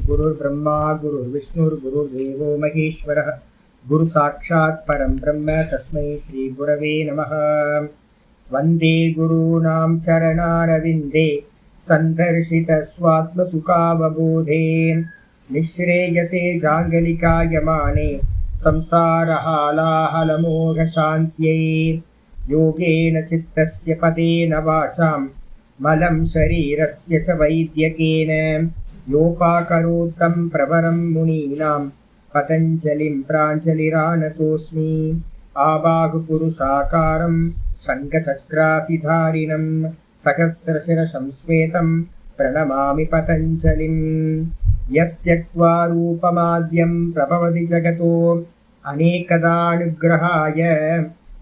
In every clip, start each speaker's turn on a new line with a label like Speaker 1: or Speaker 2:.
Speaker 1: गुरुर्ब्रह्मा गुरुर्विष्णुर्गुरुर्देवो महेश्वरः गुरु साक्षात् परं ब्रह्म तस्मै श्री गुरवे नमः। वन्दे गुरूणां चरणारविन्दे सन्दर्शित स्वात्मसुखावबोधे निःश्रेयसे जाङ्गलिकायमाने संसारहालाहलमोघशान्त्यै योगेन चित्तस्य पदेन वाचां मलं शरीरस्य च वैद्यकेन योपाकरोत्तं प्रवरं मुनीनां पतञ्जलिं प्राञ्जलिरानतोऽस्मि। आबाहुपुरुषाकारं शङ्खचक्रासिधारिणं सहस्रशिरसं श्वेतं प्रणमामि पतञ्जलिं। यस्त्यक्त्वा रूपमाद्यं प्रभवति जगतो अनेकदानुग्रहाय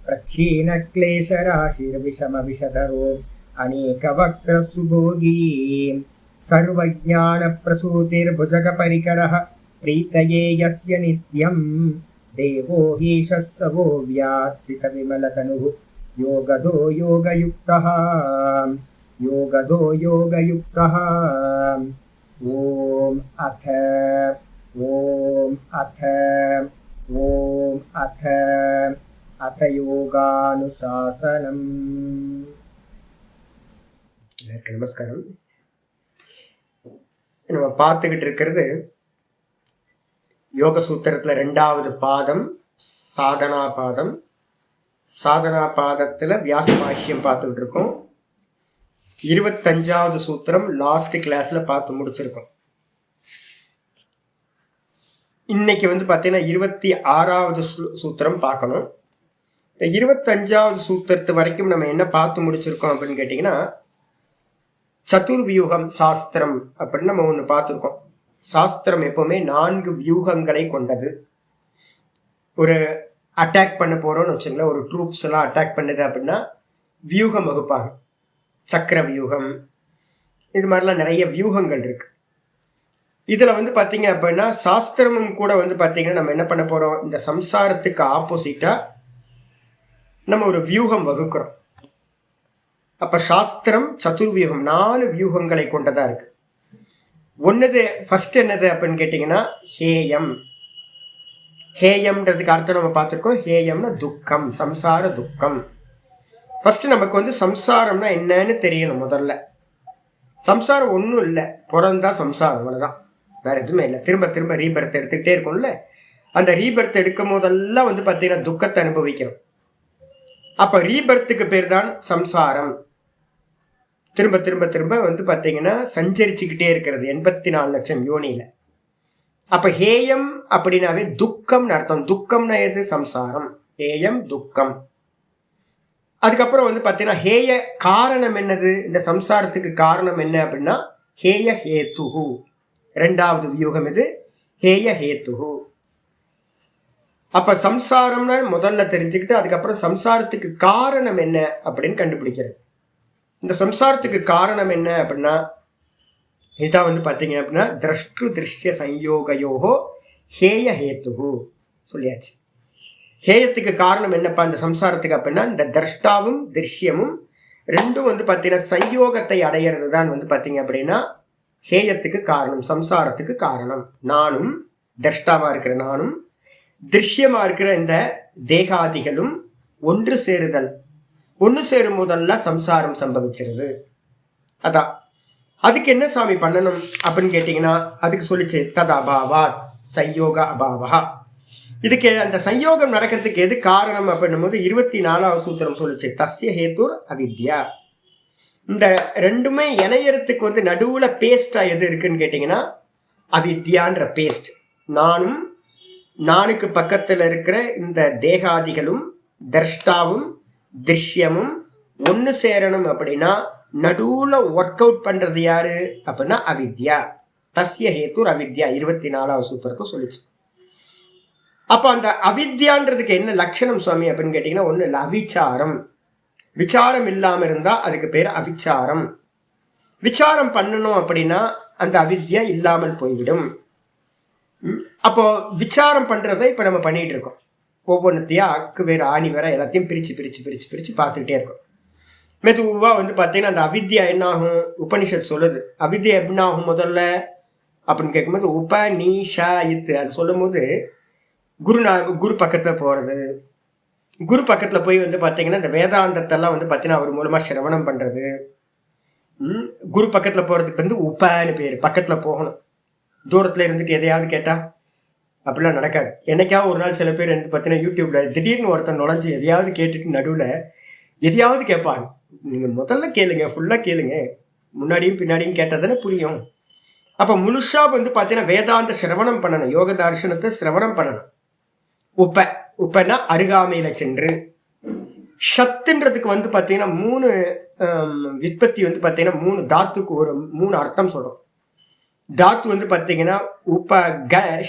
Speaker 1: प्रक्षीणक्लेशराशिर्विषमविषधरो अनेकवक्त्रसुभोगी सर्वज्ञानप्रसूतिर्भुजगपरिकरः प्रीतये यस्य नित्यं देवो हीशः स वो व्यात्सितविमलतनुः योगदो योगयुक्तः ॐ अथ योगानुशासनम्। நமஸ்காரம். நம்ம பார்த்துக்கிட்டு இருக்கிறது யோக சூத்திரத்துல 2வது பாதம் சாதனா பாதம். சாதனா பாதத்துல வியாச பாஷ்யம் பார்த்துக்கிட்டு இருக்கோம். 25வது சூத்திரம் லாஸ்ட் கிளாஸ்ல பார்த்து முடிச்சிருக்கோம். இன்னைக்கு பார்த்தீங்கன்னா 26வது சூத்திரம் பார்க்கணும். 25வது சூத்திரத்து வரைக்கும் நம்ம என்ன பார்த்து முடிச்சிருக்கோம் அப்படின்னு கேட்டீங்கன்னா, சதுர்வியூகம் சாஸ்திரம் அப்படின்னு நம்ம ஒன்று பார்த்துருக்கோம். சாஸ்திரம் எப்பவுமே 4 வியூகங்களை கொண்டது. ஒரு அட்டாக் பண்ண போறோம்னு வச்சுங்களேன், ஒரு ட்ரூப்ஸ் எல்லாம் அட்டாக் பண்ணுது அப்படின்னா வியூகம் வகுப்பாங்க. சக்கர வியூகம், இது மாதிரிலாம் நிறைய வியூகங்கள் இருக்கு. இதுல பார்த்தீங்க அப்படின்னா சாஸ்திரமும் கூட பார்த்தீங்கன்னா நம்ம என்ன பண்ண போறோம், இந்த சம்சாரத்துக்கு ஆப்போசிட்டா நம்ம ஒரு வியூகம் வகுக்கிறோம். அப்ப சாஸ்திரம் சதுர்வியூகம் 4 வியூகங்களை கொண்டதா இருக்கு. ஒன்னது ஃபர்ஸ்ட் என்னது அப்படின்னு கேட்டீங்கன்னா ஹேயம். ஹேயம்ன்றதுக்கு அர்த்தம் நம்ம பார்த்துருக்கோம். ஹேயம்னா துக்கம், சம்சார துக்கம். ஃபர்ஸ்ட் நமக்கு சம்சாரம்னா என்னன்னு தெரியணும். முதல்ல சம்சாரம் ஒன்றும் இல்லை, பிறந்தா சம்சாரம், அவ்வளோதான், வேற எதுவுமே இல்லை. திரும்ப திரும்ப ரீபர்த் எடுத்துக்கிட்டே இருக்கும்ல. அந்த ரீபர்த் எடுக்கும் போதெல்லாம் பார்த்தீங்கன்னா துக்கத்தை அனுபவிக்கிறோம். அப்ப ரீபர்த்துக்கு பேர் தான் சம்சாரம். திரும்ப திரும்ப திரும்ப பார்த்தீங்கன்னா சஞ்சரிச்சுக்கிட்டே இருக்கிறது 84 லட்சம் யோனியில. அப்ப ஹேயம் அப்படின்னாவே துக்கம்னு அர்த்தம். துக்கம்னா எது? சம்சாரம். ஹேயம் துக்கம். அதுக்கப்புறம் பார்த்தீங்கன்னா ஹேய காரணம் என்னது? இந்த சம்சாரத்துக்கு காரணம் என்ன அப்படின்னா ஹேய ஹேத்துஹு. 2வது வியூகம் இது, ஹேய ஹேத்துஹு. அப்ப சம்சாரம்னா முதல்ல தெரிஞ்சுக்கிட்டு அதுக்கப்புறம் சம்சாரத்துக்கு காரணம் என்ன அப்படின்னு கண்டுபிடிக்கிறது. இந்த சம்சாரத்துக்கு காரணம் என்ன அப்படின்னா இதுதான் பார்த்தீங்க அப்படின்னா திரஷ்டு திருஷ்ய சம்யோகயோகோ ஹேய ஹேத்துஹு சொல்லியாச்சு. ஹேயத்துக்கு காரணம் என்னப்பா இந்த சம்சாரத்துக்கு அப்படின்னா இந்த திரஷ்டாவும் திருஷ்யமும் ரெண்டும் பார்த்தீங்கன்னா சம்யோகத்தை அடையிறது தான் பார்த்தீங்க அப்படின்னா ஹேயத்துக்கு காரணம், சம்சாரத்துக்கு காரணம். நானும் திரஷ்டாவா இருக்கிற நானும் திருஷ்யமா இருக்கிற இந்த தேகாதிகளும் ஒன்று சேருதல். ஒன்று சேரும் போதெல்லாம் சம்சாரம் சம்பவிச்சிருது. அதான் அதுக்கு என்ன சாமி பண்ணணும் அப்படின்னு கேட்டீங்கன்னா அதுக்கு சொல்லிச்சு தத் அபாவாத் சம்யோக அபாவா. இதுக்கு அந்த சம்யோகம் நடக்கிறதுக்கு எது காரணம் அப்படின்னும் போது 24வது சூத்திரம் சொல்லிச்சு தஸ்ய ஹேத்துர் அவித்யா. இந்த ரெண்டுமே இணையறதுக்கு நடுவுல பேஸ்டா எது இருக்குன்னு கேட்டீங்கன்னா அவித்யான்ற பேஸ்ட். நானும் நானுக்கு பக்கத்துல இருக்கிற இந்த தேகாதிகளும் திரஷ்டாவும் திருஷ்யமும் ஒன்னு சேரணும் அப்படின்னா நடுவுல ஒர்க் அவுட் பண்றது யாரு அப்படின்னா அவித்யா. தஸ்ய ஹேத்துர் அவித்யா 24வது சூத்திரத்தை சொல்லிச்சு. அப்ப அந்த அவித்யான்றதுக்கு என்ன லட்சணம் சுவாமி அப்படின்னு கேட்டீங்கன்னா ஒண்ணு இல்லை, அவிச்சாரம். விசாரம் இல்லாம இருந்தா அதுக்கு பேர் அவிச்சாரம். விசாரம் பண்ணணும் அப்படின்னா அந்த அவித்யா இல்லாமல் போய்விடும். அப்போ விசாரம் பண்றதை இப்ப நம்ம பண்ணிட்டு இருக்கோம். ஒவ்வொன்றத்தையா அக்கு வேற ஆணி வேற எல்லாத்தையும் பிரிச்சு பிரிச்சு பிரிச்சு பிரிச்சு பார்த்துக்கிட்டே இருக்கோம். மெதுவா பார்த்தீங்கன்னா அந்த அவித்யா என்ன ஆகும்? உபனிஷத் சொல்லுது அவித்யா என்ன ஆகும்? முதல்ல அப்படின்னு கேட்கும்போது உபநிஷாயித் அது சொல்லும் போது குரு பக்கத்துல போறது, குரு பக்கத்துல போய் வந்து பாத்தீங்கன்னா இந்த வேதாந்தத்தெல்லாம் வந்து பாத்தீங்கன்னா அவர் மூலமா சிரவணம் பண்றது. குரு பக்கத்துல போறதுக்கு வந்து உபன்னு பேரு. பக்கத்துல போகணும். தூரத்துல இருந்துட்டு எதையாவது கேட்டா அப்படிலாம் நடக்காது. என்னைக்காவது ஒரு நாள் சில பேர் வந்து பாத்தீங்கன்னா யூடியூப்ல திடீர்னு ஒருத்தன் நுழைஞ்சு எதையாவது கேட்டுட்டு நடுவுல எதையாவது கேட்பாங்க. நீங்க முதல்ல கேளுங்க, ஃபுல்லா கேளுங்க. முன்னாடியும் பின்னாடியும் கேட்டதானே புரியும். அப்ப முழுசா வந்து பாத்தீங்கன்னா வேதாந்த சிரவணம் பண்ணணும், யோக தரிசனத்தை சிரவணம் பண்ணணும். உப்பன்னா அருகாமையில சென்று. ஷத்துன்றதுக்கு வந்து பாத்தீங்கன்னா 3 விற்பத்தி வந்து பாத்தீங்கன்னா 3 தாத்துக்கு ஒரு 3 அர்த்தம் சொல்றோம். தாத்து வந்து பாத்தீங்கன்னா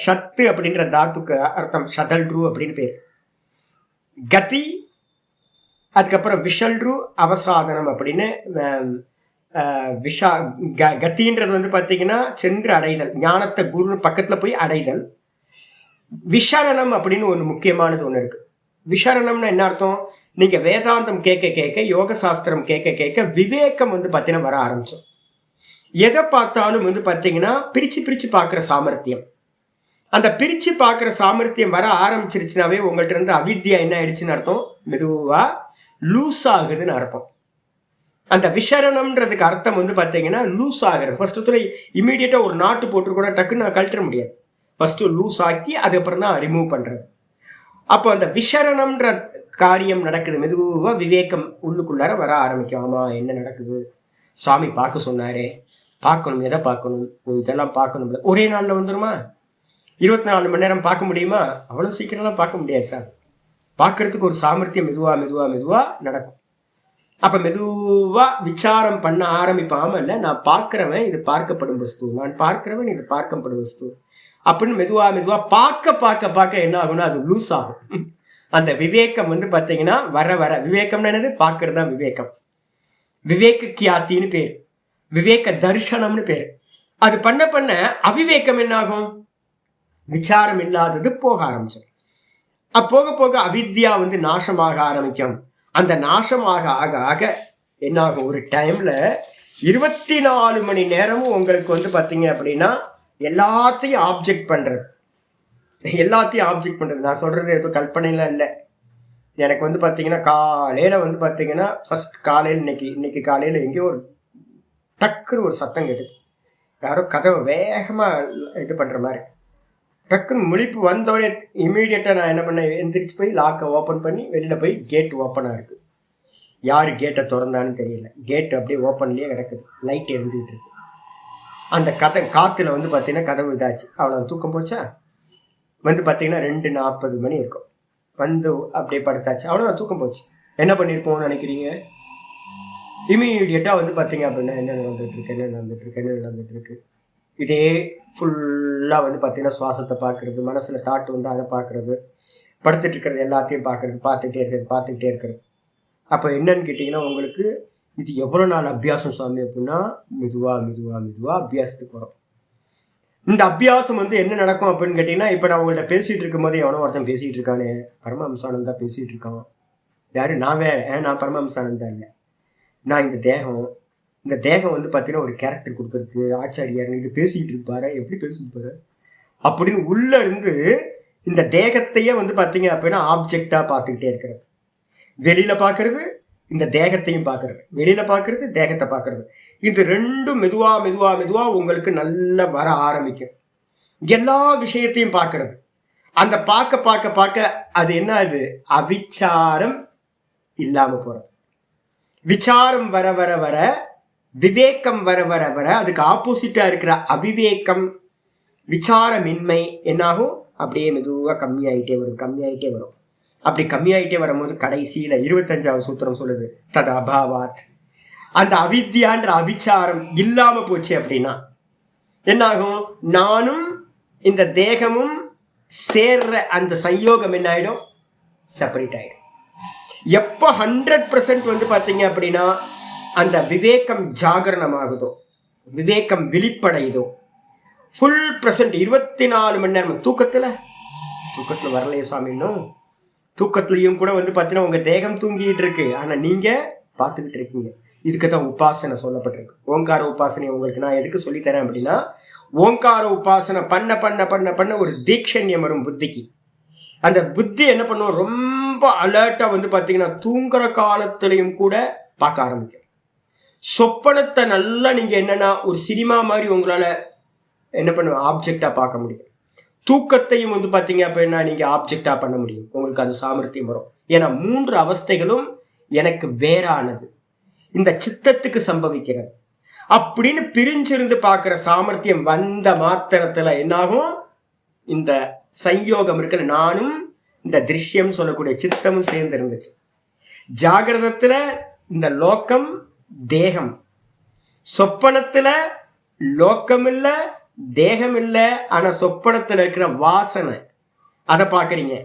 Speaker 1: ஷத்து அப்படின்ற தாத்துக்கு அர்த்தம் ஷதல்ரு அப்படின்னு பேர். கதி, அதுக்கப்புறம் விஷல்ரு அவசாதனம் அப்படின்னு. கத்தின்றது வந்து பாத்தீங்கன்னா சென்று அடைதல், ஞானத்தை குரு பக்கத்துல போய் அடைதல். விசரணம் அப்படின்னு ஒண்ணு முக்கியமானது ஒண்ணு இருக்கு. விசரணம்னா என்ன அர்த்தம்? நீங்க வேதாந்தம் கேட்க கேட்க, யோக சாஸ்திரம் கேட்க கேட்க விவேகம் வந்து பாத்தீங்கன்னா வர ஆரம்பிச்சோம். எதை பார்த்தாலும் வந்து பாத்தீங்கன்னா பிரிச்சு பிரிச்சு பாக்குற சாமர்த்தியம். அந்த பிரிச்சு பாக்குற சாமர்த்தியம் வர ஆரம்பிச்சிருச்சுனாவே உங்கள்ட்ட இருந்து அவித்யா என்ன ஆயிடுச்சுன்னு அர்த்தம், மெதுவா லூஸ் ஆகுதுன்னு அர்த்தம். அந்த விசரணம்ன்றதுக்கு அர்த்தம் வந்து பாத்தீங்கன்னா லூஸ் ஆகுறது. ஃபர்ஸ்ட் இமீடியட்டா ஒரு நாட்டு போட்டு கூட டக்குன்னு நான் கழட்ட முடியாது. ஃபர்ஸ்ட் லூஸ் ஆக்கி அதுக்கப்புறம் தான் ரிமூவ் பண்றது. அப்போ அந்த விசரணம்ன்ற காரியம் நடக்குது. மெதுவா விவேகம் உள்ளுக்குள்ளார வர ஆரம்பிக்கும். ஆமா, என்ன நடக்குது, சுவாமி பார்க்க சொன்னாரே, பார்க்கணும், எதை பார்க்கணும், இதெல்லாம் பார்க்கணும். ஒரே நாள்ல வந்துருமா? 24 மணி நேரம் பார்க்க முடியுமா? அவ்வளவு சீக்கிரம்லாம் பார்க்க முடியாது சார். பார்க்கறதுக்கு ஒரு சாமர்த்தியம் மெதுவா மெதுவா மெதுவா நடக்கும். அப்ப மெதுவா விசாரம் பண்ண ஆரம்பிப்பாம இல்ல, நான் பார்க்கிறவன் இது பார்க்கப்படும் வஸ்து, நான் பார்க்கிறவன் இது பார்க்கப்படும் வஸ்து அப்படின்னு மெதுவா மெதுவா பார்க்க பார்க்க பார்க்க என்ன ஆகும்னா அது லூஸ் ஆகும். அந்த விவேகம் வந்து பாத்தீங்கன்னா வர வர, விவேகம்னு என்னது? பார்க்கறது தான் விவேகம். விவேக கியாத்தின்னு பேரு, விவேக தரிசனம்னு பேரு. அது பண்ண பண்ண அவிவேகம் என்ன ஆகும்? விசாரம் இல்லாதது போக ஆரம்பிச்சிடும். போக போக அவித்யா வந்து நாசமாக ஆரம்பிக்கும். அந்த நாசமாக ஆக ஆக என்ன ஆகும்? ஒரு டைம்ல 24 மணி நேரமும் உங்களுக்கு வந்து பாத்தீங்க அப்படின்னா எல்லாத்தையும் ஆப்ஜெக்ட் பண்றது, எல்லாத்தையும் ஆப்ஜெக்ட் பண்றது. நான் சொல்றது எதுவும் கற்பனைலாம் இல்லை. எனக்கு வந்து பாத்தீங்கன்னா காலையில வந்து பாத்தீங்கன்னா ஃபர்ஸ்ட் காலையில் இன்னைக்கு காலையில எங்கேயோ ஒரு டக்குன்னு ஒரு சத்தம் கேட்டுச்சு. யாரோ கதவை வேகமா இது பண்ற மாதிரி. டக்குன்னு முழிப்பு வந்தோடனே இமீடியட்டா நான் என்ன பண்ணேன், எந்திரிச்சு போய் லாக்கை ஓப்பன் பண்ணி வெளியில போய் கேட் ஓப்பனா இருக்கு. யாரு கேட்டை திறந்தான்னு தெரியல. கேட் அப்படியே ஓப்பன்லயே கிடக்குது, லைட் எரிஞ்சுக்கிட்டு இருக்கு. அந்த காத்துல வந்து பாத்தீங்கன்னா கதவு இதாச்சு. அவ்வளவு தூக்கம் போச்சா. வந்து பாத்தீங்கன்னா 2:40 மணி இருக்கும். வந்து அப்படியே படுத்தாச்சு. அவ்வளவுதான், தூக்கம் போச்சு. என்ன பண்ணிருப்போம்னு நினைக்கிறீங்க? இமீடியட்டா வந்து பாத்தீங்க அப்படின்னா என்ன நடந்துட்டு இருக்கு. இதே ஃபுல்லா வந்து பாத்தீங்கன்னா சுவாசத்தை பாக்குறது, மனசுல தாட் வந்து அதை பாக்குறது, படுத்துட்டு இருக்கிறது எல்லாத்தையும் பார்த்துக்கிட்டே இருக்கிறது. அப்ப என்னன்னு கேட்டீங்கன்னா உங்களுக்கு இது எவ்வளவு நாள் அபியாசம் சுவாமி அப்படின்னா மெதுவா மெதுவா மெதுவா அபியாசத்துக்கு வரும். இந்த அபியாசம் வந்து என்ன நடக்கும் அப்படின்னு கேட்டீங்கன்னா, இப்ப நான் உங்கள்ட்ட பேசிட்டு இருக்கும் போது எவனோ ஒருத்தன் பேசிட்டு இருக்கானே, பரமஹம்சானந்தா பேசிட்டு இருக்கான். யாரு? நான் வேற, நான் பரமஹம்சானந்தா இல்லை. நான் இந்த தேகம் வந்து பாத்தீங்கன்னா ஒரு கேரக்டர் கொடுத்துருக்கு, ஆச்சாரியார் இது பேசிட்டு இருப்பாரு, எப்படி பேசிட்டு பாரு அப்படின்னு உள்ள இருந்து இந்த தேகத்தையே வந்து பாத்தீங்க அப்படின்னா ஆப்ஜெக்டா பார்த்துக்கிட்டே இருக்கிறது. வெளியில பாக்குறது இந்த தேகத்தையும் பார்க்கறது, வெளியில பாக்குறது தேகத்தை பார்க்கறது. இது ரெண்டும் மெதுவா மெதுவா மெதுவா உங்களுக்கு நல்லா வர ஆரம்பிக்கும். எல்லா விஷயத்தையும் பார்க்கறது. அந்த பார்க்க பார்க்க பார்க்க அது என்ன, அது அவிச்சாரம் இல்லாம போறது. விசாரம் வர வர வர, விவேகம் வர வர வர, அதுக்கு ஆப்போசிட்டா இருக்கிற அவிவேகம், விசாரமின்மை என்னாகும்? அப்படியே மெதுவா கம்மியாயிட்டே வரும். அப்படி கம்மியாயிட்டே வரும்போது கடைசியில 25வது சூத்திரம் சொல்லுது, தத் அபாவாத். அந்த அவித்யான்ற அவிச்சாரம் இல்லாம போச்சு அப்படின்னா என்னாகும்? நானும் இந்த தேகமும் சேர்ற அந்த சயோகம் என்ன ஆயிடும்? செப்பரேட் ஆயிடும். எப்போ 100% வந்து பாத்தீங்க அப்படின்னா அந்த விவேகம் ஜாகரணமாகுதோ, விவேகம் விழிப்படையுதோ, ஃபுல் பிரசன்ட் 24 மணி நேரம். தூக்கத்துல வரலையே சுவாமி, இன்னும் தூக்கத்துலயும் கூட வந்து பாத்தீங்கன்னா உங்க தேகம் தூங்கிட்டு இருக்கு, ஆனா நீங்க பாத்துக்கிட்டு இருக்கீங்க. இதுக்குதான் உபாசனை சொல்லப்பட்டிருக்கு. ஓங்கார உபாசனை உங்களுக்கு நான் எதுக்கு சொல்லித்தரேன் அப்படின்னா, ஓங்கார உபாசனை பண்ண பண்ண பண்ண பண்ண ஒரு தீட்சண்யம் வரும் புத்திக்கு. அந்த புத்தி என்ன பண்ணும், ரொம்ப அலர்ட்டா வந்து பாத்தீங்கன்னா தூங்குற காலத்திலையும் கூட பார்க்க ஆரம்பிக்கும். சொப்பனத்தை நல்லா நீங்க என்னன்னா ஒரு சினிமா மாதிரி உங்களால என்ன பண்ணுவோம் ஆப்ஜெக்டா பார்க்க முடியும். தூக்கத்தையும் வந்து பாத்தீங்க அப்படின்னா நீங்க ஆப்ஜெக்டா பண்ண முடியும். உங்களுக்கு அந்த சாமர்த்தியம் வரும். ஏன்னா 3 அவஸ்தைகளும் எனக்கு வேறானது, இந்த சித்தத்துக்கு சம்பவிக்கிறது அப்படின்னு பிரிஞ்சிருந்து பார்க்கிற சாமர்த்தியம் வந்த மாத்திரத்துல என்னாகும், இந்த சயோகம் இருக்குல்ல, நானும் இந்த திருஷ்யம் சொல்லக்கூடிய சித்தமும் சேர்ந்து இருந்துச்சு. ஜாகிரதத்துல இந்த லோக்கம் தேகம், சொப்பனத்துல லோக்கம் இல்ல தேகம் இல்ல, ஆனா சொப்பனத்துல இருக்கிற வாசனை அதை பாக்குறீங்க.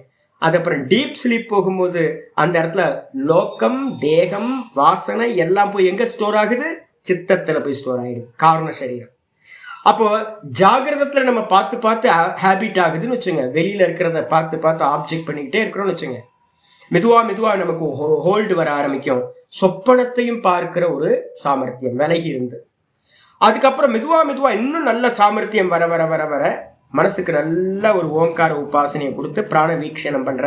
Speaker 1: அது அப்புறம் டீப் ஸ்லீப் போகும்போது அந்த இடத்துல லோக்கம் தேகம் வாசனை எல்லாம் போய் எங்க ஸ்டோர் ஆகுது, சித்தத்துல போய் ஸ்டோர் ஆயிடுது, காரண சரீரம். அப்போ ஜாகிரதத்துல நம்ம பார்த்து பார்த்து ஹேபிட் ஆகுதுன்னு வச்சுங்க, வெளியில இருக்கிறத பார்த்து பார்த்து ஆப்ஜெக்ட் பண்ணிக்கிட்டே இருக்கிறோம்னு வச்சுங்க, மெதுவா மெதுவா நமக்கு ஹோல்டு வர ஆரம்பிக்கும். சொப்பனத்தையும் பார்க்கிற ஒரு சாமர்த்தியம் விலகி இருந்து, அதுக்கப்புறம் மெதுவா மெதுவா இன்னும் நல்ல சாமர்த்தியம் வர வர வர வர மனசுக்கு நல்ல ஒரு ஓங்கார உபாசனையை கொடுத்து பிராண வீக்ஷணம் பண்ற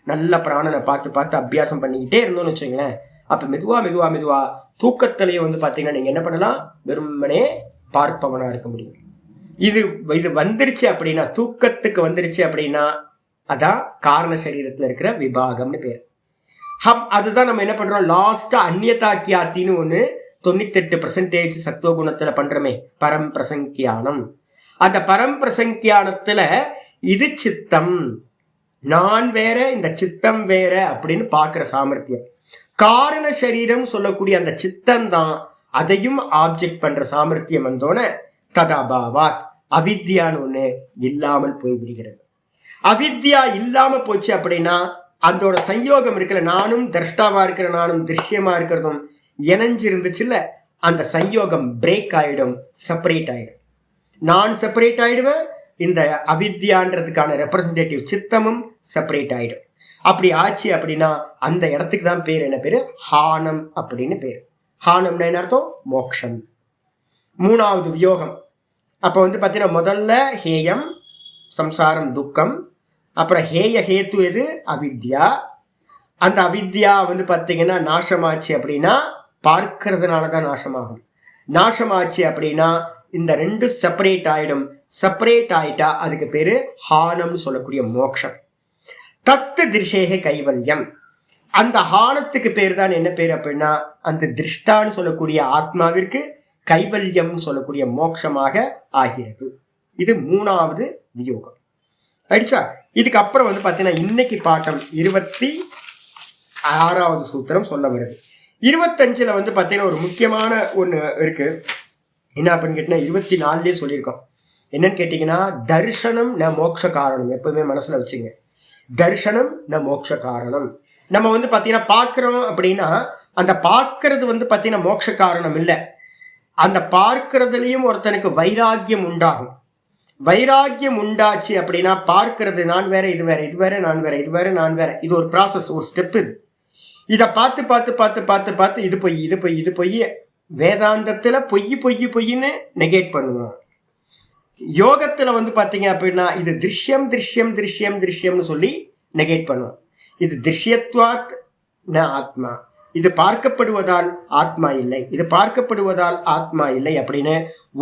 Speaker 1: நல்ல பிராணனை பார்த்து பார்த்து அபியாசம் பண்ணிக்கிட்டே இருந்தோம்னு வச்சுங்களேன், அப்ப மெதுவா மெதுவா மெதுவா தூக்கத்திலேயே வந்து பாத்தீங்கன்னா நீங்க என்ன பண்ணலாம், வெறுமனே பார்ப்பவனா இருக்க முடியும். இது இது வந்துருச்சு அப்படின்னா, தூக்கத்துக்கு வந்துருச்சு அப்படின்னா அதான் காரண சரீரத்துல இருக்கிற விபாகம்னு பேர். அதுதான் நம்ம என்ன பண்றோம், லாஸ்டா அந்நியதாக்கியாத்தின்னு ஒண்ணு 98% சத்துவகுணத்துல பண்றோமே, பரம் பிரசங்கியானம். அந்த பரம் பிரசங்கியானத்துல இது சித்தம், நான் வேற இந்த சித்தம் வேற அப்படின்னு பாக்குற சாமர்த்தியம். காரண சரீரம் சொல்லக்கூடிய அந்த சித்தம் தான் அதையும் ஆப்ஜெக்ட் பண்ற சாமர்த்தியம் வந்தோன ததாபாவாத் அவித்யான்னு ஒண்ணு இல்லாமல் போய்விடுகிறது. அவித்யா இல்லாம போச்சு அப்படின்னா அதோட சயோகம் இருக்குல்ல, நானும் திரஷ்டாவா இருக்கிற நானும் திருஷ்யமா இருக்கிறதும் இணைஞ்சு இருந்துச்சுல்ல, அந்த சயோகம் பிரேக் ஆயிடும், செப்பரேட் ஆயிடும். நான் செப்பரேட் ஆயிடுவேன், இந்த அவித்யான்றதுக்கான ரெப்ரசன்டேட்டிவ் சித்தமும் செப்பரேட் ஆயிடும். அப்படி ஆச்சு அப்படின்னா அந்த இடத்துக்கு தான் பேர் என்ன பேரு, ஹானம் அப்படின்னு பேரு. ஹானம்னா என்ன அர்த்தம், மோக்ஷம். 3வது வியோகம். அப்ப வந்து பாத்தீங்கன்னா முதல்ல ஹேயம் சம்சாரம் துக்கம், அப்புறம் ஹேய ஹேத்து எது, அவித்யா. அந்த அவித்யா வந்து பாத்தீங்கன்னா நாசமாச்சு அப்படின்னா பார்க்கறதுனாலதான் நாசமாகும். நாசமாச்சு அப்படின்னா இந்த 2 செப்பரேட் ஆயிடும். செப்பரேட் ஆயிட்டா அதுக்கு பேரு ஹானம்னு சொல்லக்கூடிய மோக்ஷம். தத்து திருஷேக கைவல்யம். அந்த ஹானத்துக்கு பேர் தான் என்ன பேர் அப்படின்னா அந்த திருஷ்டான்னு சொல்லக்கூடிய ஆத்மாவிற்கு கைவல்யம் சொல்லக்கூடிய மோட்சமாக ஆகிறது. இது 3வது வியோகம் ஆயிடுச்சா. இதுக்கு அப்புறம் வந்து பாத்தீங்கன்னா இன்னைக்கு பாட்டம் 26வது சூத்திரம் சொல்ல வருது. 25ல வந்து பாத்தீங்கன்னா ஒரு முக்கியமான ஒண்ணு இருக்கு. என்ன அப்படின்னு கேட்டீங்கன்னா 24லயே சொல்லியிருக்கோம். என்னன்னு கேட்டீங்கன்னா தர்ஷனம் ந மோட்ச காரணம். எப்பவுமே மனசுல வச்சுங்க, தர்ஷனம் ந மோட்ச காரணம். நம்ம வந்து பாத்தீங்கன்னா பார்க்கிறோம் அப்படின்னா அந்த பார்க்கறது வந்து பாத்தீங்கன்னா மோட்ச காரணம் இல்லை. அந்த பார்க்கறதுலயும் ஒருத்தனுக்கு வைராக்கியம் உண்டாகும். வைராக்கியம் உண்டாச்சு அப்படின்னா பார்க்கறது நான் வேற இது வேற, இது வேற நான் வேற, இது வேற நான் வேற, இது ஒரு ப்ராசஸ், ஒரு ஸ்டெப். இது இதை பார்த்து பார்த்து பார்த்து பார்த்து பார்த்து இது பொய் இது பொய் இது பொய், வேதாந்தத்துல பொய் பொய் பொய்ன்னு நெகேட் பண்ணுவோம். யோகத்துல வந்து பாத்தீங்க அப்படின்னா இது திருஷ்யம் திருஷ்யம் திருஷ்யம் திருஷ்யம்னு சொல்லி நெகேட் பண்ணுவோம். இது திருஷ்யத்வாத் ந ஆத்மா, இது பார்க்கப்படுவதால் ஆத்மா இல்லை, இது பார்க்கப்படுவதால் ஆத்மா இல்லை அப்படின்னு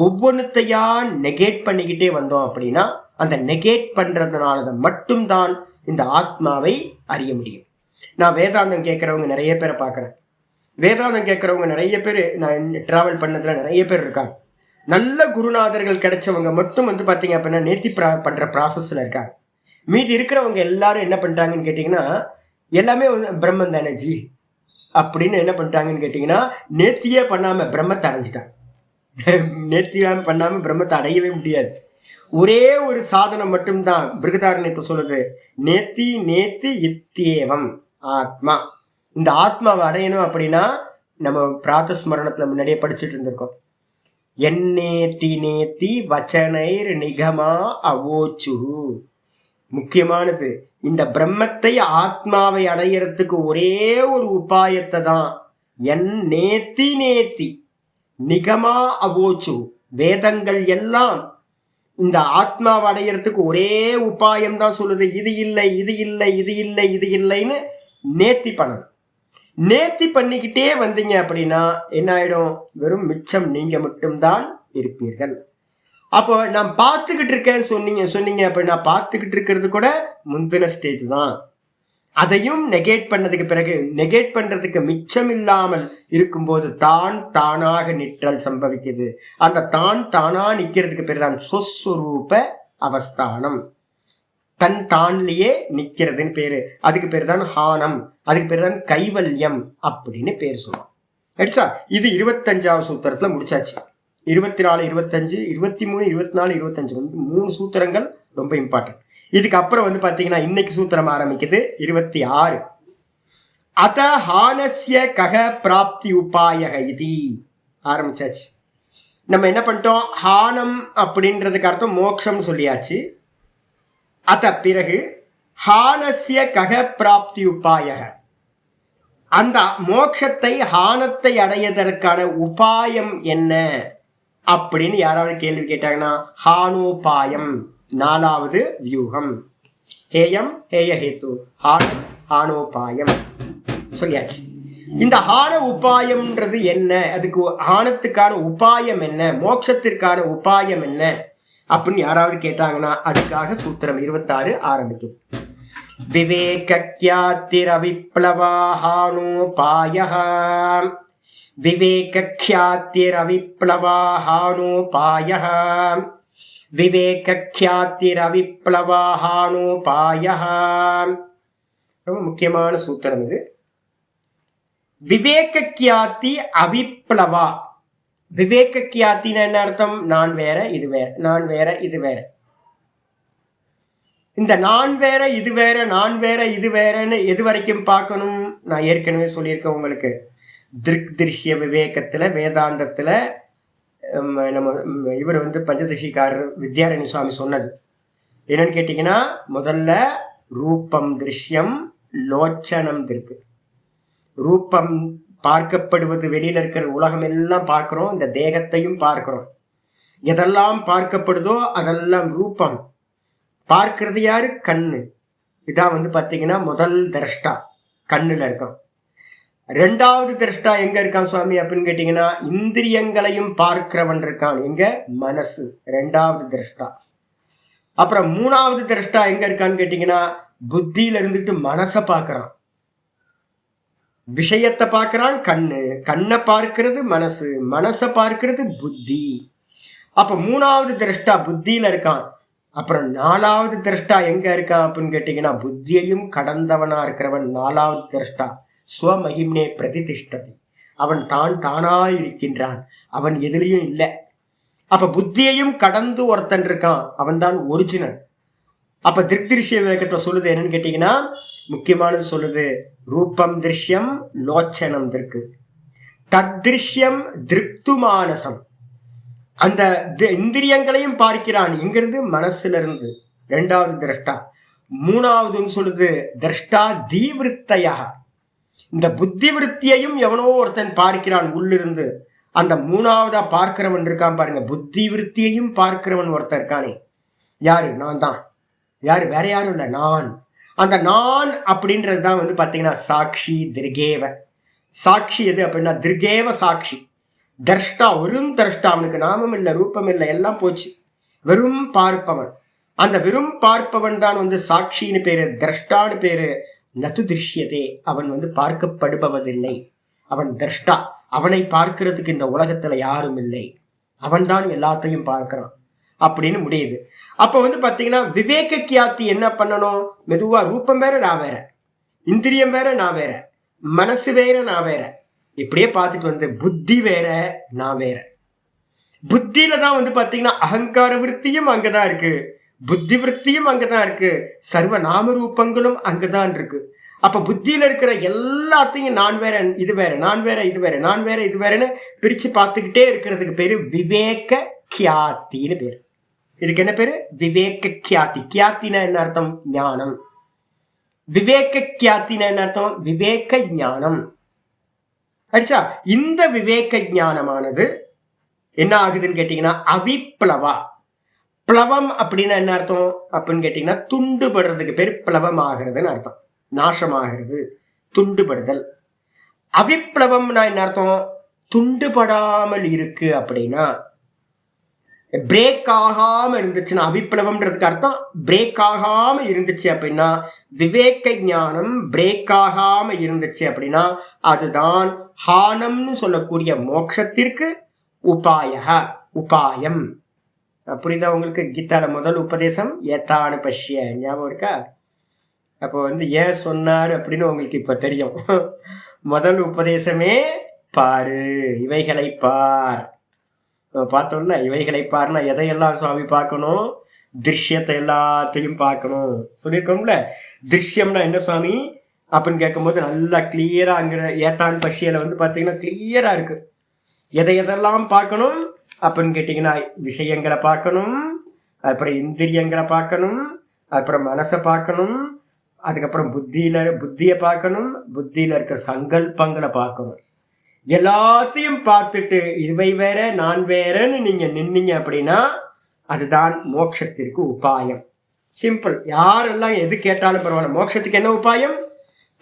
Speaker 1: ஒவ்வொன்றுத்தையா நெகேட் பண்ணிக்கிட்டே வந்தோம் அப்படின்னா அந்த நெகேட் பண்றதுனால மட்டும்தான் இந்த ஆத்மாவை அறிய முடியும். நான் வேதாந்தம் கேட்கறவங்க நிறைய பேரை பார்க்குறேன். வேதாந்தம் கேட்கறவங்க நிறைய பேர், நான் டிராவல் பண்ணதுல நிறைய பேர் இருக்காங்க. நல்ல குருநாதர்கள் கிடைச்சவங்க மட்டும் வந்து பார்த்தீங்க அப்படின்னா நேர்த்தி பண்ற ப்ராசஸ்ல இருக்காங்க. மீதி இருக்கிறவங்க எல்லாரும் என்ன பண்றாங்கன்னு கேட்டீங்கன்னா எல்லாமே பிரம்மன் தானே ஜி அப்படின்னு என்ன பண்ணிட்டாங்கன்னு கேட்டீங்கன்னா நேர்த்தியே பண்ணாம பிரம்மத்தை அடைஞ்சிட்டாங்க. நேர்த்தியாம பண்ணாம பிரம்மத்தை அடையவே முடியாது. ஒரே ஒரு சாதனம் மட்டும்தான் பிருகதாரண்யத்தை சொல்லுது, நேத்தி நேத்தி இத்தியேவம் ஆத்மா. இந்த ஆத்மாவை அடையணும் அப்படின்னா நம்ம பிராத்தஸ்மரணத்துல முன்னாடியே படிச்சுட்டு இருந்திருக்கோம். என்னேத்தி நேத்தி வச்சனைர் நிகமா அவோச்சு. முக்கியமானது இந்த பிரம்மத்தை ஆத்மாவை அடையறதுக்கு ஒரே ஒரு உபாயத்தை தான் என் நேத்தி நேத்தி நிகமா அவோச்சு. வேதங்கள் எல்லாம் இந்த ஆத்மாவை அடையிறதுக்கு ஒரே உபாயம் தான் சொல்லுது. இது இல்லை, இது இல்லை, இது இல்லை, இது இல்லைன்னு நேர்த்தி பண்ணணும். நேர்த்தி பண்ணிக்கிட்டே வந்தீங்க அப்படின்னா என்ன ஆயிடும்? வெறும் மிச்சம் நீங்க மட்டும்தான் இருப்பீர்கள். அப்போ நான் பார்த்துக்கிட்டு இருக்கேன்னு சொன்னீங்க அப்படின்னா பார்த்துக்கிட்டு இருக்கிறது கூட முந்தின ஸ்டேஜ் தான். அதையும் நெகேட் பண்ணதுக்கு பிறகு, நெகேட் பண்றதுக்கு மிச்சம் இல்லாமல் இருக்கும்போது தான் தானாக நிற்றல் சம்பவிக்குது. அந்த தான் தானா நிக்கிறதுக்கு பேர் தான் சொஸ்வரூப அவஸ்தானம். தன் தான்லயே நிக்கிறதுன்னு பேரு. அதுக்கு பேர் தான் ஹானம், அதுக்கு பேர் தான் கைவல்யம் அப்படின்னு பேர் சொல்லுவோம். ஆயிடுச்சா? இது 25வது சூத்திரத்துல முடிச்சாச்சு. 24, 25, 23, 24, 25 3 சூத்திரங்கள் ரொம்ப இம்பார்ட்டன்ட். இதுக்கு அப்புறம் பாத்தீங்கன்னா இன்னைக்கு சூத்திரம் ஆரம்பிக்குது 26. அத ஹானஸ்ய கக பிராப்தி உபாயக இது ஆரம்பிச்சாச்சு. நம்ம என்ன பண்ணிட்டோம்? ஹானம் அப்படின்றதுக்கு அர்த்தம் மோட்சம் சொல்லியாச்சு. அத பிறகு ஹானஸ்ய கக பிராப்தி உபாயக, அந்த மோட்சத்தை ஹானத்தை அடையதற்கான உபாயம் என்ன அப்படின்னு யாராவது கேள்வி கேட்டாங்கன்னா ஹானோபாயம், 4வது வியூகம். ஹேயம் ஹேயஹேத்து, ஹானம் ஹானோபாயம் சொல்லியாச்சு. இந்த ஹான உபாயம்ன்றது என்ன? அதுக்கு ஹானத்துக்கான உபாயம் என்ன? மோட்சத்திற்கான உபாயம் என்ன அப்படின்னு யாராவது கேட்டாங்கன்னா அதுக்காக சூத்திரம் 26 ஆரம்பிக்குது. விவேக்யாத்திரவிப்ளவாஹானோபாயஹ, விவேக்யாத்திரவிப்ளவாஹானோபாயஹ, விவேக்யாத்திரவிப்ளவாஹானோபாயஹ. ரொம்ப முக்கியமான சூத்திரம் இது. விவேக்யாத்தி அவிப்ளவா. விவேக்யாத்தின்னு என்ன அர்த்தம்? நான் வேற இது வேற, நான் வேற இது வேற. இந்த நான் வேற இது வேற, நான் வேற இது வேறன்னு எது வரைக்கும் பார்க்கணும்? நான் ஏற்கனவே சொல்லியிருக்கேன் உங்களுக்கு. திருக் திருஷ்ய விவேகத்துல, வேதாந்தத்துல நம்ம இவர் பஞ்சதசிக்காரர் வித்யாரண்ய சுவாமி சொன்னது என்னன்னு கேட்டீங்கன்னா, முதல்ல ரூபம் திருஷ்யம் லோச்சனம் இருக்கு. ரூபம் பார்க்கப்படுவது, வெளியில இருக்கிற உலகம் எல்லாம் பார்க்கிறோம், இந்த தேகத்தையும் பார்க்கிறோம். எதெல்லாம் பார்க்கப்படுதோ அதெல்லாம் ரூபம். பார்க்கிறது யாரு? கண்ணு. இதான் பாத்தீங்கன்னா முதல் திரஷ்டா கண்ணுல இருக்கான். 2வது திரஷ்டா எங்க இருக்கான் சுவாமி அப்படின்னு கேட்டீங்கன்னா, இந்திரியங்களையும் பார்க்கிறவன் இருக்கான். எங்க? மனசு, 2வது திரஷ்டா. அப்புறம் 3வது திரஷ்டா எங்க இருக்கான்னு கேட்டீங்கன்னா, புத்தியில இருந்துட்டு மனசை பார்க்கறான், விஷயத்தை பார்க்கறான். கண்ணு, கண்ணை பார்க்கிறது மனசு, மனசை பார்க்கிறது புத்தி. அப்ப 3வது திரஷ்டா புத்தியில இருக்கான். அப்புறம் 4வது திரஷ்டா எங்க இருக்கான் அப்படின்னு கேட்டீங்கன்னா, புத்தியையும் கடந்தவனா இருக்கிறவன் 4வது திரஷ்டா. ஸ்வமகிம்னே பிரதிதிஷ்டதி, அவன் தான் தானாய் இருக்கின்றான், அவன் எதுலையும் இல்லை. அப்ப புத்தியையும் கடந்து ஒருத்தன் இருக்கான், அவன் தான் ஒரிஜினல். அப்ப திருஷ்ய விவேகத்தை சொல்லுது என்னன்னு கேட்டீங்கன்னா, முக்கியமானது சொல்லுது, ரூபம் திருஷ்யம் லோச்சனம் இருக்கு, தத்ருஷ்யம் திருப்து மானசம். அந்த இந்திரியங்களையும் பார்க்கிறான். எங்கிருந்து? மனசுல இருந்து. 2வது திரஷ்டா. 3வது சொல்லுது திரஷ்டா தீவிருத்தையாக, இந்த புத்தி விருத்தியையும் எவனோ ஒருத்தன் பார்க்கிறான் உள்ளிருந்து. அந்த 3வதா பார்க்கிறவன் இருக்கான் பாருங்க, புத்தி விருத்தியையும் பார்க்கிறவன் ஒருத்தன் இருக்கானே. யாரு? நான் தான். யாரு? வேற யாரும் இல்லை, நான். அந்த நான் அப்படின்றது தான் பாத்தீங்கன்னா சாட்சி திருகேவ. சாட்சி எது அப்படின்னா திருகேவ சாட்சி. திரஷ்டா, வெறும் திரஷ்டா. அவனுக்கு நாமம் இல்லை, ரூபம் இல்லை, எல்லாம் போச்சு. வெறும் பார்ப்பவன். அந்த வெறும் பார்ப்பவன் தான் சாட்சின்னு பேரு, திரஷ்டான்னு பேரு. நது திருஷ்யதே, அவன் பார்க்கப்படுபவதில்லை, அவன் திரஷ்டா. அவனை பார்க்கிறதுக்கு இந்த உலகத்துல யாரும் இல்லை, அவன் தான் எல்லாத்தையும் பார்க்கிறான் அப்படின்னு முடியுது. அப்ப பாத்தீங்கன்னா விவேக கியாத்தி என்ன பண்ணணும்? மெதுவா ரூபம் வேற நான் வேற, இந்திரியம் வேற நான் வேற, மனசு வேற நான் வேற, இப்படியே பார்த்துட்டு புத்தி வேற நான் வேற. புத்தியில தான் பாத்தீங்கன்னா அகங்கார விருத்தியும் அங்கதான் இருக்கு, புத்தி விருத்தியும் அங்கதான் இருக்கு, சர்வ நாம ரூபங்களும் அங்கதான் இருக்கு. அப்ப புத்தியில இருக்கிற எல்லாத்தையும் நான் வேற இது வேற, நான் வேற இது வேற, நான் வேற இது வேறன்னு பிரிச்சு பார்த்துக்கிட்டே இருக்கிறதுக்கு பேரு விவேக கியாத்தின்னு பேரு. இதுக்கு என்ன பேரு? விவேக கியாத்தி. கியாத்தினா என்ன அர்த்தம்? ஞானம். விவேக கியாத்தினா என்ன அர்த்தம்? விவேக ஞானம். அடிச்சா இந்த விவேக ஞானமானது என்ன ஆகுதுன்னு கேட்டீங்கன்னா அவிப்ளவா. பிளவம் அப்படின்னா என்ன அர்த்தம் அப்படின்னு கேட்டீங்கன்னா துண்டுபடுறதுக்கு பேர் பிளவம் ஆகிறதுன்னு அர்த்தம். நாசமாகிறது, துண்டுபடுதல். அவிப்ளவம்னா என்ன அர்த்தம்? துண்டுபடாமல் இருக்கு அப்படின்னா, பிரேக் ஆகாம இருந்துச்சுன்னா, அவிப்ளவம்ன்றதுக்கு அர்த்தம் பிரேக் ஆகாம இருந்துச்சு அப்படின்னா, விவேக ஞானம் பிரேக் ஆகாம இருந்துச்சு அப்படின்னா, அதுதான் ஹானம்னு சொல்லக்கூடிய மோட்சத்திற்கு உபாயம். புரியுதா உங்களுக்கு? கீதால முதல் உபதேசம் ஏத்தானு பஷ்ய, ஞாபகம் இருக்கா? அப்போ ஏன் சொன்னார் அப்படின்னு உங்களுக்கு இப்ப தெரியும். முதல் உபதேசமே பாரு, இவைகளை பார். பார்த்தோம்ல, இவைகளை பார்னா எதையெல்லாம் சுவாமி பார்க்கணும்? திருஷ்யத்தை எல்லாத்தையும் பார்க்கணும் சொல்லியிருக்கோம்ல. திருஷ்யம்னா என்ன சுவாமி அப்படின்னு கேட்கும்போது நல்லா கிளியரா அங்க ஏத்தான் பஷியில பார்த்தீங்கன்னா கிளியரா இருக்கு. எதையெல்லாம் பார்க்கணும் அப்படின்னு கேட்டீங்கன்னா, விஷயங்களை பார்க்கணும், அப்புறம் இந்திரியங்களை பார்க்கணும், அப்புறம் மனசை பார்க்கணும், அதுக்கப்புறம் புத்தியை பார்க்கணும், புத்தியில இருக்கிற சங்கல்பங்களை பார்க்கணும். எல்லாத்தையும் பார்த்துட்டு இவை வேற நான் வேறன்னு நீங்க நின்னீங்க அப்படின்னா அதுதான் மோட்சத்திற்கு உபாயம். சிம்பிள். யாரெல்லாம் எது கேட்டாலும் பரவாயில்ல. மோட்சத்துக்கு என்ன உபாயம்?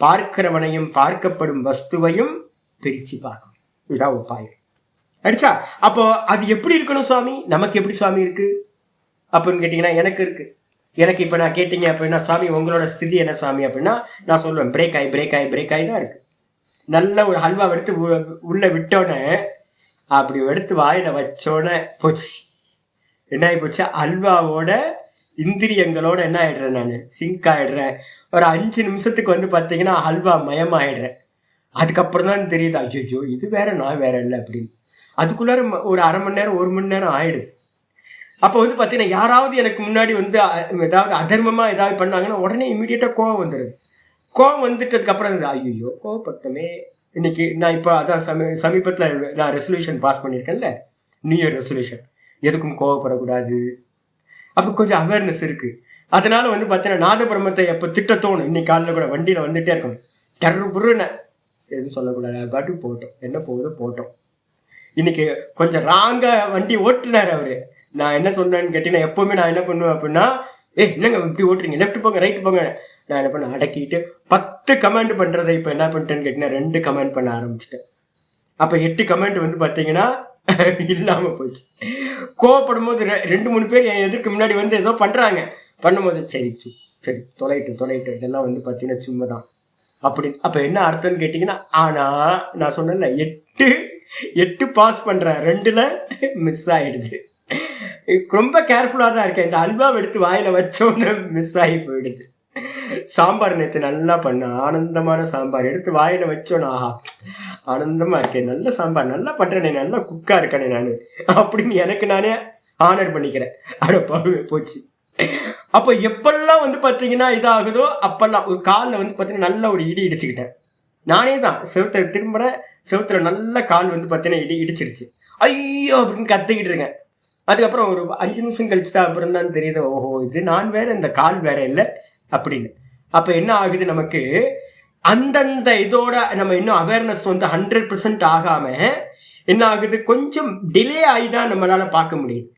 Speaker 1: பார்க்கிறவனையும் பார்க்கப்படும் வஸ்துவையும் பிரிச்சு பார்க்கணும். இதுதான் உபாயம். அடிச்சா? அப்போ அது எப்படி இருக்கணும் சுவாமி? நமக்கு எப்படி சுவாமி இருக்கு அப்படின்னு கேட்டீங்கன்னா, எனக்கு இருக்கு. எனக்கு இப்ப நான் கேட்டீங்க அப்படின்னா, சுவாமி உங்களோட ஸ்திதி என்ன சுவாமி அப்படின்னா, நான் சொல்லுவேன் பிரேக் ஆகி தான் இருக்கு. நல்ல ஒரு ஹல்வா எடுத்து உள்ள விட்டோன்னே, அப்படி எடுத்து வாயில வச்சோன்னே போச்சு. என்ன ஆகி போச்சு? அல்வாவோட இந்திரியங்களோட என்ன ஆயிடுறேன், நான் சிங்க் ஆயிடுறேன். ஒரு 5 நிமிஷத்துக்கு பார்த்தீங்கன்னா ஹல்வா மயமாயிடுறேன். அதுக்கப்புறம் தான் தெரியுது, ஐயோ இது வேற நான் வேற இல்லை அப்படின்னு. அதுக்குள்ளார ஒரு அரை மணி நேரம் 1 மணி நேரம் ஆயிடுது. அப்போ பார்த்தீங்கன்னா, யாராவது எனக்கு முன்னாடி ஏதாவது அதர்மமா ஏதாவது பண்ணாங்கன்னா உடனே இமீடியட்டா கோவம் வந்துடுது. கோவம் வந்துட்டதுக்கு அப்புறம் ஐயோ கோவப்பட்டமே. இன்னைக்கு நான் இப்போ அதான் சமீபத்தில் நான் ரெசல்யூஷன் பாஸ் பண்ணியிருக்கேன்ல, நியூ இயர் ரெசல்யூஷன், எதுக்கும் கோவப்படக்கூடாது. அப்போ கொஞ்சம் அவேர்னஸ் இருக்கு. அதனால பார்த்தீங்கன்னா நாதபிரம்மத்தை எப்போ திட்ட தோணும். இன்னைக்கு காலையில் கூட வண்டியில் வந்துட்டே இருக்கணும். டர்புருன்னு எதுவும் சொல்லக்கூடாது, பாட்டு போட்டோம், என்ன போகுதோ போட்டோம். இன்னைக்கு கொஞ்சம் ராங்க வண்டி ஓட்டுனாரு அவரு. நான் என்ன சொன்னேன்னு கேட்டீங்கன்னா, எப்பவுமே நான் என்ன பண்ணுவேன் அப்படின்னா, என்னங்க இப்படி ஓட்டுறீங்க, லெஃப்ட் போங்க ரைட் போங்க. நான் என்ன பண்ண அடக்கிட்டு 10 கமெண்ட் பண்றதை இப்போ என்ன பண்ணிட்டேன்னு கேட்டீங்கன்னா 2 கமெண்ட் பண்ண ஆரம்பிச்சிட்டேன். அப்போ 8 கமெண்ட் பார்த்தீங்கன்னா இல்லாம போச்சு. கோவப்படும் போது 2-3 பேர் என் எதிர்க்கு முன்னாடி ஏதோ பண்றாங்க. பண்ணும்போது சரி தொலைட்டு இதெல்லாம் பார்த்தீங்கன்னா சும்மா தான் அப்படி. அப்போ என்ன அர்த்தம்னு கேட்டீங்கன்னா, ஆனா நான் சொன்னேன்ல 8 பாஸ் பண்றேன், 2ல் மிஸ் ஆயிடுது. ரொம்ப கேர்ஃபுல்லா தான் இருக்கேன். இந்த அல்வாவை எடுத்து வாயில வச்சோன்னு மிஸ் ஆகி போயிடுது. சாம்பார் நேற்று நல்லா பண்ண, ஆனந்தமான சாம்பார் எடுத்து வாயில வச்சோன்னு, ஆஹா ஆனந்தமா இருக்கேன், நல்ல சாம்பார், நல்லா பண்றேனே, நல்லா குக்கா இருக்கனே நான் அப்படின்னு எனக்கு நானே ஆனர் பண்ணிக்கிறேன். அட போச்சு. அப்போ எப்பெல்லாம் பார்த்தீங்கன்னா இதாகுதோ அப்பெல்லாம் ஒரு காலில் பார்த்தீங்கன்னா நல்ல ஒரு இடி இடிச்சுக்கிட்டேன். நானே தான் செவுத்துல திரும்புறேன், செவுத்துல நல்ல கால் பார்த்தீங்கன்னா இடிச்சிடுச்சு. ஐயோ அப்படின்னு கத்திக்கிட்டு இருக்கேன். அதுக்கப்புறம் ஒரு 5 நிமிஷம் கழிச்சு தான் அப்புறம் தான் தெரியுது, ஓஹோ இது நான் வேற, இந்த கால் வேற இல்லை அப்படின்னு. அப்போ என்ன ஆகுது, நமக்கு அந்தந்த இதோட நம்ம இன்னும் அவேர்னஸ் 100% ஆகாம என்ன ஆகுது, கொஞ்சம் டிலே ஆகி தான் நம்மளால பார்க்க முடியுது.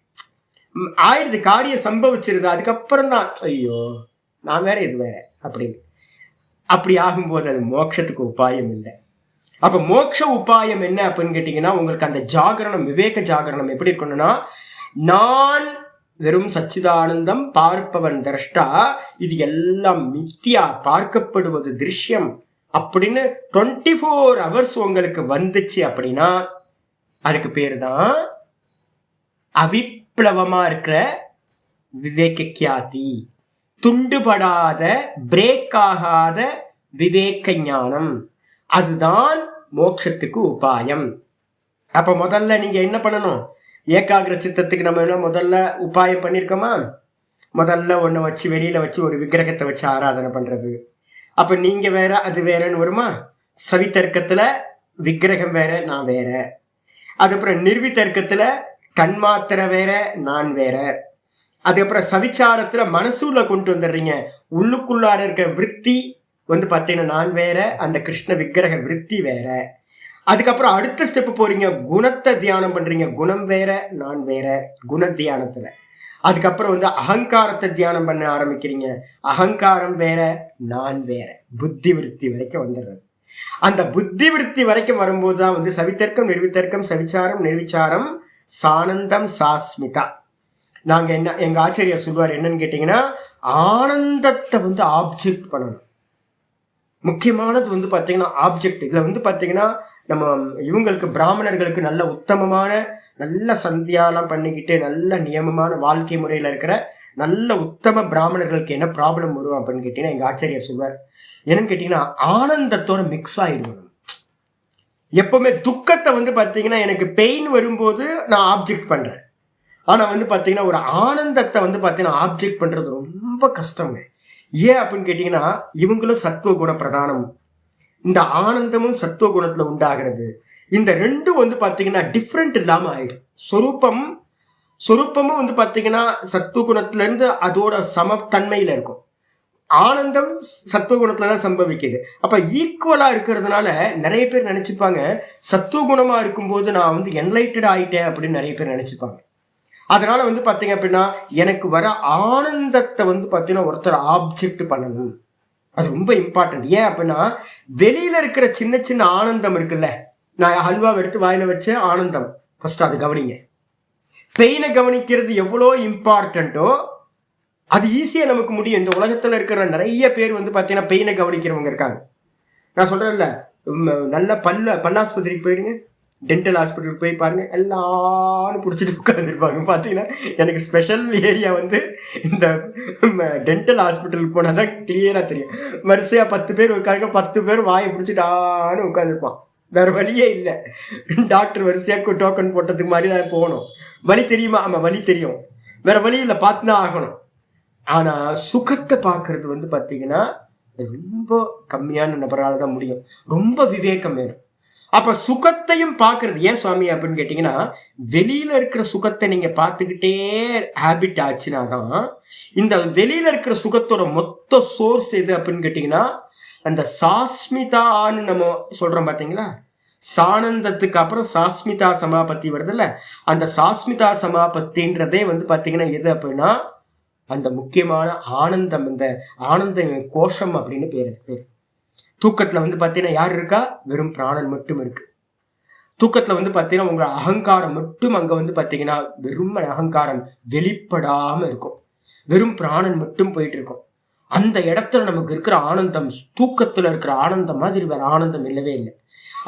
Speaker 1: ஆயிடுது, காரியம் சம்பவிச்சிருது. அதுக்கப்புறம் தான் ஐயோ நான் வேற இது வேற அப்படின்னு. அப்படி ஆகும்போது அது மோட்சத்துக்கு உபாயம் இல்லை. அப்ப மோட்ச உபாயம் என்ன அப்படின்னு கேட்டீங்கன்னா, உங்களுக்கு அந்த ஜாகரணம், விவேக ஜாகரணம் எப்படி இருக்கணும்னா, நான் வெறும் சச்சிதானந்தம், பார்ப்பவன் திரஷ்டா, இது எல்லாம் மித்தியா, பார்க்கப்படுவது திருஷ்யம் அப்படின்னு 24 hours உங்களுக்கு வந்துச்சு அப்படின்னா அதுக்கு பேரு தான் அவிப்ளவமா இருக்கிற விவேக கியாதி, துண்டுபடாத பிரேக் ஆகாத விவேக ஞானம். அதுதான் மோட்சத்துக்கு உபாயம். அப்ப முதல்ல நீங்க என்ன பண்ணணும், ஏகாகிர சித்தத்துக்கு நம்ம என்ன முதல்ல உபாயம் பண்ணியிருக்கோமா, முதல்ல ஒன்று வச்சு வெளியில வச்சு ஒரு விக்கிரகத்தை வச்சு ஆராதனை பண்றது. அப்ப நீங்க வேற அது வேறன்னு வருமா? சவித்தர்க்கத்துல விக்கிரகம் வேற நான் வேற, அதுக்கப்புறம் நிர்வித்தர்க்கத்துல தன்மாத்திரை வேற நான் வேற, அதுக்கப்புறம் சவிச்சாரத்துல மனசுல கொண்டு வந்துடுறீங்க, உள்ளுக்குள்ளார இருக்கிற விற்பி பார்த்தீங்கன்னா நான் வேற, அந்த கிருஷ்ண விக்கிரக விற்பி வேற. அதுக்கப்புறம் அடுத்த ஸ்டெப் போறீங்க, குணத்தை தியானம் பண்றீங்க, குணம் வேற நான் வேற குண தியானத்துல. அதுக்கப்புறம் வந்து அகங்காரத்தை தியானம் பண்ண ஆரம்பிக்கிறீங்க. அகங்காரம் வேற, நான் வேற, புத்தி விருத்தி வரைக்கும் வந்துடுறது. அந்த புத்தி விருத்தி வரைக்கும் வரும்போது தான் வந்து சவித்தர்க்கம், நிர்வித்தர்க்கம், சவிச்சாரம், நிர்விச்சாரம், சானந்தம், சாஸ்மிதா. நாங்க என்ன, எங்க ஆச்சரியர் சொல்வார் என்னன்னு கேட்டீங்கன்னா, ஆனந்தத்தை வந்து ஆப்ஜெக்ட் பண்ணணும். முக்கியமானது வந்து பாத்தீங்கன்னா ஆப்ஜெக்ட். இதுல வந்து பாத்தீங்கன்னா நம்ம இவங்களுக்கு பிராமணர்களுக்கு நல்ல உத்தமமான, நல்ல சந்தியாலாம் பண்ணிக்கிட்டு நல்ல நியமமான வாழ்க்கை முறையில இருக்கிற நல்ல உத்தம பிராமணர்களுக்கு என்ன ப்ராப்ளம் வரும் அப்படின்னு கேட்டீங்கன்னா, எங்க ஆச்சரியர் சொல்வார் என்னன்னு கேட்டீங்கன்னா, ஆனந்தத்தோட மிக்ஸ் ஆயிடுவோம். எப்பவுமே துக்கத்தை வந்து பாத்தீங்கன்னா, எனக்கு பெயின் வரும்போது நான் ஆப்ஜெக்ட் பண்றேன். ஆனா வந்து பாத்தீங்கன்னா ஒரு ஆனந்தத்தை வந்து பாத்தீங்கன்னா ஆப்ஜெக்ட் பண்றது ரொம்ப கஷ்டங்க. ஏன் அப்படின்னு கேட்டீங்கன்னா, இவங்களும் சத்துவ குண பிரதானம். இந்த ஆனந்தமும் சத்துவ குணத்துல உண்டாகிறது. இந்த ரெண்டும் வந்து பாத்தீங்கன்னா டிஃப்ரெண்ட் இல்லாம ஆயிடும். சொரூப்பமும் வந்து பாத்தீங்கன்னா சத்துவ குணத்துல இருந்து அதோட சமத்தன்மையில இருக்கும். ஆனந்தம் சத்துவ குணத்துலதான் சம்பவிக்குது. அப்ப ஈக்குவலா இருக்கிறதுனால நிறைய பேர் நினைச்சுப்பாங்க, சத்துவ குணமா இருக்கும்போது நான் வந்து என்லைட்டட் ஆயிட்டேன் அப்படின்னு நிறைய பேர் நினைச்சுப்பாங்க. அதனால வந்து பாத்தீங்க அப்படின்னா, எனக்கு வர ஆனந்தத்தை வந்து பாத்தீங்கன்னா ஒருத்தர் ஆப்ஜெக்ட் பண்ணணும். அது ரொம்ப இம்பார்ட்டன்ட். ஏன் அப்படின்னா, வெளியில இருக்கிற சின்ன சின்ன ஆனந்தம் இருக்குல்ல, நான் ஹல்வாவை எடுத்து வாயில வச்ச ஆனந்தம், ஃபர்ஸ்ட் அது கவனிங்க. பெயினை கவனிக்கிறது எவ்வளோ இம்பார்ட்டன்ட்டோ அது ஈஸியா நமக்கு முடியும். இந்த உலகத்துல இருக்கிற நிறைய பேர் வந்து பாத்தீங்கன்னா பெயினை கவனிக்கிறவங்க இருக்காங்க. நான் சொல்றேன்ல, நல்ல பல்லாஸ்பத்திரிக்கு போயிடுங்க, டென்டல் ஹாஸ்பிட்டலுக்கு போய் பாருங்க, எல்லாரும் பிடிச்சிட்டு உட்காந்துருப்பாங்க. பார்த்தீங்கன்னா எனக்கு ஸ்பெஷல் ஏரியா வந்து இந்த டென்டல் ஹாஸ்பிட்டலுக்கு போனால் தான் கிளியராக தெரியும். வரிசையாக 10 பேர் உட்காந்து 10 பேர் வாயை பிடிச்சிட்டான்னு உட்காந்துருப்பான். வேற வழியே இல்லை. டாக்டர் வரிசையாக டோக்கன் போட்டதுக்கு மாதிரி தான் போகணும். வலி தெரியுமா? ஆமாம், வலி தெரியும். வேற வழி இல்லை, பார்த்து தான் ஆகணும். ஆனால் சுகத்தை பார்க்கறது வந்து பார்த்தீங்கன்னா ரொம்ப கம்மியான நபரால் தான் முடியும். ரொம்ப விவேகம் வேணும். அப்ப சுகத்தையும் பார்க்கறது ஏன் சுவாமி அப்படின்னு கேட்டீங்கன்னா, வெளியில இருக்கிற சுகத்தை நீங்க பார்த்துக்கிட்டே ஹேபிட் ஆச்சுனாதான் இந்த வெளியில இருக்கிற சுகத்தோட மொத்த சோர்ஸ் எது அப்படின்னு கேட்டீங்கன்னா, அந்த சாஸ்மிதான்னு நம்ம சொல்றோம் பாத்தீங்களா, சானந்தத்துக்கு அப்புறம் சாஸ்மிதா சமாபத்தி வருதுல்ல, அந்த சாஸ்மிதா சமாபத்தின்றதே வந்து பாத்தீங்கன்னா எது அப்படின்னா அந்த முக்கியமான ஆனந்தம். இந்த ஆனந்த கோஷம் அப்படின்னு பேரு. தூக்கத்துல வந்து பாத்தீங்கன்னா யார் இருக்கா? வெறும் பிராணன் மட்டும் இருக்கு. தூக்கத்துல வந்து பாத்தீங்கன்னா உங்க அகங்காரம் மட்டும் அங்க வந்து பாத்தீங்கன்னா வெறும் அகங்காரம் வெளிப்படாம இருக்கும். வெறும் பிராணன் மட்டும் போயிட்டு இருக்கும். அந்த இடத்துல நமக்கு இருக்கிற ஆனந்தம், தூக்கத்துல இருக்கிற ஆனந்தம் மாதிரி வேற ஆனந்தம் இல்லவே இல்லை.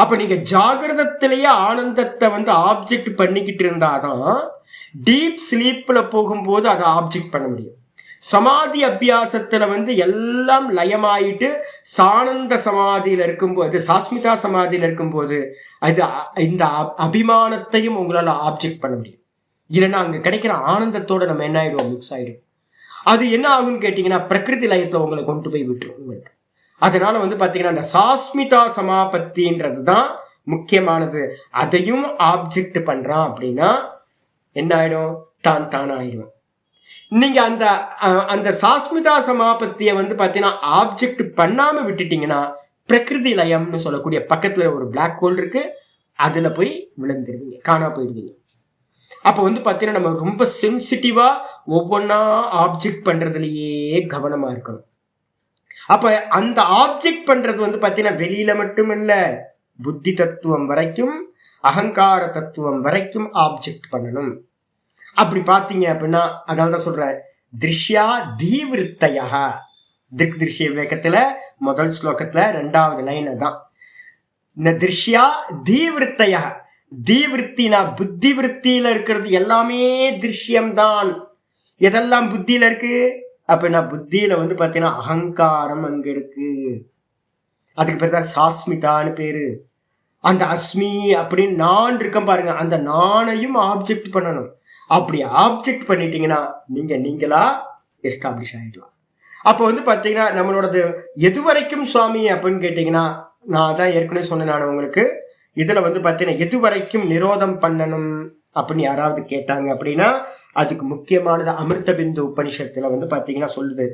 Speaker 1: அப்ப நீங்க ஜாகிரதத்திலேயே ஆனந்தத்தை வந்து ஆப்ஜெக்ட் பண்ணிக்கிட்டு இருந்தாதான் டீப் ஸ்லீப்ல போகும்போது அதை ஆப்ஜெக்ட் பண்ண முடியும். சமாதி அபியாசத்துல வந்து எல்லாம் லயமாயிட்டு சானந்த சமாதியில இருக்கும்போது, சாஸ்மிதா சமாதியில இருக்கும்போது அது இந்த அபிமானத்தையும் உங்களால ஆப்ஜெக்ட் பண்ண முடியும். இல்லைன்னா அங்க கிடைக்கிற ஆனந்தத்தோட நம்ம என்ன ஆயிடுவோம்? மிக்ஸ் ஆயிடும். அது என்ன ஆகும்னு கேட்டீங்கன்னா பிரகிருதி லயத்துல உங்களை கொண்டு போய் விட்டுரும் உங்களுக்கு. அதனால வந்து பாத்தீங்கன்னா அந்த சாஸ்மிதா சமாபத்தின்றது தான் முக்கியமானது. அதையும் ஆப்ஜெக்ட் பண்றான் அப்படின்னா என்ன ஆயிடும்? தான் ஆயிடும். நீங்க அந்த அந்த சாஸ்மிதா சமாபத்தியை வந்து பாத்தீங்கன்னா ஆப்ஜெக்ட் பண்ணாம விட்டுட்டீங்கன்னா பிரகிருதி லயம்னு சொல்லக்கூடிய பக்கத்துல ஒரு பிளாக் ஹோல் இருக்கு, அதுல போய் விழுந்துருவீங்க, காணா போயிடுவீங்க. அப்ப வந்து பாத்தீங்கன்னா நம்ம ரொம்ப சென்சிட்டிவா ஒவ்வொன்னா ஆப்ஜெக்ட் பண்றதுலயே கவனமா இருக்கணும். அப்ப அந்த ஆப்ஜெக்ட் பண்றது வந்து பாத்தீங்கன்னா வெளியில மட்டும் இல்ல, புத்தி தத்துவம் வரைக்கும், அகங்கார தத்துவம் வரைக்கும் ஆப்ஜெக்ட் பண்ணணும். அப்படி பார்த்தீங்க அப்படின்னா, அதனால தான் சொல்ற திருஷ்யா தீவிருத்தையா, திக் திருஷ்ய விவேகத்துல முதல் ஸ்லோகத்துல 2வது லைன் தான். இந்த திருஷ்யா தீவிருத்தையா, தீவிருத்தினா புத்தி விருத்தியில இருக்கிறது எல்லாமே திருஷ்யம்தான். எதெல்லாம் புத்தியில இருக்கு அப்படின்னா, புத்தியில வந்து பாத்தீங்கன்னா அகங்காரம் அங்க இருக்கு. அதுக்கு பேர் தான் சாஸ்மிதான்னு பேரு. அந்த அஸ்மி அப்படின்னு நான் இருக்கேன் பாருங்க, அந்த நானையும் ஆப்ஜெக்ட் பண்ணணும். அப்படி ஆப்ஜெக்ட் பண்ணிட்டீங்கன்னா நீங்களா எஸ்டாப்ளிஷ் ஆகிடலாம். அப்போ வந்து பார்த்தீங்கன்னா நம்மளோடது எது வரைக்கும் சுவாமி அப்படின்னு கேட்டிங்கன்னா, நான் தான் ஏற்கனவே சொன்னேன் நான் உங்களுக்கு, இதில் வந்து பார்த்தீங்கன்னா எது வரைக்கும் நிரோதம் பண்ணணும் அப்படின்னு யாராவது கேட்டாங்க அப்படின்னா அதுக்கு முக்கியமானது அமிர்த பிந்து உபனிஷத்துல வந்து பார்த்தீங்கன்னா சொல்லுது,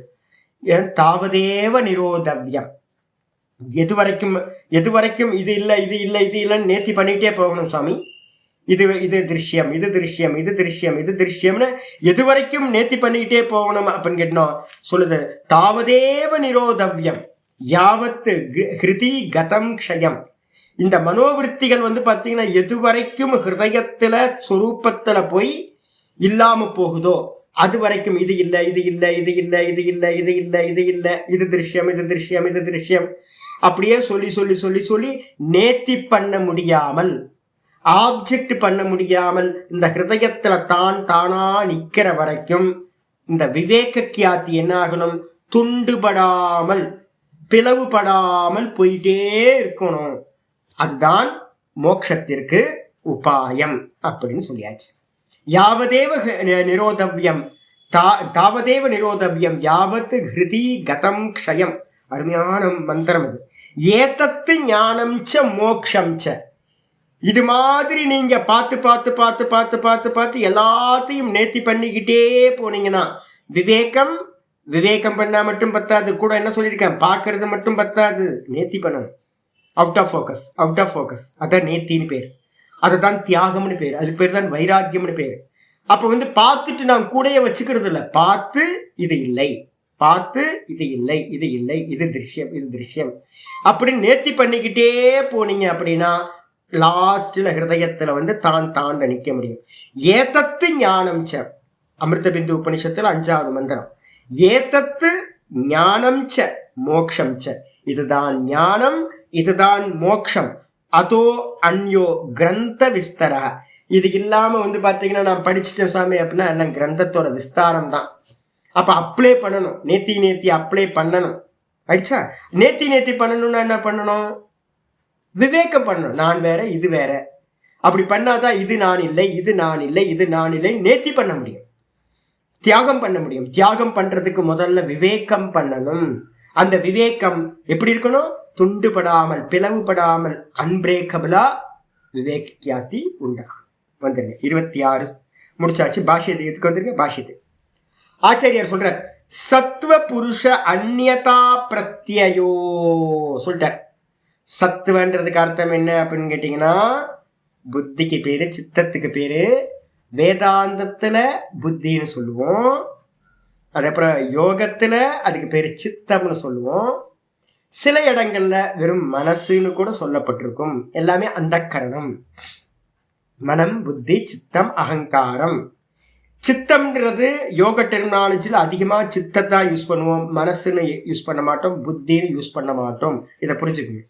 Speaker 1: ஏன் தாவதேவ நிரோதவ்யம். எது வரைக்கும் இது இல்லை இது இல்லை இது இல்லைன்னு நேர்த்தி பண்ணிக்கிட்டே போகணும் சுவாமி. இது இது திருஷ்யம், இது திருஷ்யம், இது திருஷ்யம், இது திருஷ்யம்னு எது வரைக்கும் நேர்த்தி பண்ணிக்கிட்டே போகணும் அப்படின்னு கேட்டோம். சொல்லுது தாவதேவ நிரோதவ்யம் யாவத்து ஹிருதி கதம் க்ஷயம். இந்த மனோவிருத்திகள் பாத்தீங்கன்னா எது வரைக்கும் ஹிருதயத்துல சொரூபத்துல போய் இல்லாம போகுதோ அது வரைக்கும் இது இல்லை, இது இல்லை, இது இல்லை, இது இல்லை, இது இல்லை, இது இல்லை, இது திருஷ்யம், இது திருஷ்யம், இது திருஷ்யம் அப்படியே சொல்லி சொல்லி சொல்லி சொல்லி நேர்த்தி பண்ண முடியாமல், ஆப்ஜெக்ட் பண்ண முடியாமல் இந்த ஹிருதயத்துல தான் தானா நிக்கிற வரைக்கும் இந்த விவேக கியாத்தி என்ன ஆகணும்? துண்டுபடாமல் பிளவுபடாமல் போயிட்டே இருக்கணும். அதுதான் மோட்சத்திற்கு உபாயம் அப்படின்னு சொல்லியாச்சு. யாவதேவ நிரோதவ்யம் தாவதேவ நிரோதவ்யம் யாவத் ஹிருதி கதம் க்ஷயம். அருமையான மந்திரம் அது. ஏதத்து ஞானம் ச மோக்ஷம் ச. இது மாதிரி நீங்க பார்த்து பார்த்து பார்த்து பார்த்து பார்த்து பார்த்து எல்லாத்தையும் நேர்த்தி பண்ணிக்கிட்டே போனீங்கன்னா விவேகம் விவேகம் பண்ணா மட்டும் பத்தாது. கூட என்ன சொல்லியிருக்கேன், பார்க்கறது மட்டும் பத்தாது, நேர்த்தி பண்ணணும். Out of focus, out of focus, அதான் நேர்த்தின்னு பேர். அதுதான் தியாகம்னு பேர். அது பேர் தான் வைராக்கியம்னு பேர். அப்ப பார்த்துட்டு நான் கூடைய வச்சுக்கிறது இல்லை. பார்த்து இது இல்லை, பார்த்து இது இல்லை, இது இல்லை, இது திருஷ்யம், இது திருஷ்யம் அப்படின்னு நேர்த்தி பண்ணிக்கிட்டே போனீங்க அப்படின்னா லாஸ்ட்ல ஹிருதயத்துல தான் தாண்ட நிக்க முடியும். ஏதத்து ஞானம் ச. அமிர்த பிந்து உபனிஷத்துல 5வது மந்திரம். ஏதத்து ஞானம் ச மோக்ஷம் ச. இதுதான் ஞானம், இதுதான் மோக்ஷம். அதோ அந்யோ கிரந்த விஸ்தர. இது இல்லாம பாத்தீங்கன்னா நான் படிச்சுட்டேன் சாமி அப்படின்னா எல்லாம் கிரந்தத்தோட விஸ்தாரம் தான். அப்ப அப்ளை பண்ணணும், நேத்தி நேத்தி அப்ளை பண்ணணும். ஆயிடுச்சா? நேத்தி நேத்தி பண்ணணும்னா என்ன பண்ணணும்? விவேகம் பண்ணணும். நான் வேற, இது வேற. அப்படி பண்ணாதான் இது நான் இல்லை, இது நான் இல்லை, இது நான் இல்லை நேத்தி பண்ண முடியும், தியாகம் பண்ண முடியும். தியாகம் பண்றதுக்கு முதல்ல விவேகம் பண்ணணும். அந்த விவேகம் எப்படி இருக்கணும்? துண்டுபடாமல் பிளவுபடாமல் அன்பிரேக்கபிளா விவேக் கியாத்தி உண்டாகும். வந்துருங்க. 26 முடிச்சாச்சு. பாஷ்யத்தை எதுக்கு வந்துருங்க? பாஷ்யத்து ஆச்சாரியார் சொல்றார் சத்வ புருஷ அந்நியதா பிரத்யயோ சொல்லிட்டார். சத்துவன்றதுக்கு அர்த்தம் என்ன அப்படின்னு கேட்டீங்கன்னா புத்திக்கு பேரு, சித்தத்துக்கு பேரு. வேதாந்தத்துல புத்தின்னு சொல்லுவோம். அதுக்கப்புறம் யோகத்துல அதுக்கு பேரு சித்தம்னு சொல்லுவோம். சில இடங்கள்ல வெறும் மனசுன்னு கூட சொல்லப்பட்டிருக்கும். எல்லாமே அந்த கரணம். மனம், புத்தி, சித்தம், அகங்காரம். சித்தம்ன்றது யோக டெர்மினாலஜியில் அதிகமா சித்தத்தை யூஸ் பண்ணுவோம், மனசுன்னு யூஸ் பண்ண மாட்டோம், புத்தின்னு யூஸ் பண்ண மாட்டோம். இதை புரிஞ்சுக்கணும்.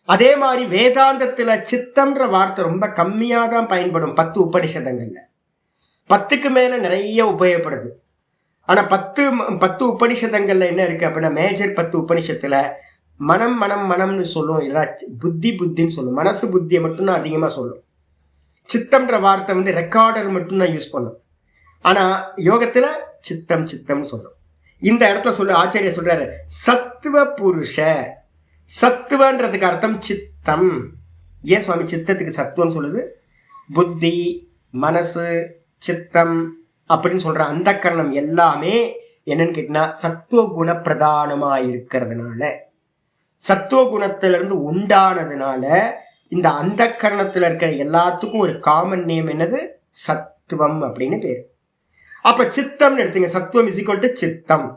Speaker 1: அதே மாதிரி வேதாந்தத்துல சித்தம்ன்ற வார்த்தை ரொம்ப கம்மியா தான் பயன்படும். 10 உபனிஷதங்கள்ல 10க்கு மேல நிறைய உபயோகப்படுது. ஆனா 10 உபனிஷதங்கள்ல என்ன இருக்கு அப்படின்னா மேஜர் 10 உபனிஷத்துல மனம் மனம் மனம்னு சொல்லும், இல்லைன்னா புத்தி புத்தின்னு சொல்லும். மனசு புத்தியை மட்டும்தான் அதிகமா சொல்லும். சித்தம்ன்ற வார்த்தை ரெக்கார்டர் மட்டும்தான் யூஸ் பண்ணும். ஆனா யோகத்துல சித்தம் சித்தம்னு சொல்லும். இந்த இடத்துல ஆச்சாரியர் சொல்றாரு சத்துவ புருஷ. சத்துவன்றதுக்கு அர்த்தம் சித்தம். ஏன் சுவாமி சித்தத்துக்கு சத்துவம்னு சொல்லுது? புத்தி, மனசு, சித்தம் அப்படின்னு சொல்ற அந்த கரணம் எல்லாமே என்னன்னு கேட்டீங்கன்னா சத்துவ குண பிரதானமா இருக்கிறதுனால, சத்துவ குணத்திலிருந்து உண்டானதுனால இந்த அந்த கரணத்துல இருக்கிற எல்லாத்துக்கும் ஒரு காமன் நேம் என்னது? சத்துவம் அப்படின்னு பேரு. அப்ப சித்தம்னு எடுத்துங்க. சத்துவம் இஸ் ஈக்வல் டு சித்தம்.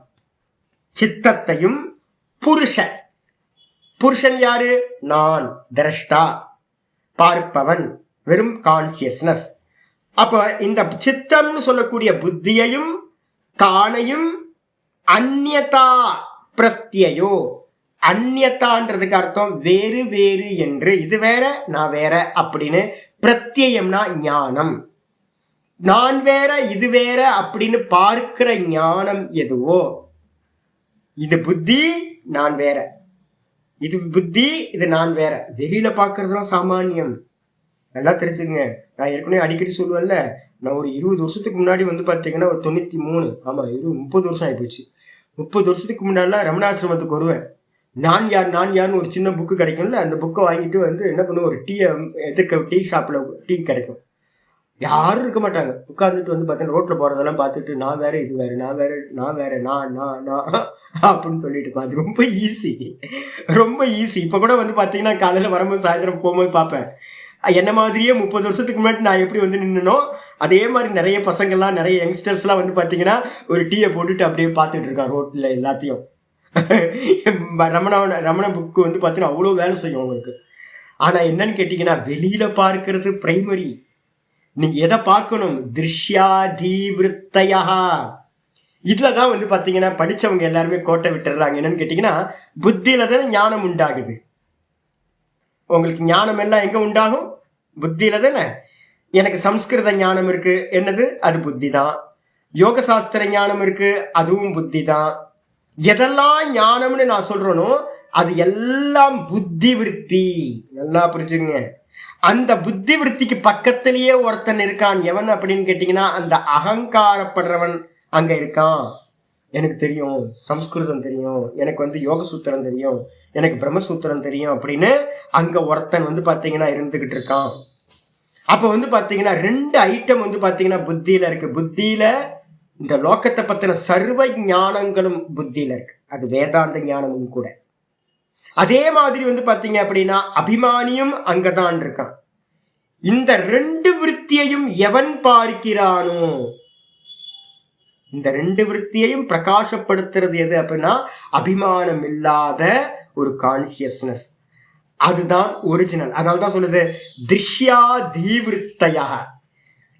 Speaker 1: சித்தத்தையும் புருஷன். புருஷன் யாரு? நான், திரஷ்டா, பார்ப்பவன், வெறும் கான்சியஸ்னஸ். அப்ப இந்த சித்தம்னு சொல்லக்கூடிய புத்தியையும் தானையும் அந்நியதா பிரத்யயோ. அந்நியத்தான்றதுக்கு அர்த்தம் வேறு வேறு என்று, இது வேற நான் வேற அப்படின்னு. பிரத்யம்னா ஞானம். நான் வேற இது வேற அப்படின்னு பார்க்கிற ஞானம் எதுவோ, இது புத்தி, நான் வேற, இது புத்தி, இது நான் வேற. வெளியில பாக்குறதுலாம் சாமானியம். நல்லா தெரிஞ்சுங்க. நான் ஏற்கனவே அடிக்கடி சொல்லுவேன்ல, நான் ஒரு 20 வருஷத்துக்கு முன்னாடி பாத்தீங்கன்னா ஒரு 93, ஆமா 30 வருஷம் ஆயிப்போச்சு. 30 வருஷத்துக்கு முன்னாடிலாம் ரமணாசிரமத்துக்கு வருவேன். நான் யார் நான் யாருன்னு ஒரு சின்ன புக்கு கிடைக்கும்ல, அந்த புக்கை வாங்கிட்டு என்ன பண்ணுவோம், ஒரு டீயை எதிர்க்க டீ ஷாப்ல டீ கிடைக்கும், யாரும் இருக்க மாட்டாங்க. உட்காந்துட்டு பார்த்தீங்கன்னா ரோட்ல போறதெல்லாம் பார்த்துட்டு நான் வேற இது வேற, நான் வேற நான் வேற நான் நான் நான் அப்படின்னு சொல்லிட்டு பார்த்து ரொம்ப ஈஸி, ரொம்ப ஈஸி. இப்போ கூட பார்த்தீங்கன்னா காலையில வரும்போது சாயந்தரம் போகும்போது பார்ப்பேன், என்ன மாதிரியே 30 வருஷத்துக்கு முன்னாடி நான் எப்படி வந்து நின்னனோ அதே மாதிரி நிறைய பசங்கள்லாம் நிறைய யங்ஸ்டர்ஸ்லாம் வந்து பார்த்தீங்கன்னா ஒரு டீயை போட்டுட்டு அப்படியே பார்த்துட்டு இருக்கான் ரோட்டில் எல்லாத்தையும். ரமண புக்கு வந்து பார்த்தீங்கன்னா அவ்வளோ வேலை செய்யும் உங்களுக்கு. ஆனால் என்னன்னு கேட்டிங்கன்னா வெளியில் பார்க்கறது பிரைமரி. நீங்கள் எதை பார்க்கணும்? திருஷ்யாதீவிருத்தையா. இதில் தான் வந்து பார்த்தீங்கன்னா படித்தவங்க எல்லாருமே கோட்டை விட்டுடுறாங்க. என்னன்னு கேட்டிங்கன்னா புத்தியில் தானே ஞானம் உண்டாகுது. உங்களுக்கு ஞானம் எல்லாம் எங்கே உண்டாகும்? புத்தியில் தானே. எனக்கு சம்ஸ்கிருத ஞானம் இருக்கு, என்னது? அது புத்தி தான். யோக சாஸ்திர ஞானம் இருக்கு, அதுவும் புத்தி தான். எதெல்லாம் ஞானம்னு நான் சொல்றேனோ அது எல்லாம் புத்தி விருத்தி. நல்லா புரிஞ்சுங்க. அந்த புத்தி விருத்திக்கு பக்கத்திலேயே ஒருத்தன் இருக்கான். எவன் அப்படின்னு கேட்டீங்கன்னா அந்த அகங்காரப்படுறவன் அங்க இருக்கான். எனக்கு தெரியும், சம்ஸ்கிருதம் தெரியும், எனக்கு வந்து யோக சூத்திரம் தெரியும், எனக்கு பிரம்மசூத்திரம் தெரியும் அப்படின்னு அங்க ஒருத்தன் வந்து பாத்தீங்கன்னா இருந்துகிட்டு இருக்கான். அப்ப வந்து பாத்தீங்கன்னா 2 ஐட்டம் வந்து பாத்தீங்கன்னா புத்தியில இருக்கு. புத்தியில இந்த லோகத்தை பத்தின சர்வ ஞானங்களும் புத்தியில இருக்கு. அது வேதாந்த ஞானமும் கூட. அதே மாதிரி வந்து பாத்தீங்க அப்படின்னா அபிமானியும் அங்கதான் இருக்கான். இந்த 2 விருத்தியையும் எவன் பார்க்கிறானோ, இந்த 2 விருத்தியையும் பிரகாசப்படுத்துறது எது அப்படின்னா அபிமானம் இல்லாத ஒரு கான்சியஸ்னஸ். அதுதான் ஒரிஜினல். அதனால தான் சொல்லுது திருஷ்யாதீவிருத்தையா.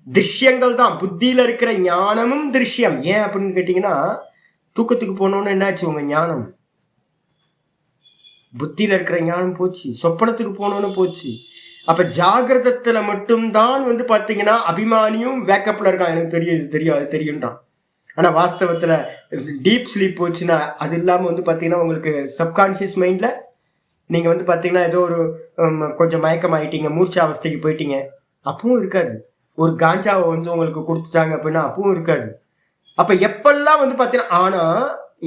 Speaker 1: திருஷ்யங்கள் தான். புத்தியில இருக்கிற ஞானமும் திருஷ்யம். ஏன் அப்படின்னு கேட்டீங்கன்னா தூக்கத்துக்கு போனோன்னு என்னாச்சு? உங்க ஞானம் புத்தியில இருக்கிற ஞானம் போச்சு, சொப்பனத்துக்கு போனோன்னு போச்சு. அப்ப ஜாகிரதத்துல மட்டும்தான் வந்து பாத்தீங்கன்னா அபிமானியும் வேக்கப்ல இருக்கான். எனக்கு தெரியும், இது தெரியும், அது தெரியும்ன்றான். ஆனா வாஸ்தவத்துல டீப் ஸ்லீப் போச்சுன்னா அது இல்லாம வந்து பாத்தீங்கன்னா உங்களுக்கு சப்கான்சியஸ் மைண்ட்ல நீங்க வந்து பாத்தீங்கன்னா ஏதோ ஒரு கொஞ்சம் மயக்கம் ஆயிட்டீங்க, மூர்ச்சா அவஸ்தைக்கு போயிட்டீங்க, அப்பவும் இருக்காது. ஒரு காஞ்சாவை வந்து உங்களுக்கு கொடுத்துட்டாங்க அப்படின்னா அப்பவும் இருக்காது. அப்ப எப்பெல்லாம் வந்து பாத்தீங்கன்னா ஆனா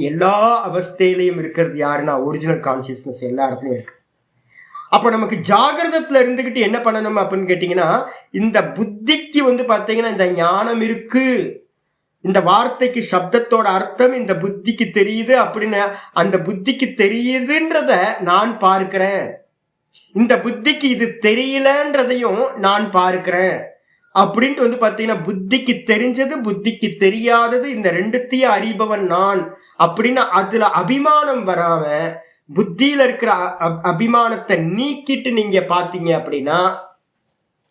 Speaker 1: எல்லா அவஸ்தையிலையும் இருக்கிறது யாருன்னா ஒரிஜினல் கான்சியஸ்னஸ் எல்லா இடத்துலயும் இருக்கு. அப்ப நமக்கு ஜாகிரதத்துல இருந்துகிட்டு என்ன பண்ணணும் அப்படின்னு கேட்டீங்கன்னா இந்த புத்திக்கு வந்து பாத்தீங்கன்னா இந்த ஞானம் இருக்கு, இந்த வார்த்தைக்கு சப்தத்தோட அர்த்தம் இந்த புத்திக்கு தெரியுது அப்படின்னு அந்த புத்திக்கு தெரியுதுன்றத நான் பார்க்கிறேன், இந்த புத்திக்கு இது தெரியலன்றதையும் நான் பார்க்கிறேன் அப்படின்ட்டு வந்து பாத்தீங்கன்னா புத்திக்கு தெரிஞ்சது புத்திக்கு தெரியாதது இந்த 2த்தையும் அறிபவன் நான் அப்படின்னு அதுல அபிமானம் வராம புத்தியில இருக்கிற அபிமானத்தை நீக்கிட்டு நீங்க பாத்தீங்க அப்படின்னா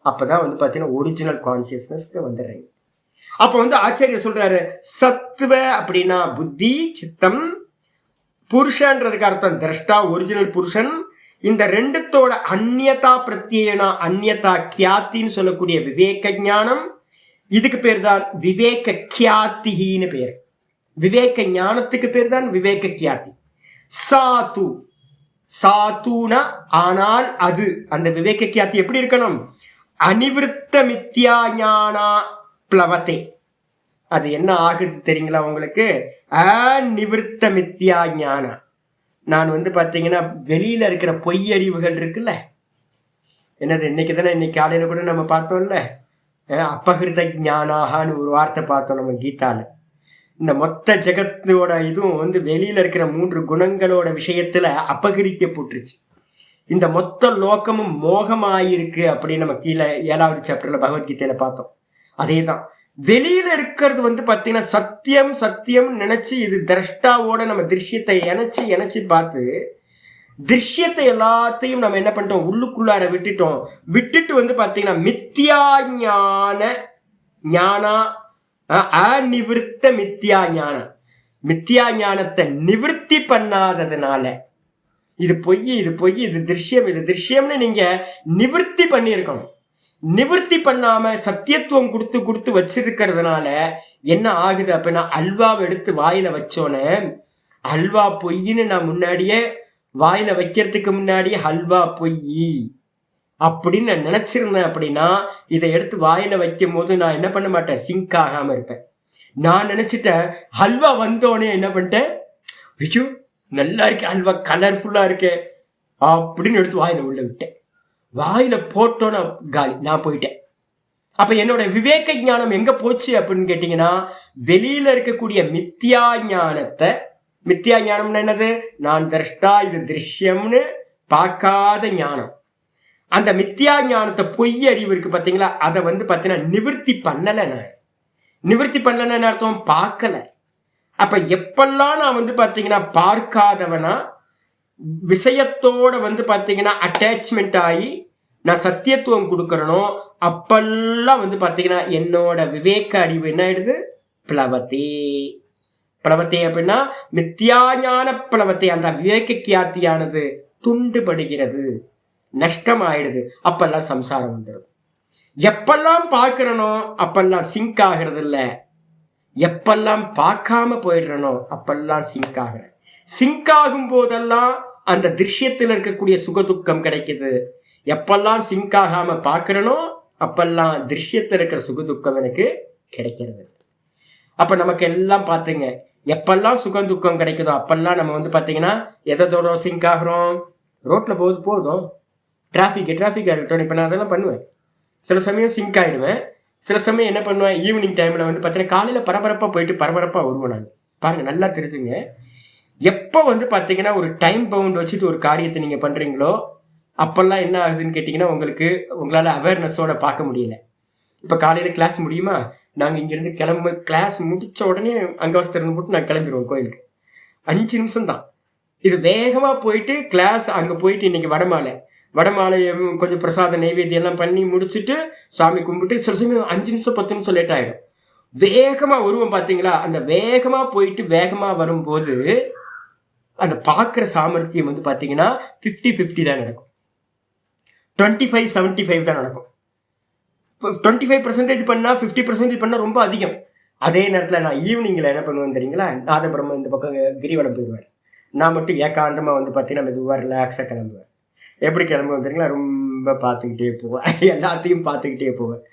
Speaker 1: அப்பதான் வந்து பாத்தீங்கன்னா ஒரிஜினல் கான்சியஸ்னஸ்க்கு வந்துடுறீங்க. அப்ப வந்து ஆச்சாரியர் சொல்றாரு சத்துவ அப்படின்னா புத்தி சித்தம், புருஷன்றதுக்கு அர்த்தம் திரஷ்டா ஒரிஜினல் புருஷன். இந்த 2த்தோட அந்நியதா பிரத்யேனா அந்நியதா கியாத்தின்னு சொல்லக்கூடிய விவேக ஞானம், இதுக்கு பேர் தான் விவேக கியாத்தின்னு பேர். விவேக ஞானத்துக்கு பேர் தான் விவேக கியாத்தி. சாத்து சாத்துனா ஆனால் அது அந்த விவேக கியாத்தி எப்படி இருக்கணும்? அனிவிருத்த மித்யா ஞானா பிளவத்தை. அது என்ன ஆகுது தெரியுங்களா உங்களுக்கு? அநிவிருத்த மித்யா ஞானா. நான் வந்து பாத்தீங்கன்னா வெளியில இருக்கிற பொய் அறிவுகள் இருக்குல்ல, என்னது இன்னைக்கு தானே இன்னைக்கு காலையில கூட நம்ம பார்த்தோம்ல அப்பகிருத ஞானாகான்னு ஒரு வார்த்தை பார்த்தோம் நம்ம கீதால. இந்த மொத்த ஜெகத்தோட இதுவும் வந்து வெளியில இருக்கிற 3 குணங்களோட விஷயத்துல அபகரிக்கப்பட்டுருச்சு. இந்த மொத்த லோகமும் மோகமாயிருக்கு அப்படின்னு நம்ம கீழே 7வது சாப்டர்ல பகவத்கீதையில பார்த்தோம். அதேதான் வெளியில இருக்கிறது வந்து பாத்தீங்கன்னா சத்தியம் சத்தியம் நினைச்சு இது திரஷ்டாவோட நம்ம திருஷ்யத்தை இணைச்சு பார்த்து திருஷ்யத்தை எல்லாத்தையும் நம்ம என்ன பண்ணிட்டோம்? உள்ளுக்குள்ளார விட்டுட்டு வந்து பாத்தீங்கன்னா மித்யா ஞானா அநிவிருத்த மித்யா ஞானம், மித்யா ஞானத்தை நிவிருத்தி பண்ணாததுனால இது பொய் இது திருஷ்யம்னு நீங்க நிவிருத்தி பண்ணியிருக்கணும். நிவர்த்தி பண்ணாம சத்தியத்துவம் கொடுத்து வச்சிருக்கிறதுனால என்ன ஆகுது அப்படின்னா அல்வாவை எடுத்து வாயில வச்சோன்னே அல்வா பொய்ன்னு நான் முன்னாடியே வாயில வைக்கிறதுக்கு முன்னாடியே அல்வா பொய் அப்படின்னு நான் நினைச்சிருந்தேன் அப்படின்னா இதை எடுத்து வாயில வைக்கும் போது நான் என்ன பண்ண மாட்டேன்? சிங்க் ஆகாம இருப்பேன். நான் நினைச்சிட்டேன் ஹல்வா வந்தோடனே என்ன பண்ணிட்டேன்? ஐயோ நல்லா இருக்கேன், ஹல்வா கலர்ஃபுல்லா இருக்கே அப்படின்னு எடுத்து வாயில உள்ள விட்டேன். வாயில போட்டோன்னு காலி, நான் போயிட்டேன். அப்ப என்னோட விவேக ஞானம் எங்க போச்சு அப்படின்னு கேட்டீங்கன்னா வெளியில இருக்கக்கூடிய மித்யா ஞானத்தை, மித்யா ஞானம்னு என்னது? நான் திரஷ்டா இது திருஷ்யம்னு பார்க்காத ஞானம். அந்த மித்தியா ஞானத்தை பொய் அறிவு இருக்கு பார்த்தீங்களா, அதை வந்து பார்த்தீங்கன்னா நிவர்த்தி பண்ணலை. நான் நிவர்த்தி பண்ணலன்னு அர்த்தம் பார்க்கல. அப்ப எப்பெல்லாம் நான் வந்து பார்த்தீங்கன்னா பார்க்காதவனா விஷயத்தோட வந்து பார்த்தீங்கன்னா அட்டாச்மெண்ட் ஆகி நான் சத்தியத்துவம் கொடுக்கறனோ அப்பெல்லாம் வந்து பார்த்தீங்கன்னா என்னோட விவேக அறிவு என்ன ஆயிடுது, பிளவத்தே. பிளவத்தே அப்படின்னா மித்தியாஞான பிளவத்தை, அந்த விவேக கியாத்தியானது துண்டுபடுகிறது, நஷ்டம் ஆயிடுது. அப்பெல்லாம் சம்சாரம் வந்துடும். எப்பெல்லாம் பார்க்கிறனோ அப்பெல்லாம் சிங்க் ஆகிறது இல்லை, எப்பெல்லாம் பார்க்காம போயிடுறனோ அப்பெல்லாம் சிங்க் ஆகிறேன். சிங்க் ஆகும் போதெல்லாம் அந்த திருஷ்யத்தில் இருக்கக்கூடிய சுகதுக்கம் கிடைக்குது. எப்பெல்லாம் சிங்க் ஆகாம பார்க்கிறனோ அப்பெல்லாம் திருஷ்யத்தில் இருக்கிற சுகதுக்கம் எனக்கு கிடைக்கிறது. அப்ப நமக்கு எல்லாம் பார்த்துங்க, எப்பெல்லாம் சுகம் துக்கம் கிடைக்குதோ அப்பெல்லாம் நம்ம வந்து பார்த்தீங்கன்னா எதோட சிங்க் ஆகிறோம். ரோட்ல போதும் டிராஃபிக்காக இருக்கட்டும். இப்போ நான் அதெல்லாம் பண்ணுவேன். சில சமயம் சிங்க் ஆகிடுவேன். சில சமயம் என்ன பண்ணுவேன், ஈவினிங் டைமில் வந்து பார்த்தீங்கன்னா காலையில் பரபரப்பாக போயிட்டு பரபரப்பாக வருவேன். நான் பாருங்கள், நல்லா தெரிஞ்சுங்க. எப்போ வந்து பார்த்தீங்கன்னா ஒரு டைம் பவுண்ட் வச்சுட்டு ஒரு காரியத்தை நீங்கள் பண்ணுறீங்களோ அப்போல்லாம் என்ன ஆகுதுன்னு கேட்டிங்கன்னா உங்களால் அவேர்னஸோட பார்க்க முடியல. இப்போ காலையில் கிளாஸ் முடியுமா, நாங்கள் இங்கேருந்து கிளாஸ் முடித்த உடனே அங்கவஸ்திரம் போட்டு நான் கிளம்பிடுவோம் கோயிலுக்கு. 5 நிமிஷம் தான். இது வேகமாக போயிட்டு கிளாஸ் அங்கே போயிட்டு இன்றைக்கி வடமாலை கொஞ்சம் பிரசாத நைவேத்தியெல்லாம் பண்ணி முடிச்சுட்டு சாமி கும்பிட்டு சில சமயம் 5 நிமிஷம் 10 நிமிஷம் லேட் ஆகிடும். வேகமாக வருவோம் பார்த்தீங்களா, அந்த வேகமாக போயிட்டு வேகமாக வரும்போது அந்த பார்க்குற சாமர்த்தியம் வந்து பார்த்தீங்கன்னா 50-50 தான் நடக்கும். 25-75 தான் நடக்கும். 25% பண்ணால் 50% பண்ணால் ரொம்ப அதிகம். அதே நேரத்தில் நான் ஈவினிங்கில் என்ன பண்ணுவேன் தெரியுங்களா, நாதபிரம்ம இந்த பக்கம் கிரிவலம் போயிடுவார். நான் மட்டும் ஏகாந்தமாக வந்து பார்த்தீங்கன்னா மெதுவாக ரிலாக்ஸாக கிளம்புவேன். எப்படி கிளம்புவேன் தெரியுங்களா, ரொம்ப பார்த்துக்கிட்டே போவேன், எல்லாத்தையும் பார்த்துக்கிட்டே போவேன்.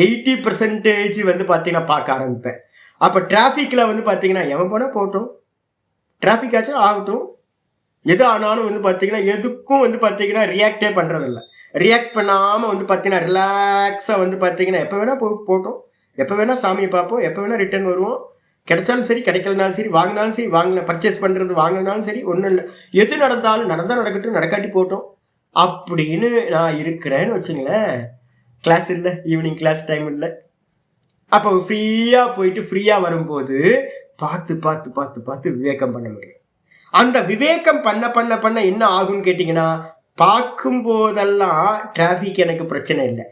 Speaker 1: 80% வந்து பார்த்தீங்கன்னா பார்க்க ஆரம்பிப்பேன். அப்போ டிராஃபிக்கில் வந்து பார்த்தீங்கன்னா எவன் போனால் போகட்டும், டிராஃபிக் ஆச்சும் ஆகட்டும், எது ஆனாலும் வந்து பார்த்தீங்கன்னா எதுக்கும் வந்து பார்த்தீங்கன்னா ரியாக்டே பண்ணுறதில்ல. ரியாக்ட் பண்ணாமல் வந்து பார்த்தீங்கன்னா ரிலாக்ஸாக வந்து பார்த்தீங்கன்னா எப்போ வேணால் போட்டோம், எப்போ வேணால் சாமியை பார்ப்போம், எப்போ வேணால் ரிட்டர்ன் வருவோம். கிடைச்சாலும் சரி, கிடைக்கலனாலும் சரி, வாங்கினாலும் சரி, பர்ச்சேஸ் பண்ணுறது வாங்கினாலும் சரி, ஒன்றும் இல்லை, எது நடந்தாலும் நடந்தால் நடக்கட்டும், நடக்காட்டி போட்டோம் அப்படின்னு நான் இருக்கிறேன்னு வச்சுங்களேன். கிளாஸ் இல்லை, ஈவினிங் கிளாஸ் டைம் இல்லை. அப்போ ஃப்ரீயாக போயிட்டு ஃப்ரீயாக வரும்போது பார்த்து பார்த்து பார்த்து பார்த்து விவேகம் பண்ண முடியும். அந்த விவேகம் பண்ண என்ன ஆகும்னு கேட்டிங்கன்னா, பார்க்கும் போதெல்லாம் டிராஃபிக் எனக்கு பிரச்சனை இல்லை.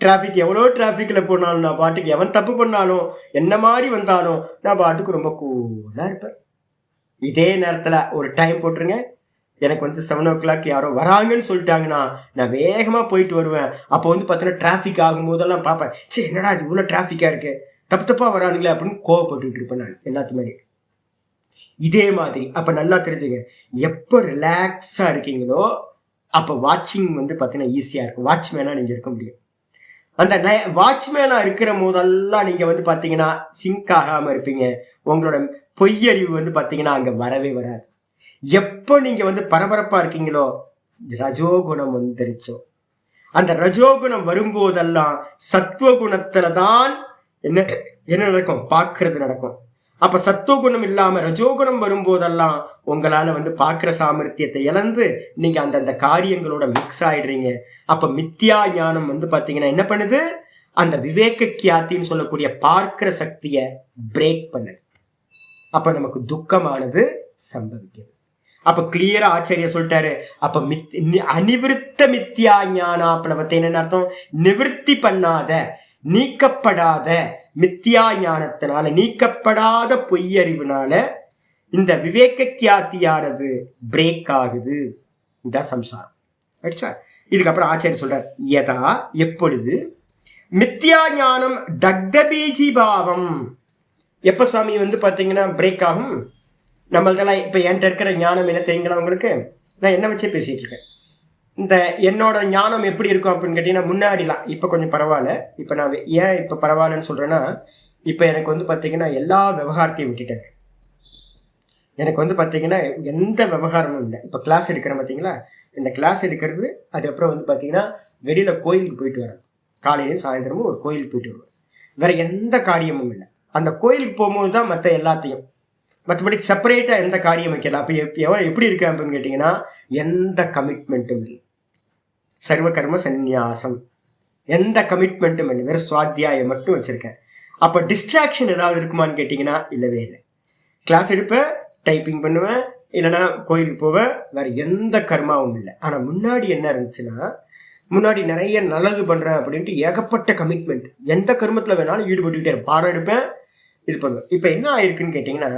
Speaker 1: டிராஃபிக் எவ்வளோ டிராஃபிக்கில் போனாலும் நான் பாட்டுக்கு, எவன் தப்பு பண்ணாலும் என்ன மாதிரி வந்தாலும் நான் பாட்டுக்கு ரொம்ப கூலாக இருப்பேன். இதே நேரத்தில் ஒரு டைம் போட்டுருங்க, எனக்கு வந்து 7 o'clock யாரோ வராங்கன்னு சொல்லிட்டாங்கன்னா நான் வேகமாக போயிட்டு வருவேன். அப்போ வந்து பார்த்தீங்கன்னா டிராஃபிக் ஆகும்போதெல்லாம் பார்ப்பேன், சரி என்னடா இது இவ்வளோ டிராஃபிக்காக இருக்கு, தப்பாக வரானுங்களே அப்படின்னு கோவப்பட்டுட்டு இருப்பேன் நான் எல்லாத்துமாரி. இதே மாதிரி அப்போ நல்லா தெரிஞ்சுங்க, எப்போ ரிலாக்ஸாக இருக்கீங்களோ அப்போ வாட்சிங் வந்து பார்த்தீங்கன்னா ஈஸியாக இருக்கும். வாட்ச்மேனாக நீங்கள் இருக்க முடியும். அந்த வாட்ச்மேனாக இருக்கிற போதெல்லாம் நீங்கள் வந்து பார்த்தீங்கன்னா சிங்க் ஆகாமல் இருப்பீங்க. உங்களோட பொய்யறிவு வந்து பார்த்தீங்கன்னா அங்கே வரவே வராது. எப்போ நீங்கள் வந்து பரபரப்பாக இருக்கீங்களோ ரஜோகுணம் வந்துருச்சோ, அந்த ரஜோகுணம் வரும்போதெல்லாம் சத்துவகுணத்தில் தான் என்ன நடக்கும், பார்க்கறது நடக்கும். அப்போ சத்துவகுணம் இல்லாமல் ரஜோகுணம் வரும்போதெல்லாம் உங்களால் வந்து பார்க்குற சாமர்த்தியத்தை இழந்து நீங்கள் அந்தந்த காரியங்களோட மிக்ஸ் ஆகிடுறீங்க. அப்போ மித்யா ஞானம் வந்து பார்த்தீங்கன்னா என்ன பண்ணுது, அந்த விவேக கியாத்தின்னு சொல்லக்கூடிய பார்க்கிற சக்தியை பிரேக் பண்ணுது. அப்போ நமக்கு துக்கமானது சம்பவிக்குது. அப்போ கிளியரா ஆச்சரிய சொல்லிட்டாரு. அப்போ அனிவிருத்த மித்யா ஞானா பிளவத்தை என்ன அர்த்தம், நிவர்த்தி பண்ணாத நீக்கப்படாத மித்யா ஞானத்தினால, நீக்கப்படாத பொய்யறிவுனால இந்த விவேக கியாத்தியானது பிரேக் ஆகுது. இதுதான் சம்சாரம். ஆயிடுச்சா? இதுக்கப்புறம் ஆச்சாரிய சொல்றார், யதா எப்பொழுது மித்யா ஞானம் தக்தபீஜி பாவம், எப்போ சாமி வந்து பார்த்தீங்கன்னா பிரேக் ஆகும் நம்மள்தெல்லாம். இப்போ என்கிட்ட இருக்கிற ஞானம் என்ன தெரியுங்களா உங்களுக்கு, நான் என்ன வச்சே பேசிகிட்டு இருக்கேன். இந்த என்னோட ஞானம் எப்படி இருக்கும் அப்படின்னு கேட்டிங்கன்னா, முன்னாடிலாம், இப்போ கொஞ்சம் பரவாயில்ல. இப்போ நான் ஏன் இப்போ பரவாயில்லன்னு சொல்கிறேன்னா, இப்போ எனக்கு வந்து பார்த்தீங்கன்னா எல்லா விவகாரத்தையும் விட்டுட்டேன். எனக்கு வந்து பார்த்தீங்கன்னா எந்த விவகாரமும் இல்லை. இப்போ கிளாஸ் எடுக்கிறேன் பார்த்தீங்களா, இந்த கிளாஸ் எடுக்கிறது, அதுக்கப்புறம் வந்து பார்த்தீங்கன்னா வெளியில் கோயிலுக்கு போயிட்டு வரேன். காலையிலையும் சாயந்தரமும் ஒரு கோயிலுக்கு போயிட்டு வருவேன். வேறு எந்த காரியமும் இல்லை. அந்த கோயிலுக்கு போகும்போது தான் மற்ற எல்லாத்தையும், மற்றபடி செப்பரேட்டாக எந்த காரியம் வைக்கலாம். அப்போ எப்படி இருக்கேன் அப்படின்னு கேட்டிங்கன்னா, எந்த கமிட்மெண்ட்டும் இல்லை. சர்வ கர்ம சந்நியாசம். எந்த கமிட்மெண்ட்டும் இல்லை, வேற சுவாத்தியாயம் மட்டும் வச்சிருக்கேன். அப்போ டிஸ்ட்ராக்ஷன் ஏதாவது இருக்குமான்னு கேட்டிங்கன்னா இல்லவே இல்லை. கிளாஸ் எடுப்பேன், டைப்பிங் பண்ணுவேன், இல்லைன்னா கோயிலுக்கு போவேன், வேற எந்த கர்மாவும் இல்லை. ஆனால் முன்னாடி என்ன இருந்துச்சுன்னா, முன்னாடி நிறைய நல்லது பண்ணுறேன் அப்படின்ட்டு ஏகப்பட்ட கமிட்மெண்ட், எந்த கர்மத்தில் வேணாலும் ஈடுபட்டுக்கிட்டே இருப்பேன், பாடம் எடுப்பேன், இது பண்ணுவேன். இப்போ என்ன ஆயிருக்குன்னு கேட்டிங்கன்னா,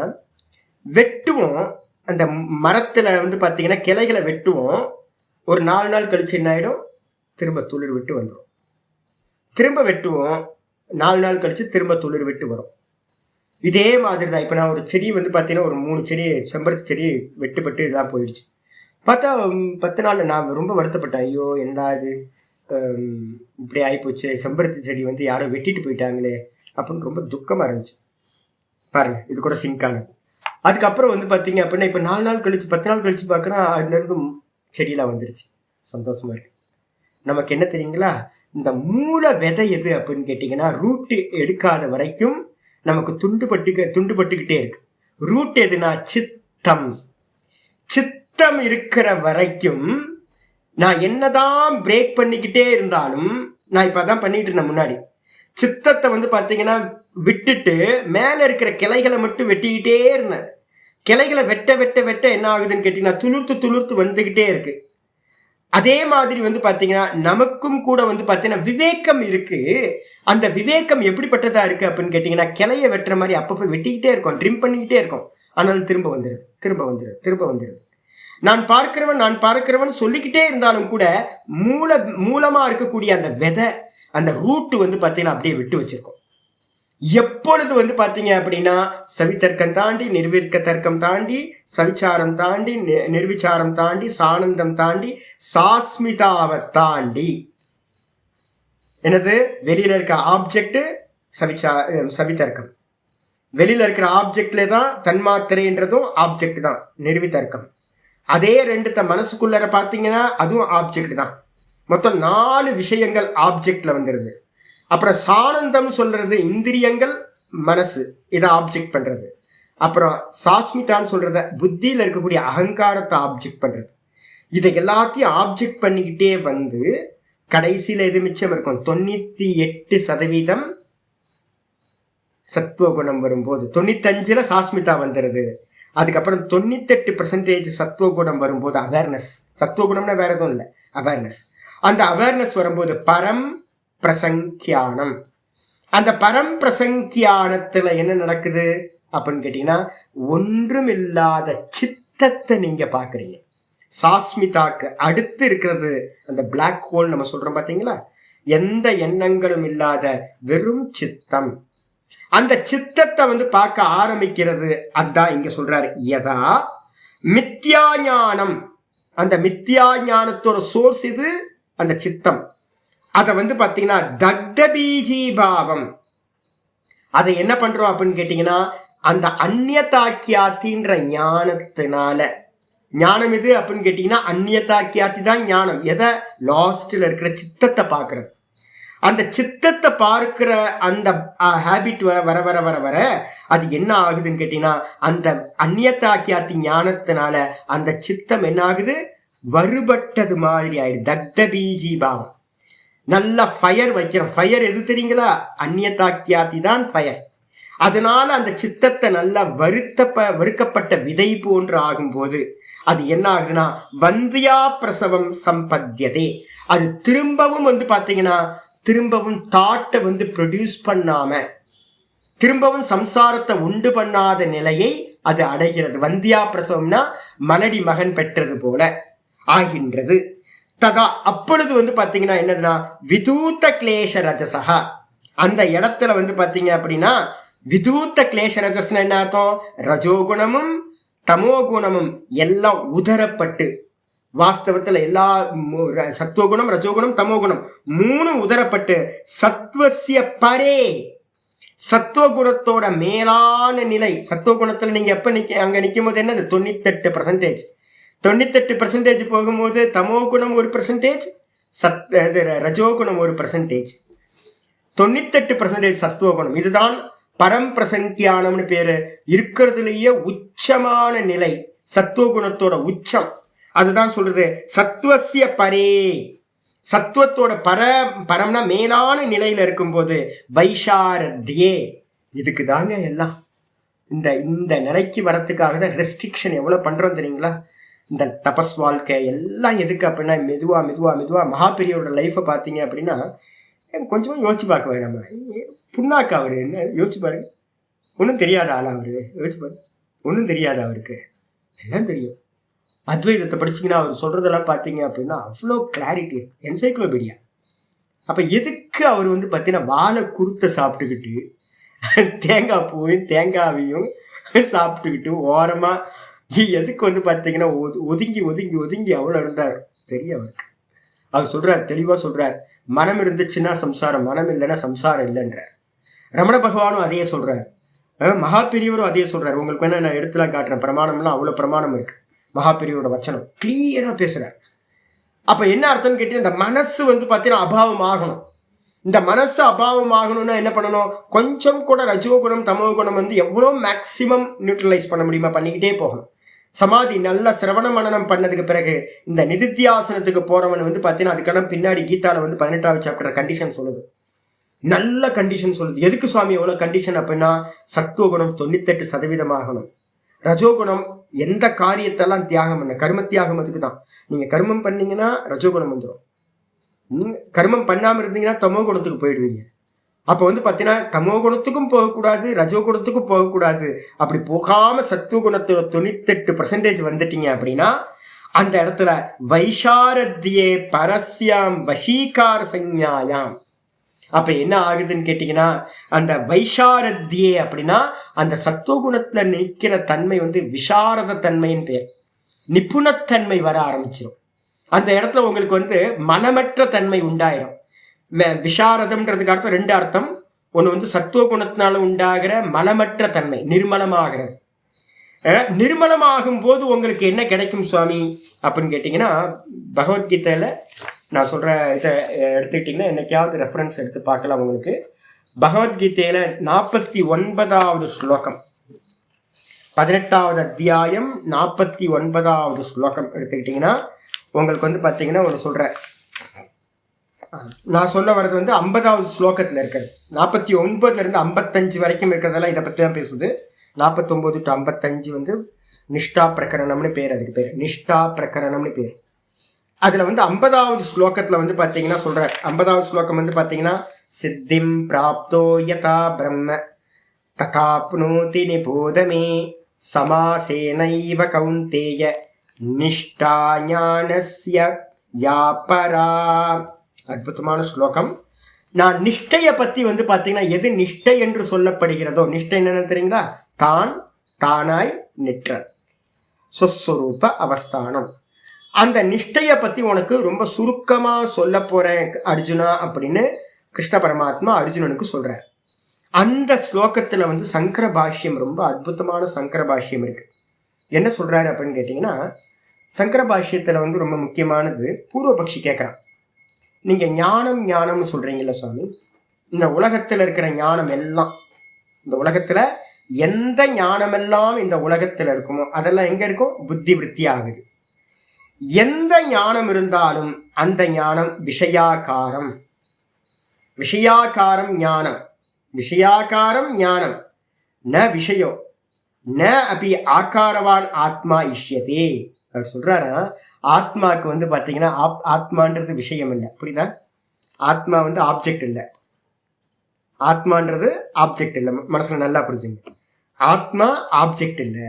Speaker 1: வெட்டுவோம், அந்த மரத்தில் வந்து பார்த்தீங்கன்னா கிளைகளை வெட்டுவோம், ஒரு 4 நாள் கழிச்சு என்ன ஆகிடும், திரும்ப துளிர் விட்டு வந்துடும். திரும்ப வெட்டுவோம், 4 நாள் கழிச்சு திரும்ப துளிர் விட்டு வரும். இதே மாதிரி தான். இப்போ நான் ஒரு செடி வந்து பார்த்தீங்கன்னா ஒரு 3 செடி செம்பருத்தி செடி வெட்டுப்பட்டு இதெல்லாம் போயிடுச்சு. பார்த்தா 10 நாள் நான் ரொம்ப வருத்தப்பட்டேன். ஐயோ என்னடா இது இப்படி ஆகிப்போச்சு, செம்பருத்தி செடி வந்து யாரோ வெட்டிட்டு போயிட்டாங்களே அப்படின்னு ரொம்ப துக்கமாக இருந்துச்சு. பாருங்க, இது கூட சிங்க் ஆனது. அதுக்கப்புறம் வந்து பார்த்தீங்க அப்படின்னா இப்போ 4 நாள் கழிச்சு 10 நாள் கழிச்சு பார்க்குறேன், அதுலேருந்து செடியெல்லாம் வந்துருச்சு. சந்தோஷமா இருக்கு. நமக்கு என்ன தெரியுங்களா, இந்த மூல விதை எது அப்படின்னு கேட்டிங்கன்னா, ரூட்டு எடுக்காத வரைக்கும் நமக்கு துண்டுபட்டுக்கிட்டே இருக்கு. ரூட் எதுனா சித்தம். சித்தம் இருக்கிற வரைக்கும் நான் என்னதான் பிரேக் பண்ணிக்கிட்டே இருந்தாலும், நான் இப்போ அதான் பண்ணிட்டு இருந்தேன் முன்னாடி, சித்தத்தை வந்து பார்த்தீங்கன்னா விட்டுட்டு மேலே இருக்கிற கிளைகளை மட்டும் வெட்டிக்கிட்டே இருந்தேன். கிளைகளை வெட்ட வெட்ட வெட்ட என்ன ஆகுதுன்னு கேட்டிங்கன்னா துளிர்த்து வந்துக்கிட்டே இருக்கு. அதே மாதிரி வந்து பார்த்தீங்கன்னா நமக்கும் கூட வந்து பார்த்தீங்கன்னா விவேகம் இருக்கு. அந்த விவேகம் எப்படிப்பட்டதா இருக்கு அப்படின்னு கேட்டிங்கன்னா, கிளைய வெட்டுற மாதிரி அப்பப்போ வெட்டிக்கிட்டே இருக்கும், ட்ரிம் பண்ணிக்கிட்டே இருக்கும். ஆனால் திரும்ப வந்துடுது. நான் பார்க்கிறவன் சொல்லிக்கிட்டே இருந்தாலும் கூட மூலமா இருக்கக்கூடிய அந்த விதை, அந்த ரூட் வந்து பார்த்தீங்கன்னா அப்படியே விட்டு வச்சிருக்கோம். எப்பொழுது வந்து பார்த்தீங்க அப்படின்னா சவித்தர்க்கம் தாண்டி, நிர்விற்க தர்க்கம் தாண்டி, சவிச்சாரம் தாண்டி, நிர்விச்சாரம் தாண்டி, சானந்தம் தாண்டி, சாஸ்மிதாவை தாண்டி, என்னது வெளியில இருக்க ஆப்ஜெக்ட் சவித்தர்க்கம், வெளியில இருக்கிற ஆப்ஜெக்ட்ல தான் தன்மாத்திரைன்றதும் ஆப்ஜெக்ட் தான் நிர்வித்தர்க்கம். அதே 2 மனசுக்குள்ளர பார்த்தீங்கன்னா அதுவும் ஆப்ஜெக்ட் தான். மொத்தம் 4 விஷயங்கள் ஆப்ஜெக்ட்ல வந்துடுது. அப்புறம் சானந்தம் சொல்றது இந்திரியங்கள், மனசு, இதை ஆப்ஜெக்ட் பண்றது. அப்புறம் சாஸ்மிதான்னு சொல்றத புத்தியில இருக்கக்கூடிய அகங்காரத்தை ஆப்ஜெக்ட் பண்றது. இதை எல்லாத்தையும் ஆப்ஜெக்ட் பண்ணிக்கிட்டே வந்து கடைசியில எது மிச்சம் இருக்கும், 98% சத்துவகுணம் வரும்போது, 95ல் சாஸ்மிதா வந்துடுது. அதுக்கப்புறம் 98% சத்துவகுணம் வரும்போது அவேர்னஸ். சத்துவகுணம்னா வேற எதுவும் இல்லை, அவேர்னஸ். அந்த அவேர்னஸ் வரும்போது பரம் பிரசங்கியானம். அந்த பரம் பிரசங்கியானத்துல என்ன நடக்குது அப்படின்னு கேட்டீங்கன்னா, ஒன்றுமில்லாத சித்தத்தை நீங்க பாக்குறீங்க. சாஸ்மிதாக்கு அடுத்து இருக்கிறது அந்த பிளாக் ஹோல் நம்ம சொல்றோம் பாத்தீங்களா, எந்த எண்ணங்களும் இல்லாத வெறும் சித்தம். அந்த சித்தத்தை வந்து பார்க்க ஆரம்பிக்கிறது. அதான் இங்க சொல்றாரு, யதா மித்யா ஞானம். அந்த மித்யா ஞானத்தோட சோர்ஸ் இது அந்த சித்தம். அதை வந்து பார்த்தீங்கன்னா தக்த பீஜி பாவம். அதை என்ன பண்றோம் அப்படின்னு கேட்டீங்கன்னா, அந்த அந்நியதாக்கியாத்தின்ற ஞானத்தினால, ஞானம் இது அப்படின்னு கேட்டீங்கன்னா அந்நியதாக்கியாத்தி தான் ஞானம். எதை, லாஸ்ட்ல இருக்கிற சித்தத்தை பார்க்கறது. அந்த சித்தத்தை பார்க்கிற அந்த ஹேபிட் வர வர வர வர அது என்ன ஆகுதுன்னு கேட்டீங்கன்னா, அந்த அந்நியதாக்கியாத்தி ஞானத்தினால அந்த சித்தம் என்ன ஆகுது, வருபட்டது மாதிரி ஆயிடுது. தக்த பீஜி பாவம். நல்லா ஃபயர் வைக்கிறோம். ஃபயர் எது தெரியுங்களா, அந்நியதாக்கியாத்தி தான் ஃபயர். அதனால அந்த சித்தத்தை நல்லா வறுக்கப்பட்ட விதை போன்று ஆகும்போது அது என்ன ஆகுதுன்னா வந்தியா பிரசவம் சம்பத்தியதே. அது திரும்பவும் வந்து பார்த்தீங்கன்னா திரும்பவும் தாட்டை வந்து ப்ரொடியூஸ் பண்ணாம, திரும்பவும் சம்சாரத்தை உண்டு பண்ணாத நிலையை அது அடைகிறது. வந்தியா பிரசவம்னா மலடி மகன் பெற்றது போல ஆகின்றது. ததா அப்பொழுது வந்து பார்த்தீங்கன்னா என்னதுன்னா விதூத்த கிளேஷ ரஜசா. அந்த இடத்துல வந்து பார்த்தீங்க அப்படின்னா விதூத்த கிளேஷ ரஜஸ்னா என்ன அர்த்தம், ரஜோகுணமும் தமோகுணமும் எல்லாம் உதரப்பட்டு, வாஸ்தவத்துல எல்லா சத்துவகுணம், ரஜோகுணம், தமோகுணம் 3 உதரப்பட்டு சத்வசிய பரே, சத்துவகுணத்தோட மேலான நிலை. சத்துவகுணத்துல நீங்க எப்ப அங்க நிற்கும் போது என்னது 98%. 98% போகும்போது தமோகுணம் 1%, ரஜோகுணம் 1%, 98% சத்துவகுணம். இதுதான் பரம்பிரசங்கியானம்னு பேரு. இருக்கிறதுலேயே உச்சமான நிலை சத்துவகுணத்தோட உச்சம். அதுதான் சொல்றது சத்வசிய பரே. சத்துவத்தோட பரம்னா மேலான நிலையில இருக்கும்போது வைஷாரத்யே. இதுக்கு தாங்க எல்லாம் இந்த நிலைக்கு வரத்துக்காக தான் ரெஸ்ட்ரிக்ஷன் எவ்வளவு பண்றோம் தெரியுங்களா? இந்த தபஸ் வாழ்க்கை எல்லாம் எதுக்கு அப்படின்னா மெதுவா மெதுவா மெதுவா மகாபெரியோட லைஃப்பை பார்த்தீங்க அப்படின்னா கொஞ்சமா யோசிச்சு பார்க்க வேணாம். புண்ணாக்கு அவரு என்ன யோசிச்சு பாருங்க. ஒன்றும் தெரியாத ஆளா அவரு, யோசிச்சு பாருங்க. ஒன்றும் தெரியாது அவருக்கு, எல்லாம் தெரியும். அத்வைதத்தை படிச்சிங்கன்னா அவர் சொல்றதெல்லாம் பார்த்தீங்க அப்படின்னா அவ்வளோ கிளாரிட்டி, என்சைக்ளோபீடியா. அப்போ எதுக்கு அவர் வந்து பார்த்தீங்கன்னா வாழை குருத்தை சாப்பிட்டுக்கிட்டு தேங்காய் பூவையும் தேங்காவையும் சாப்பிட்டுக்கிட்டு ஓரமா எதுக்கு வந்து பார்த்தீங்கன்னா ஒதுங்கி ஒதுங்கி ஒதுங்கி அவ்வளோ இருந்தார் தெரிய அவருக்கு. அவர் சொல்றார், தெளிவா சொல்றார், மனம் இருந்துச்சுன்னா சம்சாரம், மனம் இல்லைன்னா சம்சாரம் இல்லைன்ற. ரமண பகவானும் அதையே சொல்றாரு, மகாபெரியவரும் அதையே சொல்றாரு. உங்களுக்கு வேணா நான் எடுத்துலாம் காட்டுறேன், பிரமாணம்லாம் அவ்வளோ பிரமாணம் இருக்கு. மகாபெரியோட வச்சனம் கிளியரா பேசுறார். அப்ப என்ன அர்த்தம்னு கேட்டீங்கன்னா, இந்த மனசு வந்து பார்த்தீங்கன்னா அபாவம் ஆகணும். இந்த மனசு அபாவம் ஆகணும்னா என்ன பண்ணணும்? கொஞ்சம் கூட ரஜோகுணம் தமோ குணம் வந்து எவ்வளோ மேக்சிமம் நியூட்ரலைஸ் பண்ண முடியுமா பண்ணிக்கிட்டே போகணும். சமாதி நல்ல சிரவண மனனம் பண்ணதுக்கு பிறகு இந்த நிதித்தியாசனத்துக்கு போறவன் வந்து பார்த்தீங்கன்னா அதுக்கான பின்னாடி கீதால வந்து 18வது சாப்டர் கண்டிஷன் சொல்லுது, நல்ல கண்டிஷன் சொல்லுது. எதுக்கு சுவாமி எவ்வளவு கண்டிஷன் அப்படின்னா, சத்துவகுணம் 98% ஆகணும். ரஜோகுணம் எந்த காரியத்தெல்லாம் தியாகம் பண்ண, கர்ம தியாகம் அதுக்கு தான். நீங்க கர்மம் பண்ணீங்கன்னா ரஜோகுணம் வந்துடும். கர்மம் பண்ணாம இருந்தீங்கன்னா தமோ குணத்துக்கு போயிடுவீங்க. அப்போ வந்து பார்த்தீங்கன்னா தமோ குணத்துக்கும் போகக்கூடாது, ரஜோ குணத்துக்கும் போகக்கூடாது. அப்படி போகாம சத்துவ குணத்தோட 98% வந்துட்டீங்க அப்படின்னா அந்த இடத்துல வைஷாரத்தியே பரஸ்யாம் வசீகார சஞ்ஞாயாம். அப்ப என்ன ஆகுதுன்னு கேட்டீங்கன்னா, அந்த வைஷாரத்தியே அப்படின்னா அந்த சத்துவகுணத்துல நிற்கிற தன்மை வந்து விசாரத தன்மைன்னு பேர், நிபுணத்தன்மை வர ஆரம்பிச்சிடும். அந்த இடத்துல உங்களுக்கு வந்து மனமற்ற தன்மை உண்டாயிரும். விசாரதம்ன்றதுக்கு அர்த்தம் 2 அர்த்தம். ஒன்று வந்து சத்துவ குணத்தினால உண்டாகிற மலமற்ற தன்மை, நிர்மலமாகிறது. நிர்மலமாகும் போது உங்களுக்கு என்ன கிடைக்கும் சுவாமி அப்படின்னு கேட்டீங்கன்னா, பகவத்கீதையில நான் சொல்ற இதை எடுத்துக்கிட்டீங்கன்னா என்னைக்காவது ரெஃபரன்ஸ் எடுத்து பார்க்கலாம். உங்களுக்கு பகவத்கீதையில 49வது ஸ்லோகம், 18வது அத்தியாயம் 49வது ஸ்லோகம் எடுத்துக்கிட்டீங்கன்னா உங்களுக்கு வந்து பார்த்தீங்கன்னா ஒன்று சொல்கிறேன். நான் சொல்ல வர்றது வந்து 50வது ஸ்லோகத்தில் இருக்கிறது. 49லேருந்து 55 வரைக்கும் இருக்கிறதெல்லாம் இதை பற்றி தான் பேசுது. 49 to 55 வந்து நிஷ்டா பிரகரணம்னு பேர், அதுக்கு பேர் நிஷ்டா பிரகரணம்னு பேர். அதில் வந்து 50வது ஸ்லோகத்தில் வந்து பார்த்தீங்கன்னா சொல்கிறார். 50வது ஸ்லோகம் வந்து பார்த்தீங்கன்னா, சித்திம் பிராப்தோ யதா பிரம்ம தகாப்னோதி நிபோதமே சமாசேனைவ கௌந்தேய நிஷ்டா ஞானஸ்ய யாபரா. அற்புதமான ஸ்லோகம். நான் நிஷ்டையை பற்றி வந்து பார்த்தீங்கன்னா, எது நிஷ்டை என்று சொல்லப்படுகிறதோ, நிஷ்டை என்னன்னு தெரியுங்களா? தான் தானாய் நிற்ற சொஸ்வரூப அவஸ்தானம். அந்த நிஷ்டையை பற்றி உனக்கு ரொம்ப சுருக்கமாக சொல்ல போகிறேன் அர்ஜுனா அப்படின்னு கிருஷ்ண பரமாத்மா அர்ஜுனனுக்கு சொல்கிறார். அந்த ஸ்லோகத்தில் வந்து சங்கர பாஷ்யம், ரொம்ப அற்புதமான சங்கர பாஷ்யம் இருக்கு. என்ன சொல்கிறாரு அப்படின்னு கேட்டிங்கன்னா, சங்கர பாஷ்யத்தில் வந்து ரொம்ப முக்கியமானது, பூர்வபக்ஷி கேட்குறான், நீங்கள் ஞானம் ஞானம்னு சொல்கிறீங்கல்ல சுவாமி, இந்த உலகத்தில் இருக்கிற ஞானம் எல்லாம், இந்த உலகத்தில் எந்த ஞானமெல்லாம் இந்த உலகத்தில் இருக்குமோ அதெல்லாம் எங்கே இருக்கும்? புத்தி விருத்தி ஆகுது. எந்த ஞானம் இருந்தாலும் அந்த ஞானம் விஷயாகாரம். விஷயாகாரம் ஞானம், விஷயாகாரம் ஞானம், ந விஷயோ ந அபி ஆக்காரவான் ஆத்மா இஷ்யதே. அவர் சொல்றாரா, ஆத்மாவுக்கு வந்து பார்த்தீங்கன்னா ஆத்மான்றது விஷயம் இல்லை, புரியுதா? ஆத்மா வந்து ஆப்ஜெக்ட் இல்லை, ஆத்மான்றது ஆப்ஜெக்ட் இல்லை, மனசுல நல்லா புரிஞ்சுங்க. ஆத்மா ஆப்ஜெக்ட் இல்லை.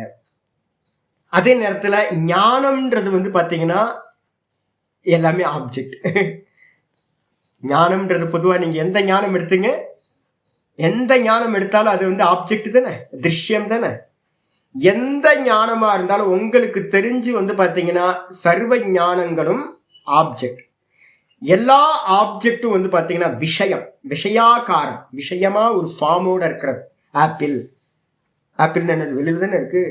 Speaker 1: அதே நேரத்தில் ஞானம்ன்றது வந்து பார்த்தீங்கன்னா எல்லாமே ஆப்ஜெக்ட். ஞானம்ன்றது பொதுவாக நீங்கள் எந்த ஞானம் எடுத்துங்க, எந்த ஞானம் எடுத்தாலும் அது வந்து ஆப்ஜெக்ட் தானே, திருஷ்யம் தானே. எந்த ஞானமா இருந்தாலும் உங்களுக்கு தெரிஞ்சு வந்து பார்த்தீங்கன்னா சர்வ ஞானங்களும் ஆப்ஜெக்ட். எல்லா ஆப்ஜெக்டும் வந்து பார்த்தீங்கன்னா விஷயம், விஷயாகாரம், விஷயமா ஒரு ஃபார்மோட இருக்கிறது. ஆப்பிள், ஆப்பிள் என்னது வெளியில தானே இருக்கு.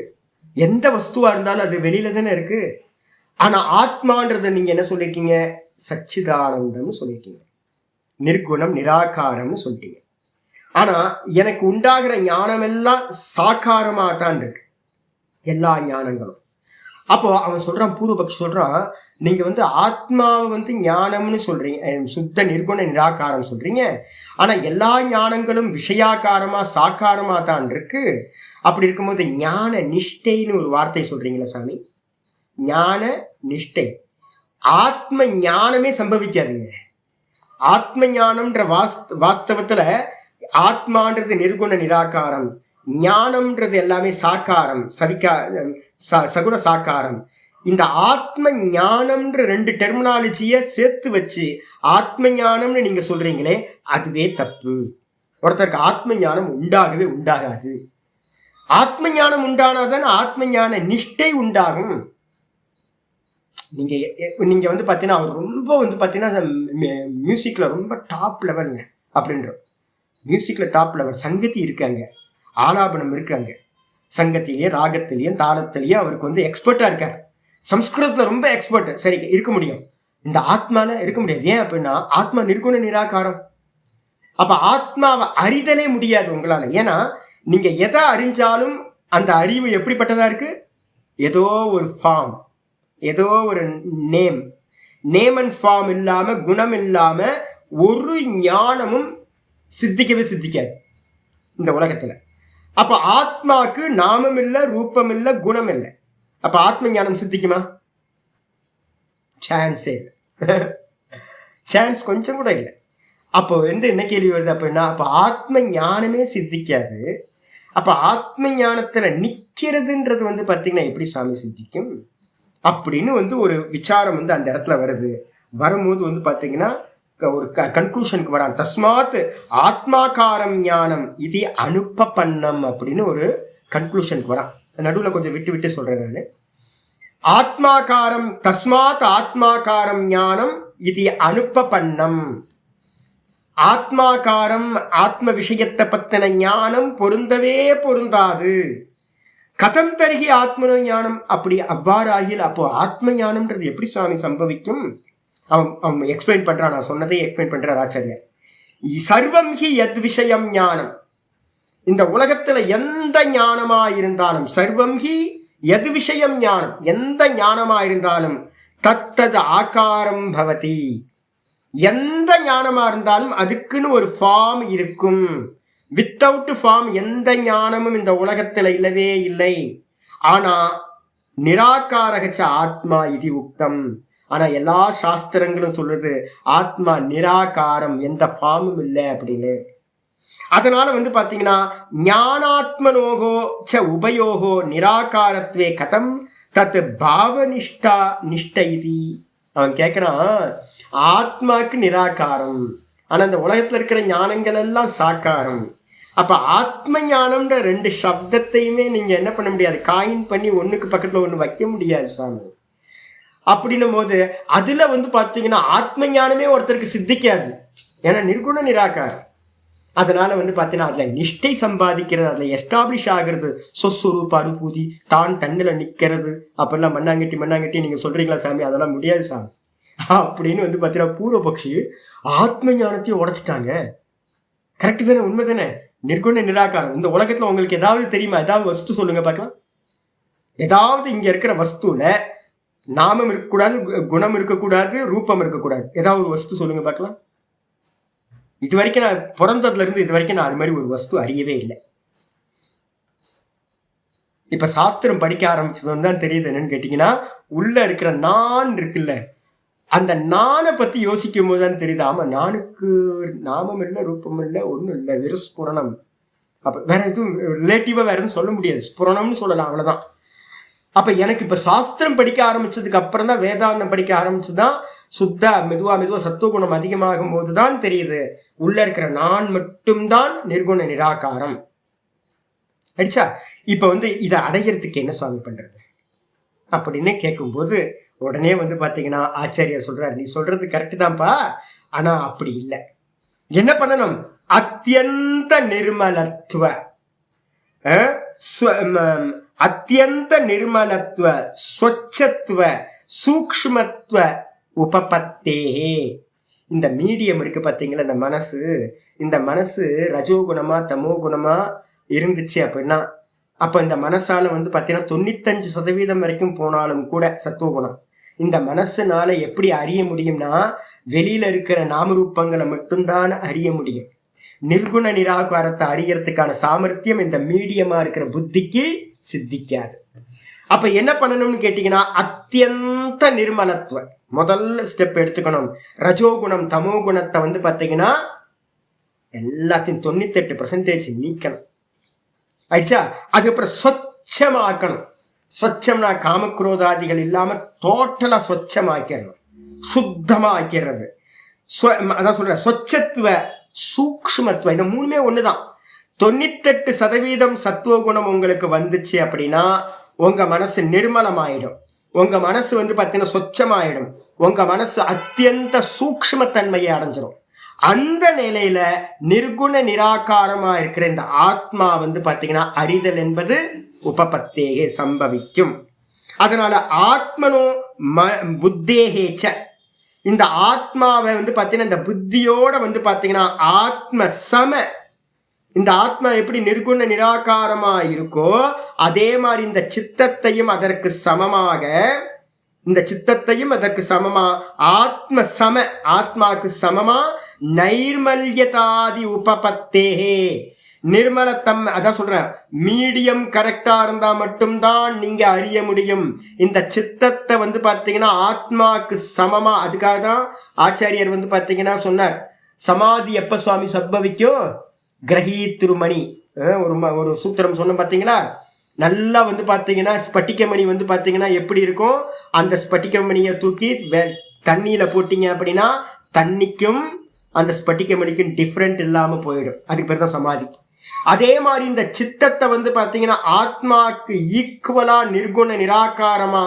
Speaker 1: எந்த வஸ்துவா இருந்தாலும் அது வெளியில தானே இருக்கு. ஆனா ஆத்மான்றதை நீங்க என்ன சொல்லியிருக்கீங்க? சச்சிதானந்தம்னு சொல்லியிருக்கீங்க, நிர்குணம் நிராகாரம்னு சொல்லிட்டீங்க. ஆனா எனக்கு உண்டாகிற ஞானம் எல்லாம் சாக்காரமா தான் இருக்கு, எல்லா ஞானங்களும். அப்போ அவன் சொல்றான், பூர்வபக்ஷி சொல்றான், நீங்க வந்து ஆத்மாவை வந்து ஞானம்னு சொல்றீங்க, சுத்த நிர்குண நிராகாரம் சொல்றீங்க. ஆனா எல்லா ஞானங்களும் விஷயாகாரமா சாக்காரமா தான் இருக்கு. அப்படி இருக்கும்போது ஞான நிஷ்டைன்னு ஒரு வார்த்தை சொல்றீங்களா சாமி? ஞான நிஷ்டை, ஆத்ம ஞானமே சம்பவிக்காதுங்க. ஆத்ம ஞானம்ன்ற வாஸ்தவத்துல ஆத்மான்றது நிர்குண நிராகாரம், ஞானம்ன்றது எல்லாமே சாக்காரம், சகுண சாக்காரம். இந்த ஆத்ம ஞானம்ன்ற 2 டெர்மினாலஜிய சேர்த்து வச்சு ஆத்ம ஞானம்னு நீங்க சொல்றீங்களே, அதுவே தப்பு. ஒருத்தருக்கு ஆத்ம ஞானம் உண்டாகவே உண்டாகாது. ஆத்ம ஞானம் உண்டானாதான் ஆத்ம ஞான நிஷ்டை உண்டாகும். நீங்க வந்து பாத்தீங்கன்னா அவர் ரொம்ப வந்து பாத்தீங்கன்னா மியூசிக்ல ரொம்ப டாப் லெவலுங்க அப்படின்ற. மியூசிக்ல டாப் லெவல், சங்கத்தி இருக்காங்க, ஆலாபனம் இருக்காங்க, சங்கத்திலேயே ராகத்திலேயும் தாளத்திலேயும் அவருக்கு வந்து எக்ஸ்பர்ட்டா இருக்காரு. சம்ஸ்கிருதத்துல ரொம்ப எக்ஸ்பர்ட். சரி, இருக்க முடியும். இந்த ஆத்மால இருக்க முடியாது. ஏன் அப்படின்னா ஆத்மா நிர்குண நிராகாரம். அப்ப ஆத்மாவை அறிதலே முடியாது உங்களால. ஏன்னா நீங்க எதை அறிஞ்சாலும் அந்த அறிவு எப்படிப்பட்டதா இருக்கு? ஏதோ ஒரு ஃபார்ம், ஏதோ ஒரு நேம் அண்ட் ஃபார்ம் இல்லாம, குணம் இல்லாம ஒரு ஞானமும் சித்திக்கவே சித்திக்காது இந்த உலகத்துல. அப்ப ஆத்மாக்கு நாமம் இல்லை, ரூபம் இல்லை, குணம் இல்லை. அப்ப ஆத்ம ஞானம் சித்திக்குமா? சான்ஸே சான்ஸ் கொஞ்சம் கூட இல்லை. அப்போ வந்து என்ன கேள்வி வருது அப்படின்னா, அப்ப ஆத்ம ஞானமே சித்திக்காது. அப்ப ஆத்ம ஞானத்துல நிக்கிறதுன்றது வந்து பாத்தீங்கன்னா எப்படி சாமி சித்திக்கும் அப்படின்னு வந்து ஒரு விசாரம் வந்து அந்த இடத்துல வருது. வரும்போது வந்து பாத்தீங்கன்னா ஒரு கன்க்ளூஷனுக்கு வரான். தஸ்மாத் ஆத்மாகாரம் ஞானம் இது அனுப்பப்பண்ணம் அப்படின்னு ஒரு கன்க்ளூஷனுக்கு வரான். நடுவில் கொஞ்சம் விட்டு விட்டு சொல்றேன் நான். ஆத்மாகாரம், தஸ்மாத் ஆத்மாகாரம் ஞானம் இது அனுப்பப்பண்ணம். ஆத்மாகாரம், ஆத்ம விஷயத்தை பத்தின ஞானம் பொருந்தவே பொருந்தாது. கதம் தருகி ஆத்மனோ ஞானம். அப்படி அவ்வாறு ஆகியில் அப்போ ஆத்ம ஞானம்ன்றது எப்படி சுவாமி சம்பவிக்கும்? அவன் எக்ஸ்பிளைன் பண்றான். நான் சொன்னதை எக்ஸ்பிளைன் பண்றார் ஆச்சாரியர். சர்வம் ஹி யத் விஷயம் ஞானம். இந்த உலகத்துல எந்த ஞானமா இருந்தாலும், சர்வம் ஹி யத் விஷயம் ஞானம், எந்த ஞானமா இருந்தாலும் தத்தது ஆகாரம் பவதி. எந்த ஞானமா இருந்தாலும் அதுக்குன்னு ஒரு ஃபார்ம் இருக்கும். வித்தவுட் ஃபார்ம் எந்த ஞானமும் இந்த உலகத்துல இல்லவே இல்லை. ஆனா நிராகாரகச்ச ஆத்மா இது உக்தம். ஆனா எல்லா சாஸ்திரங்களும் சொல்லுது ஆத்மா நிராகாரம், எந்த ஃபார்மும் இல்லை அப்படின்னு. அதனால வந்து பாத்தீங்கன்னா ஞானாத்மனோகோ ச உபயோகோ நிராகாரத்வே கதம் தத் பாவனிஷ்டா நிஷ்ட இது. அவன் கேட்கிறான், ஆத்மாக்கு நிராகாரம், ஆனா இந்த உலகத்துல இருக்கிற ஞானங்கள் எல்லாம் சாக்காரம். அப்ப ஆத்ம ஞானம்ன்ற 2 சப்தத்தையுமே நீங்க என்ன பண்ண முடியாது, காயின் பண்ணி ஒண்ணுக்கு பக்கத்துல ஒண்ணு வைக்க முடியாது சாமி. அப்படின்னும் போது அதுல வந்து பாத்தீங்கன்னா ஆத்ம ஞானமே ஒருத்தருக்கு சித்திக்காது. ஏன்னா நிர்குண நிராகாரம். அதனால வந்து பாத்தீங்கன்னா அதுல நிஷ்டை சம்பாதிக்கிறது, அதுல எஸ்டாப்ளிஷ் ஆகிறது, சொஸ்வரூப அனுபூதி, தான் தன்னில நிக்கிறது, அப்பெல்லாம் மண்ணாங்கட்டி நீங்க சொல்றீங்களா சாமி? அதெல்லாம் முடியாது சாமி அப்படின்னு வந்து பாத்தீங்கன்னா பூர்வபக்ஷி ஆத்ம ஞானத்தையும் உடைச்சிட்டாங்க. கரெக்ட் தானே? உண்மை தானே? நிர்குண நிராகாரம். இந்த உலகத்துல உங்களுக்கு ஏதாவது தெரியுமா? ஏதாவது வஸ்து சொல்லுங்க பார்க்கலாம். ஏதாவது இங்க இருக்கிற வஸ்துல நாமம் இருக்கக்கூடாது, குணம் இருக்கக்கூடாது, ரூபம் இருக்கக்கூடாது, ஏதாவது ஒரு வஸ்து சொல்லுங்க பார்க்கலாம். இது வரைக்கும் நான் பிறந்ததுல இருந்து இது வரைக்கும் நான் அது மாதிரி ஒரு வஸ்து அறியவே இல்லை. இப்ப சாஸ்திரம் படிக்க ஆரம்பிச்சது தான் தெரியுது. என்னன்னு கேட்டீங்கன்னா, உள்ள இருக்கிற நான் இருக்குல்ல, அந்த நானை பத்தி யோசிக்கும் போதுதான் தெரியுது, ஆமா நானுக்கு நாமம் இல்லை, ரூபம் இல்லை, ஒண்ணும் இல்லை, வெறும் ஸ்புரணம். அப்ப வேற எதுவும் ரிலேட்டிவா வேற எதுவும் சொல்ல முடியாது, ஸ்புரணம்னு சொல்லலாம், அவ்வளவுதான். அப்ப எனக்கு இப்ப சாஸ்திரம் படிக்க ஆரம்பிச்சதுக்கு அப்புறம் தான், வேதாந்தம் படிக்க ஆரம்பிச்சுதான் சுத்த மெதுவா சத்துவகுணம் அதிகமாகும் போதுதான் தெரியுது உள்ள இருக்கிற நான் மட்டும்தான் நிர்குண நிராகாரம். அடிச்சா இப்ப வந்து இதை அடைகிறதுக்கு என்ன சுவாமி பண்றது அப்படின்னு கேட்கும்போது உடனே வந்து பாத்தீங்கன்னா ஆச்சாரியர் சொல்றாரு, நீ சொல்றது கரெக்டு தான்ப்பா, ஆனா அப்படி இல்லை. என்ன பண்ணணும்? அத்தியந்த நிர்மலத்துவ, அத்தியந்த நிர்மலத்துவ, ஸ்வச்சத்துவ, சூக்ஷ்மத்துவ உபபத்தே. இந்த மீடியம் இருக்கு பாத்தீங்களா, இந்த மனசு, இந்த மனசு ரஜோகுணமா தமோ குணமா இருந்துச்சு அப்படின்னா, அப்ப இந்த மனசால வந்து பாத்தீங்கன்னா 95% வரைக்கும் போனாலும் கூட சத்துவகுணம், இந்த மனசுனால எப்படி அறிய முடியும்னா வெளியில இருக்கிற நாமரூபங்களை மட்டும்தான் அறிய முடியும். நிர்குண நிராகாரத்தை அறியறதுக்கான சாமர்த்தியம் இந்த மீடியமா இருக்கிற புத்திக்கு சித்திக்காது. அப்ப என்ன பண்ணணும்னு கேட்டீங்கன்னா அத்தியந்த நிர்மலத்துவம் முதல் ஸ்டெப் எடுத்துக்கணும். ரஜோகுணம் தமோ குணத்தை பாத்தீங்கன்னா எல்லாத்தையும் 98% நீக்கணும். ஆயிடுச்சா? அதுக்கப்புறம் சொச்சமாக்கணும். சொச்சம்னா காமக்ரோதாதிகள் இல்லாம டோட்டலா சொச்சமாக்கிடணும், சுத்தமா ஆக்கிறது. அதான் சொல்ற சொச்சத்துவ சூக்ஷ்மத்துவம், இந்த மூணுமே ஒண்ணுதான். 98% சத்துவகுணம் உங்களுக்கு வந்துச்சு அப்படின்னா உங்க மனசு நிர்மலமாயிடும். உங்க மனசு பாத்தீங்கன்னா சொச்சமாயிடும். உங்க மனசு அத்தியந்த சூக்ஷ்மத்தன்மையை அடைஞ்சிடும். அந்த நிலையில நிர்குண நிராகாரமா இருக்கிற இந்த ஆத்மா பாத்தீங்கன்னா அறிதல் என்பது உபபத்தேகே சம்பவிக்கும். அதனால ஆத்மனோ புத்தேகேச்ச, இந்த ஆத்மாவை பாத்தீங்கன்னா இந்த புத்தியோட பாத்தீங்கன்னா ஆத்ம சம, இந்த ஆத்மா எப்படி நிர்குண நிராகாரமா இருக்கோ அதே மாதிரி இந்த சித்தத்தையும் அதற்கு சமமாக, இந்த சித்தத்தையும் அதற்கு சமமா ஆத்ம சம, ஆத்மாக்கு சமமா நைர்மல்யதாதி உபபத்தேகே, நிர்மலத்தம், அதான் சொல்றேன், மீடியம் கரெக்டா இருந்தா மட்டும்தான் நீங்க அறிய முடியும். இந்த சித்தத்தை பாத்தீங்கன்னா ஆத்மாக்கு சமமா, அதுக்காக தான் ஆச்சாரியர் பாத்தீங்கன்னா சொன்னார், சமாதி எப்ப சுவாமி சம்பவிக்கும், கிரகீ திருமணி ஒரு சூத்திரம் சொன்ன பாத்தீங்களா. நல்லா பாத்தீங்கன்னா ஸ்பட்டிகமணி பாத்தீங்கன்னா எப்படி இருக்கும், அந்த ஸ்பட்டிகமணியை தூக்கி தண்ணியில போட்டீங்க அப்படின்னா தண்ணிக்கும் அந்த ஸ்பட்டிகமணிக்கும் டிஃப்ரெண்ட் இல்லாம போயிடும். அதுக்கு பேர் தான் சமாதி. அதே மாதிரி இந்த சித்தத்தை பாத்தீங்கன்னா ஆத்மாக்கு ஈக்குவலா நிர்குண நிராகாரமா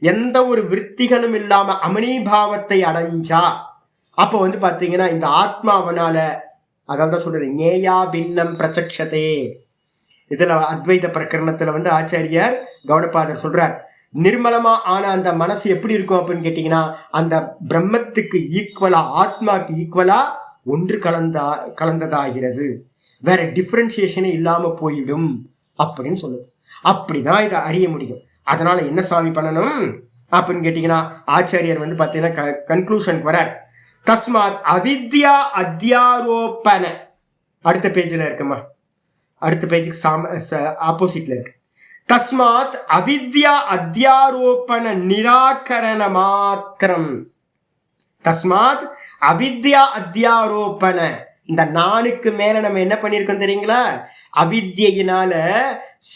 Speaker 1: எந்த ஒரு விற்த்திகளும் இல்லாம அமனீபாவத்தை அடைஞ்சா அப்ப பாத்தீங்கன்னா இந்த ஆத்மாவனால, அதான் சொல்றது ஞேயா பின்னம் பிரச்சக்ஷதே. இதுல அத்வைத பிரகரணத்துல ஆச்சாரியார் கௌடபாதர் சொல்றார், நிர்மலமா ஆன அந்த மனசு எப்படி இருக்கும் அப்படின்னு கேட்டீங்கன்னா அந்த பிரம்மத்துக்கு ஈக்குவலா, ஆத்மாக்கு ஈக்குவலா ஒன்று கலந்ததாகிறது, வேற டிஃபரன்சியேஷனே இல்லாம போயிடும் அப்படின்னு சொல்லுது. அப்படிதான் இதை அறிய முடியும். அதனால என்ன சுவாமி பண்ணணும் அப்படின்னு கேட்டீங்கன்னா ஆச்சாரியர் பாத்தீங்கன்னா கன்க்ளூஷனுக்கு வரார். தஸ்மாத் அவித்யா அத்தியாரோபண, அடுத்த பேஜ்ல இருக்குமா, அடுத்த பேஜுக்கு ஆப்போசிட்ல இருக்கு. தஸ்மாத் அவித்யா அத்தியாரோபண நிராகரண மாத்திரம், தஸ்மாத் அவித்யா அத்தியாரோபண, இந்த நானுக்கு மேல நம்ம என்ன பண்ணிருக்கோம் தெரியுங்களா, அவித்யினால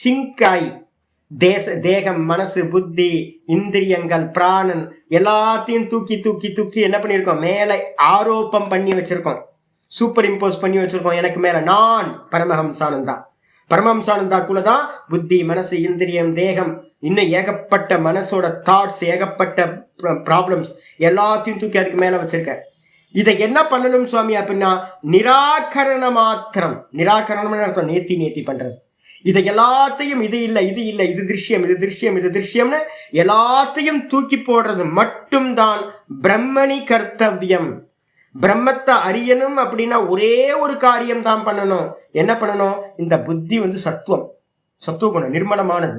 Speaker 1: சிங்காய் தேகம் மனசு புத்தி இந்திரியங்கள் பிராணன் எல்லாத்தையும் தூக்கி தூக்கி தூக்கி என்ன பண்ணிருக்கோம், மேல ஆரோப்பம் பண்ணி வச்சிருக்கோம், சூப்பர் இம்போஸ் பண்ணி வச்சிருக்கோம். எனக்கு மேல நான் பரமஹம்சானந்தா, பரமஹம்சானந்தாக்குள்ளதான் புத்தி மனசு இந்திரியம் தேகம் இன்னும் ஏகப்பட்ட மனசோட தாட்ஸ், ஏகப்பட்ட ப்ராப்ளம்ஸ் எல்லாத்தையும் தூக்கி அதுக்கு மேல வச்சிருக்க. இதை என்ன பண்ணணும் சுவாமி அப்படின்னா நிராகரண மாத்திரம், நிராகரணம் அர்த்தம் நேத்தி பண்றது. இதை எல்லாத்தையும் இது இல்லை இது இல்லை இது திருஷ்யம் இது திருஷ்யம் இது திருஷ்யம்னு எல்லாத்தையும் தூக்கி போடுறது மட்டும்தான் பிரம்மணி கர்த்தவியம். பிரம்மத்தை அறியணும் அப்படின்னா ஒரே ஒரு காரியம் தான் பண்ணணும். என்ன பண்ணணும், இந்த புத்தி சத்துவம், சத்துவகுணம் நிர்மலமானது.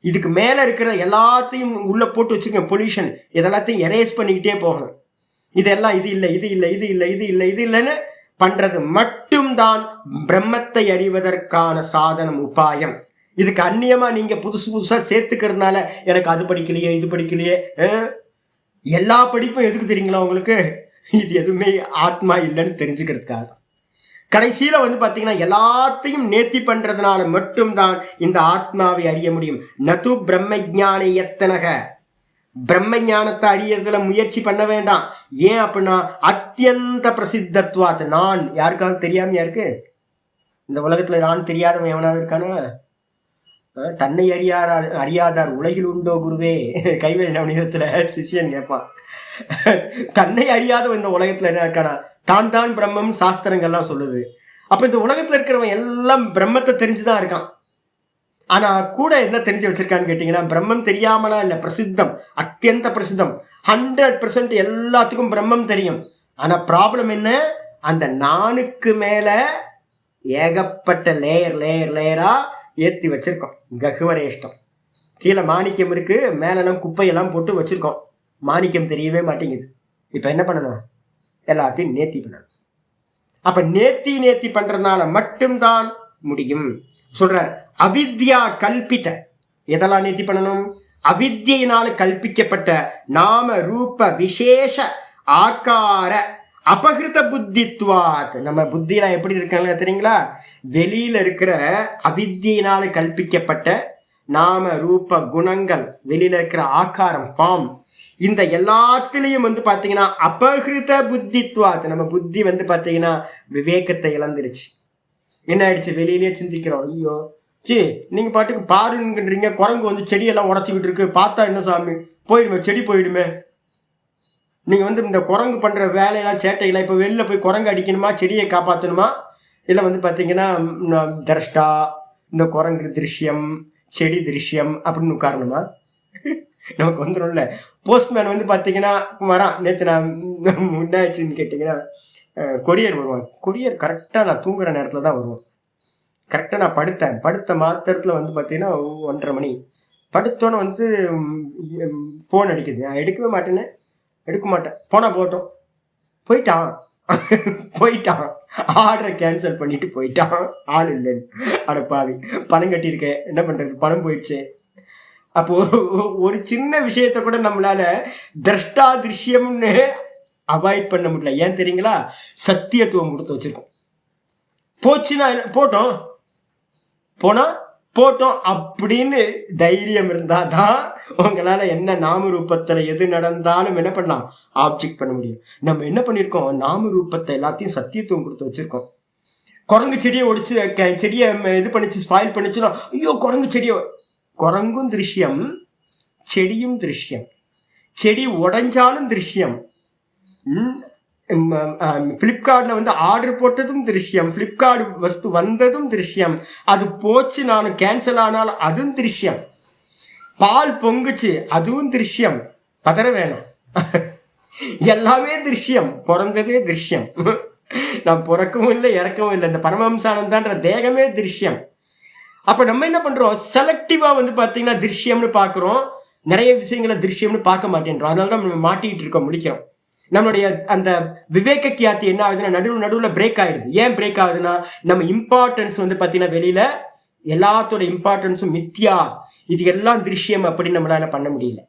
Speaker 1: இதுக்கு மேல இருக்கிற எல்லாத்தையும் உள்ள போட்டு வச்சுக்கோங்க, பொல்யூஷன், இதெல்லாத்தையும் எரேஸ் பண்ணிக்கிட்டே போகணும். இதெல்லாம் இது இல்லை இது இல்லை இது இல்லை இது இல்லை இது இல்லைன்னு பண்றது மட்டும்தான் பிரம்மத்தை அறிவதற்கான சாதனம், உபாயம். இதுக்கு அந்நியமா நீங்க புதுசு புதுசா சேர்த்துக்கிறதுனால எனக்கு அது படிக்கலையே இது படிக்கலையே, எல்லா படிப்பும் எதுக்கு தெரியுங்களா உங்களுக்கு, இது எதுவுமே ஆத்மா இல்லைன்னு தெரிஞ்சுக்கிறதுக்காக. கடைசியில பாத்தீங்கன்னா எல்லாத்தையும் நேர்த்தி பண்றதுனால மட்டும்தான் இந்த ஆத்மாவை அறிய முடியும். நது பிரம்ம ஞான எத்தனக, பிரம்ம ஞானத்தை அறியறதுல முயற்சி பண்ண வேண்டாம். ஏன் அப்படின்னா அத்தியந்த பிரசித்தத்துவாத், நான் யாருக்காவது தெரியாமையா இருக்கு இந்த உலகத்துல, நான் தெரியாதவன் எவனாவது இருக்கானா, தன்னை அறியாதார் உலகில் உண்டோ குருவே, கைவேலி நவநீதத்துல சிஷியன் கேட்பான், தன்னை அறியாதவன் இந்த உலகத்துல என்ன இருக்கானா, தான் தான் பிரம்மம் சாஸ்திரங்கள்லாம் சொல்லுது. அப்ப இந்த உலகத்துல இருக்கிறவன் எல்லாம் பிரம்மத்தை தெரிஞ்சுதான் இருக்கான். ஆனா கூட என்ன தெரிஞ்சு வச்சிருக்கான்னு கேட்டீங்கன்னா பிரம்மம் தெரியாமலா இல்ல, பிரசித்தம், அத்தியந்த பிரசித்தம், 100% எல்லாத்துக்கும் பிரம்மம் தெரியும். ஆனா ப்ராப்ளம் என்ன, அந்த நானுக்கு மேல ஏகப்பட்ட லேயர் லேயர் லேயரா ஏத்தி வச்சிருக்கோம். ககுவரேஷ்டம், கீழே மாணிக்கம் இருக்கு, மேல குப்பையெல்லாம் போட்டு வச்சிருக்கோம். மாணிக்கம் தெரியவே மாட்டேங்குது. இப்ப என்ன பண்ணணும்? எல்லாத்தையும் நேர்த்தி பண்ணணும். அப்ப நேர்த்தி பண்றதுனால மட்டும்தான் முடியும். சொல்றார் அவித்யா கல்பித. எதெல்லாம் நேர்த்தி பண்ணணும்? அவித்யினால கல்பிக்கப்பட்ட நாம ரூப விசேஷ ஆக்கார அபகிருத புத்தித்வாத். நம்ம புத்தியெல்லாம் எப்படி இருக்காங்க தெரியுங்களா? வெளியில இருக்கிற அவித்யினால கல்பிக்கப்பட்ட நாம ரூப குணங்கள், வெளியில இருக்கிற ஆக்காரம், ஃபார்ம், இந்த எல்லாத்துலயும் வந்து பாத்தீங்கன்னா அபகிருத புத்தித்வாத். நம்ம புத்தி வந்து பாத்தீங்கன்னா விவேகத்தை இழந்துருச்சு. என்ன ஆயிடுச்சு? வெளியிலேயே சிந்திக்கிறோம். ஐயோ சி நீங்க பாட்டுக்கு பாருங்கன்றீங்க, குரங்கு வந்து செடியெல்லாம் உடச்சிக்கிட்டு இருக்கு, பார்த்தா என்ன சாமி போயிடுமே, செடி போயிடுமே. நீங்க வந்து இந்த குரங்கு பண்ற வேலையெல்லாம் சேட்டைகளை இப்ப வெளில போய் குரங்கு அடிக்கணுமா, செடியை காப்பாற்றணுமா, இல்லை வந்து பார்த்தீங்கன்னா திரஷ்டா, இந்த குரங்கு திருஷ்யம், செடி திருஷ்யம் அப்படின்னு உட்காரணுமா? நமக்கு வந்துடும்ல. போஸ்ட்மேன் வந்து பார்த்தீங்கன்னா வரான். நேற்று நான் முன்னாச்சுன்னு கேட்டிங்கன்னா கொரியர் வருவான். கொரியர் கரெக்டாக நான் தூங்குற நேரத்தில் தான் வருவான். கரெக்டாக நான் படுத்த மாத்திரத்தில் வந்து பார்த்தீங்கன்னா 1:30 மணி. படுத்தோன்னே வந்து ஃபோன் அடிக்குது. நான் எடுக்க மாட்டேன். போனால் போட்டோம். போயிட்டான். ஆர்டரை கேன்சல் பண்ணிட்டு போயிட்டான். ஆள் இல்லைன்னு. அட பாவி, பணம் கட்டியிருக்கேன், என்ன பண்ணுறது, பணம் போயிடுச்சு. அப்போ ஒரு சின்ன விஷயத்த கூட நம்மளால திரஷ்டா திருஷ்யம்னு அவாய்ட் பண்ண முடியல. ஏன் தெரியுங்களா? சத்தியத்துவம் கொடுத்து வச்சிருக்கோம். போச்சுன்னா போட்டோம் அப்படின்னு தைரியம் இருந்தாதான் உங்களால என்ன நாம ரூபத்துல எது நடந்தாலும் என்ன பண்ணலாம், ஆப்ஜெக்ட் பண்ண முடியும். நம்ம என்ன பண்ணிருக்கோம்? நாம ரூபத்தை எல்லாத்தையும் சத்தியத்துவம் கொடுத்து வச்சிருக்கோம். குரங்கு செடியை ஒடிச்சு செடியை இது பண்ணிச்சு, ஸ்பாயில் பண்ணிச்சுன்னா ஐயோ குரங்கும் திருஷ்யம், செடியும் திருஷ்யம். செடி உடைஞ்சாலும் திருஷ்யம். பிளிப்கார்ட்ல வந்து ஆர்டர் போட்டதும் திருஷ்யம், பிளிப்கார்ட் வஸ்து வந்ததும் திருஷ்யம், அது போச்சு நானும் கேன்சல் ஆனாலும் அதுவும் திருஷ்யம், பால் பொங்குச்சு அதுவும் திருஷ்யம், பதற வேணும். எல்லாமே திருஷ்யம், பிறந்ததே திருஷ்யம். நான் பிறக்கவும் இல்லை இறக்கவும் இல்லை, இந்த பரமஹம்சானந்தான்ற தேகமே திருஷ்யம். அப்ப நம்ம என்ன பண்றோம்? செலக்டிவா வந்து பாத்தீங்கன்னா திருஷ்யம்னு பாக்குறோம், நிறைய விஷயங்களை திருஷ்யம்னு பார்க்க மாட்டேன்றோம். அதனாலதான் நம்ம மாட்டிக்கிட்டு இருக்கோம், முடிக்கிறோம். நம்மளுடைய அந்த விவேக கியாத்தி என்ன ஆகுதுன்னா நடுவுல பிரேக் ஆயிடுது. ஏன் பிரேக் ஆகுதுன்னா நம்ம இம்பார்ட்டன்ஸ் வந்து பாத்தீங்கன்னா வெளியில எல்லாத்தோட இம்பார்ட்டன்ஸும் மித்யா, இது எல்லாம் திருஷ்யம் அப்படின்னு நம்மளால பண்ண முடியல.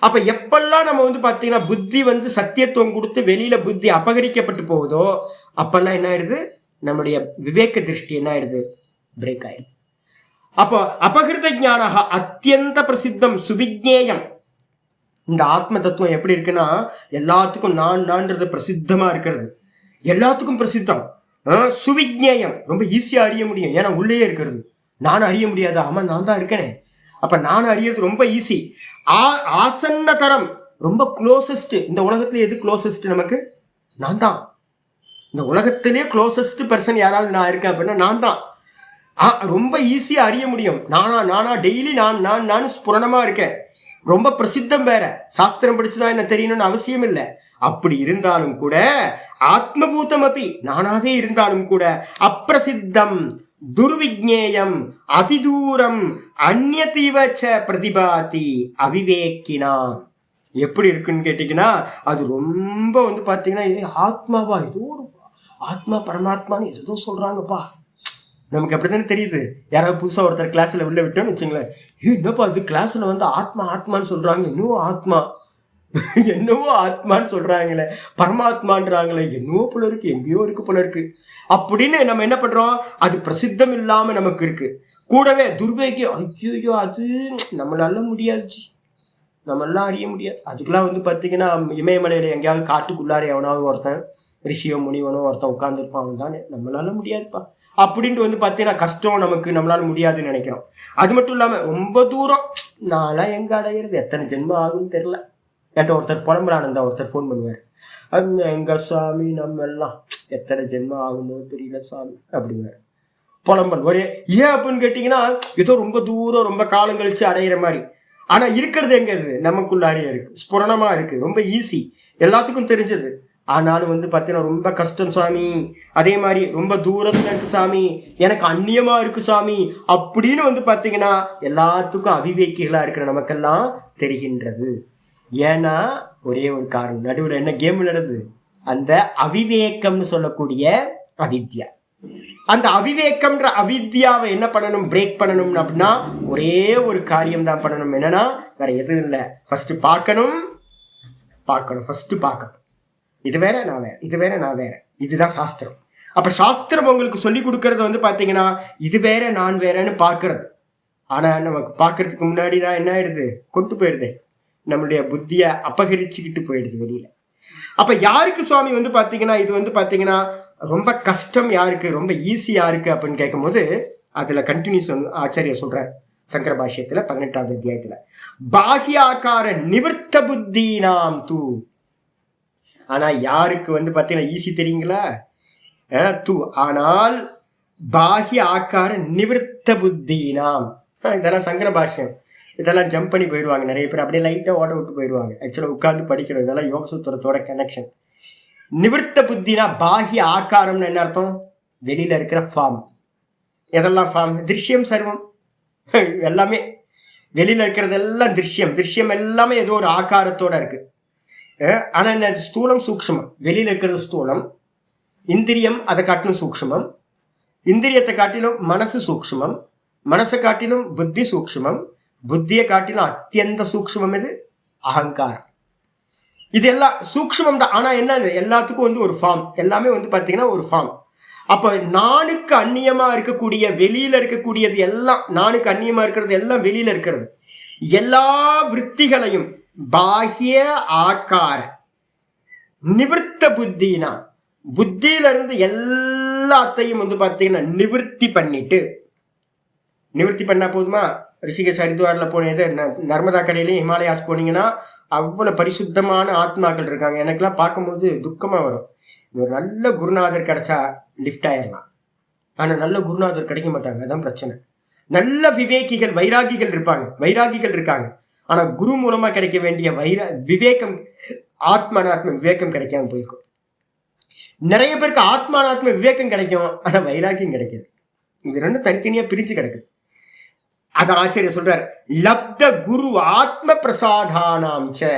Speaker 1: அப்ப எப்பெல்லாம் நம்ம வந்து பாத்தீங்கன்னா புத்தி வந்து சத்தியத்துவம் கொடுத்து வெளியில புத்தி அபகரிக்கப்பட்டு போகுதோ அப்பெல்லாம் என்ன ஆயிடுது? நம்மளுடைய விவேக திருஷ்டி என்ன ஆயிடுது? பிரேக் ஆயிடுது. அப்போ அபகிருத ஞானஹ அத்தியந்த பிரசித்தம் சுவிஜ்ஞேயம். இந்த ஆத்ம தத்துவம் எப்படி இருக்குன்னா எல்லாத்துக்கும் நான்ன்றது பிரசித்தமா இருக்கிறது, எல்லாத்துக்கும் பிரசித்தம். சுவிஜ்ஞேயம், ரொம்ப ஈஸியா அறிய முடியும். ஏன்னா உள்ளே இருக்கிறது. நான் அறிய முடியாது, ஆமா நான் தான் இருக்கேனே. அப்ப நான் அறியறது ரொம்ப ஈஸி. ஆசன்ன தரம், ரொம்ப க்ளோசஸ்ட். இந்த உலகத்துல எது க்ளோசஸ்ட் நமக்கு? நான் தான். இந்த உலகத்திலேயே க்ளோசஸ்ட் பர்சன் யாராவது நான் இருக்கேன் அப்படின்னா நான் தான். ரொம்ப ஈஸியா அறிய முடியும். நானா டெய்லி நான் ஸ்புரணமா இருக்கேன். ரொம்ப பிரசித்தம் வேற. சாஸ்திரம் படிச்சுதான் என்ன தெரியணும்னு அவசியம் இல்லை. அப்படி இருந்தாலும் கூட ஆத்மபூதம் அப்படி நானாவே இருந்தாலும் கூட அப்பிரசித்தம் துர்விஜ்ஞேயம் அதிதூரம் அந்நியதீவச்ச பிரதிபாதி அவிவேக்கினா. எப்படி இருக்குன்னு கேட்டீங்கன்னா அது ரொம்ப வந்து பாத்தீங்கன்னா ஆத்மாவா, ஏதோ ஒரு ஆத்மா பரமாத்மான்னு ஏதோ சொல்றாங்கப்பா. நமக்கு அப்படித்தானே தெரியுது. யாராவது புதுசாக ஒருத்தர் கிளாஸில் உள்ள விட்டோன்னு வச்சுங்களேன், என்னப்பா அது கிளாஸில் வந்து ஆத்மான்னு சொல்கிறாங்க, என்னவோ ஆத்மான்னு சொல்கிறாங்களே, பரமாத்மான்றாங்களே, என்னவோ போல இருக்கு, எங்கேயோ இருக்கு போல இருக்கு அப்படின்னு நம்ம என்ன பண்ணுறோம்? அது பிரசித்தம் இல்லாமல் நமக்கு இருக்கு. கூடவே துர்வேகியம், ஐயோ அது நம்மளால முடியாது, நம்மளாம் அறிய முடியாது. அதுக்கெல்லாம் வந்து பார்த்தீங்கன்னா இமயமலையில் எங்கேயாவது காட்டுக்குள்ளார எவனாவது ஒருத்தன் ரிஷியோ முனிவனோ ஒருத்தன் உட்காந்துருப்பான் தானே, நம்மளால முடியாதுப்பா அப்படின்ட்டு வந்து பார்த்தீங்கன்னா கஷ்டம், நம்மளால முடியாதுன்னு நினைக்கிறோம். அது மட்டும் இல்லாமல் ரொம்ப தூரம், நான்லாம் எங்கே அடையிறது, எத்தனை ஜென்மம் ஆகுன்னு தெரில. என்கிட்ட ஒருத்தர் புலம்புறானந்தா ஒருத்தர் ஃபோன் பண்ணுவார், எங்க சாமி நம்ம எல்லாம் எத்தனை ஜென்மம் ஆகுமோ தெரியல சாமி அப்படிங்கிறார். புலம்பல் ஒரே. ஏன் அப்படின்னு கேட்டிங்கன்னா ஏதோ ரொம்ப தூரம் ரொம்ப காலம் கழிச்சு அடையிற மாதிரி. ஆனால் இருக்கிறது எங்கே? நமக்குள்ளாரே இருக்கு, ஸ்புரணமாக இருக்கு, ரொம்ப ஈஸி, எல்லாத்துக்கும் தெரிஞ்சது. ஆனாலும் வந்து பார்த்தீங்கன்னா ரொம்ப கஷ்டம் சாமி, அதே மாதிரி ரொம்ப தூரத்தில் இருக்கு சாமி, எனக்கு அந்நியமா இருக்கு சாமி அப்படின்னு வந்து பார்த்தீங்கன்னா எல்லாத்துக்கும் அவிவேக்கிகளா இருக்கிற நமக்கெல்லாம் தெரிகின்றது. ஏன்னா ஒரே ஒரு காரணம், நடுவில் என்ன கேம் நடக்குது, அந்த அவிவேகம்னு சொல்லக்கூடிய அவித்யா. அந்த அவிவேகம்ன்ற அவித்யாவை என்ன பண்ணணும், பிரேக் பண்ணணும் அப்படின்னா ஒரே ஒரு காரியம் தான் பண்ணணும். என்னன்னா வேற எதுவும் இல்லை, ஃபர்ஸ்ட் பார்க்கணும், ஃபர்ஸ்ட் பார்க்கணும். இது வேற நான் வேற, இது வேற நான் வேற, இதுதான் சாஸ்திரம். அப்ப சாஸ்திரம் உங்களுக்கு சொல்லி கொடுக்கறது வந்து பாத்தீங்கன்னா இது வேற நான் வேறன்னு பாக்குறது. ஆனா நமக்கு பாக்குறதுக்கு முன்னாடி தான் என்ன ஆயிடுது, கொண்டு போயிடுது, நம்மளுடைய புத்திய அபகரிச்சுக்கிட்டு போயிடுது வெளியில. அப்ப யாருக்கு சுவாமி வந்து பாத்தீங்கன்னா இது வந்து பாத்தீங்கன்னா ரொம்ப கஷ்டம் யாருக்கு, ரொம்ப ஈஸி யாருக்கு அப்படின்னு கேட்கும் போது அதுல கண்டினியூஸ் ஆச்சாரிய சொல்றார் சங்கர பாஷ்யத்துல 18வது அத்தியாயத்துல, பாஹ்யாக்கார நிவர்த்த புத்தி நாம் தூ. ஆனா யாருக்கு வந்து பாத்தீங்கன்னா ஈஸி தெரியுங்களா, தூ. ஆனால் பாஹ்ய ஆக்கார நிவர்த்த புத்தி நாம், இதெல்லாம் சங்கர பாஷ்யம், இதெல்லாம் ஜம்ப் பண்ணி போயிடுவாங்க நிறைய பேர், அப்படியே லைட்டாக ஓட்ட விட்டு போயிடுவாங்க. ஆக்சுவலாக உட்காந்து படிக்கணும், இதெல்லாம் யோக சூத்திரத்தோட கனெக்ஷன். நிவர்த்த புத்தினா பாஹ்ய ஆக்காரம்னு என்ன அர்த்தம், வெளியில இருக்கிற ஃபார்ம். எதெல்லாம் ஃபார்ம், திருஷ்யம் சர்வம், எல்லாமே வெளியில இருக்கிறது எல்லாம் திருஷ்யம். திருஷ்யம் எல்லாமே ஏதோ ஒரு ஆக்காரத்தோட இருக்கு. ஆனா என்ன, ஸ்தூலம் சூக்ஷ்மம். வெளியில இருக்கிறது ஸ்தூலம், இந்திரியம் அதை காட்டிலும் சூக்ஷ்மம், இந்திரியத்தை காட்டிலும் மனசு சூக்ஷ்மம், மனசை காட்டிலும் புத்தி சூக்ஷ்மம், புத்தியை காட்டிலும் அத்தியந்த சூக்ஷ்மம் எது, அகங்காரம். இது எல்லாம் சூக்ஷ்மம் தான். ஆனா என்ன, எல்லாத்துக்கும் வந்து ஒரு ஃபார்ம், எல்லாமே வந்து பாத்தீங்கன்னா ஒரு ஃபார்ம். அப்ப நானுக்கு அந்நியமா இருக்கக்கூடிய வெளியில இருக்கக்கூடியது எல்லாம், நானுக்கு அந்நியமா இருக்கிறது எல்லாம் வெளியில இருக்கிறது, எல்லா விற்த்திகளையும் பாஹ்ய ஆக்கார நிவர்த்த புத்தினா, புத்தியில இருந்து எல்லாத்தையும் வந்து பாத்தீங்கன்னா நிவர்த்தி பண்ணிட்டு, நிவர்த்தி பண்ணா போதுமா, ரிஷிகேஷ் ஹரித்வார்ல போனது, நர்மதா கரையிலையும் ஹிமாலயாஸ் போனீங்கன்னா அவ்வளவு பரிசுத்தமான ஆத்மாக்கள் இருக்காங்க. எனக்கெல்லாம் பார்க்கும்போது துக்கமா வரும். ஒரு நல்ல குருநாதர் கிடைச்சா லிஃப்ட் ஆயிடலாம், ஆனா நல்ல குருநாதர் கிடைக்க மாட்டாங்க, அதான் பிரச்சனை. நல்ல விவேகிகள் வைராகிகள் இருக்காங்க, ஆனா குரு மூலமா கிடைக்க வேண்டிய விவேகம், ஆத்மானாத்ம விவேகம் கிடைக்காம போயிருக்கும். நிறைய பேருக்கு ஆத்மானாத்ம விவேகம் கிடைக்கும், ஆனா வைராகியம் கிடைக்காது. இது ரெண்டும் தனித்தனியா பிரிச்சு கிடக்குது. அதான் ஆச்சரிய சொல்றார், லப்த குரு ஆத்ம பிரசாதானாம் ச.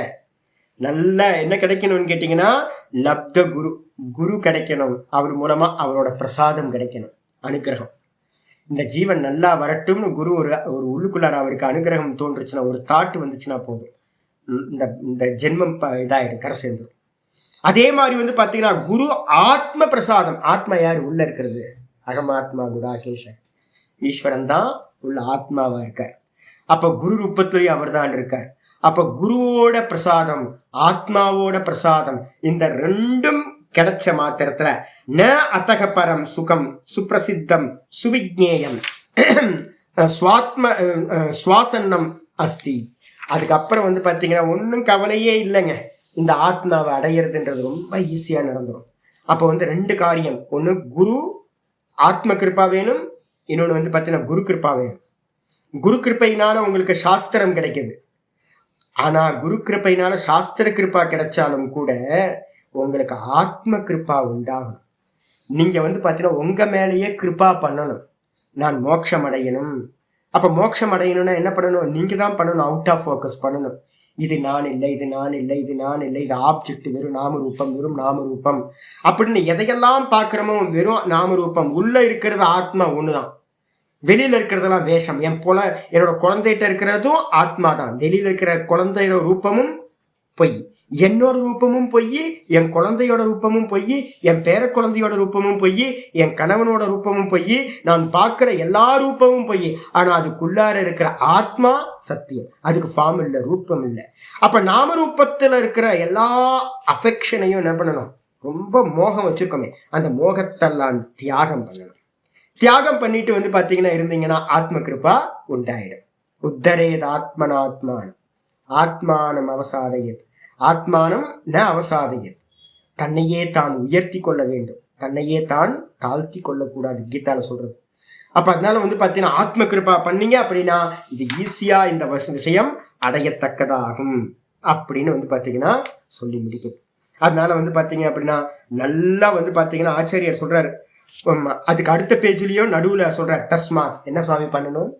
Speaker 1: நல்ல என்ன கிடைக்கணும்னு கேட்டீங்கன்னா லப்த குரு, குரு கிடைக்கணும், அவர் மூலமா அவரோட பிரசாதம் கிடைக்கணும், அனுகிரகம். இந்த ஜீவன் நல்லா வரட்டும்னு குரு ஒரு உள்ளுக்குள்ளார அவருக்கு அனுகிரகம் தோன்றுச்சுன்னா, ஒரு தாட்டு வந்துச்சுன்னா போதும், இந்த ஜென்மம் இதாயிடும், கரை சேர்ந்துடும். அதே மாதிரி வந்து பாத்தீங்கன்னா குரு ஆத்ம பிரசாதம். ஆத்மா யாரு, உள்ள இருக்கிறது, அகமாத்மா குடாகேஷ ஈஸ்வரன் தான் உள்ள ஆத்மாவா இருக்கார். அப்ப குரு ரூபத்திலேயே அவர் தான் இருக்கார். அப்ப குருவோட பிரசாதம், ஆத்மாவோட பிரசாதம், இந்த ரெண்டும் கிடைச்ச மாத்திரத்துல ந அத்தக பரம் சுகம் சுப்பிரசித்தம் சுவிக்ஞேயம் சுவாசன்னம் அஸ்தி. அதுக்கப்புறம் வந்து பாத்தீங்கன்னா ஒன்னும் கவலையே இல்லைங்க, இந்த ஆத்மாவை அடையிறதுன்றது ரொம்ப ஈஸியா நடந்துடும். அப்ப வந்து ரெண்டு காரியம், ஒண்ணு குரு ஆத்ம கிருப்பா வேணும், இன்னொன்று வந்து பார்த்தீங்கன்னா குரு கிருப்பா வேணும். குரு கிருப்பையினால உங்களுக்கு சாஸ்திரம் கிடைக்குது, ஆனா குரு கிருப்பையினால சாஸ்திர கிருப்பா கிடைச்சாலும் கூட உங்களுக்கு ஆத்ம கிருப்பா உண்டாகணும். நீங்க வந்து பார்த்தீங்கன்னா உங்க மேலேயே கிருப்பா பண்ணணும், நான் மோட்சம் அடையணும். அப்ப மோட்சம் அடையணும்னா என்ன பண்ணணும், நீங்க தான் பண்ணணும், அவுட் ஆஃப் ஃபோக்கஸ் பண்ணணும். இது நான் இல்லை, இது நான் இல்லை, இது நான் இல்லை, இது ஆப்ஜெக்ட், வெறும் நாமரூபம், வெறும் நாமரூபம் அப்படின்னு எதையெல்லாம் பார்க்கிறோமோ வெறும் நாமரூபம். உள்ள இருக்கிறது ஆத்மா ஒண்ணுதான், வெளியில இருக்கிறதெல்லாம் வேஷம். என்னோட குழந்தைகிட்ட இருக்கிறதும் ஆத்மா தான், வெளியில இருக்கிற குழந்தையோட ரூபமும் பொய், என்னோட ரூபமும் பொய், என் குழந்தையோட ரூபமும் பொய், என் பேர குழந்தையோட ரூபமும் பொய், என் கணவனோட ரூபமும் பொய், நான் பார்க்கிற எல்லா ரூபமும் பொய். ஆனா அதுக்குள்ளார இருக்கிற ஆத்மா சத்தியம், அதுக்கு ஃபார்ம் இல்லை, ரூபம் இல்லை. அப்ப நாம ரூபத்துல இருக்கிற எல்லா அஃபெக்ஷனையும் என்ன பண்ணணும், ரொம்ப மோகம் வச்சிருக்கோமே, அந்த மோகத்தெல்லாம் தியாகம் பண்ணணும். தியாகம் பண்ணிட்டு வந்து பாத்தீங்கன்னா இருந்தீங்கன்னா ஆத்ம கிருபா உண்டாயிடும். உத்தரேத் ஆத்மனாத்மான் ஆத்மானம் அவசாதையத் ஆத்மானம் ந அவசாதையத். தன்னையே தான் உயர்த்தி கொள்ள வேண்டும், தன்னையே தான் தாழ்த்தி கொள்ளக்கூடாது, கீதால சொல்றது. அப்ப அதனால வந்து பாத்தீங்கன்னா ஆத்ம கிருபா பண்ணீங்க அப்படின்னா இது ஈஸியா இந்த விஷயம் அடையத்தக்கதாகும் அப்படின்னு வந்து பாத்தீங்கன்னா சொல்லி முடிக்குது. அதனால வந்து பாத்தீங்க அப்படின்னா நல்லா வந்து பாத்தீங்கன்னா ஆச்சாரியர் சொல்றாரு, அதுக்கு அடுத்த பேஜ்லயும் நடுவுல சொல்றாரு, தஸ்மாத் என்ன சுவாமி பண்ணணும்,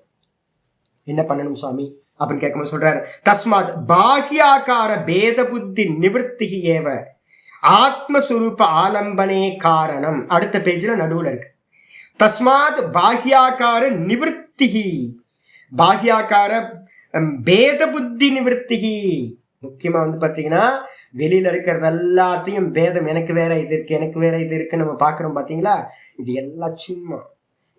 Speaker 1: என்ன பண்ணணும் சுவாமி, அப்படின்னு கேட்கும்போது சொல்றாரு, தஸ்மாத் பாஹ்யாகார பேத புத்தி நிவர்த்தி ஏவ ஆத்மஸ்வரூப ஆலம்பனே காரணம். அடுத்த பேஜ்ல நடுவுல இருக்கு. தஸ்மாத் பாஹ்யாகார நிவர்த்தி, பாஹ்யாகார பேத புத்தி நிவர்த்தி. முக்கியமா பாத்தீங்கன்னா வெளியில இருக்கிறது எல்லாத்தையும் பேதம், எனக்கு வேற இது இருக்கு, எனக்கு வேற இது இருக்கு நம்ம பாக்குறோம் பாத்தீங்களா, இது எல்லாம் சும்மா.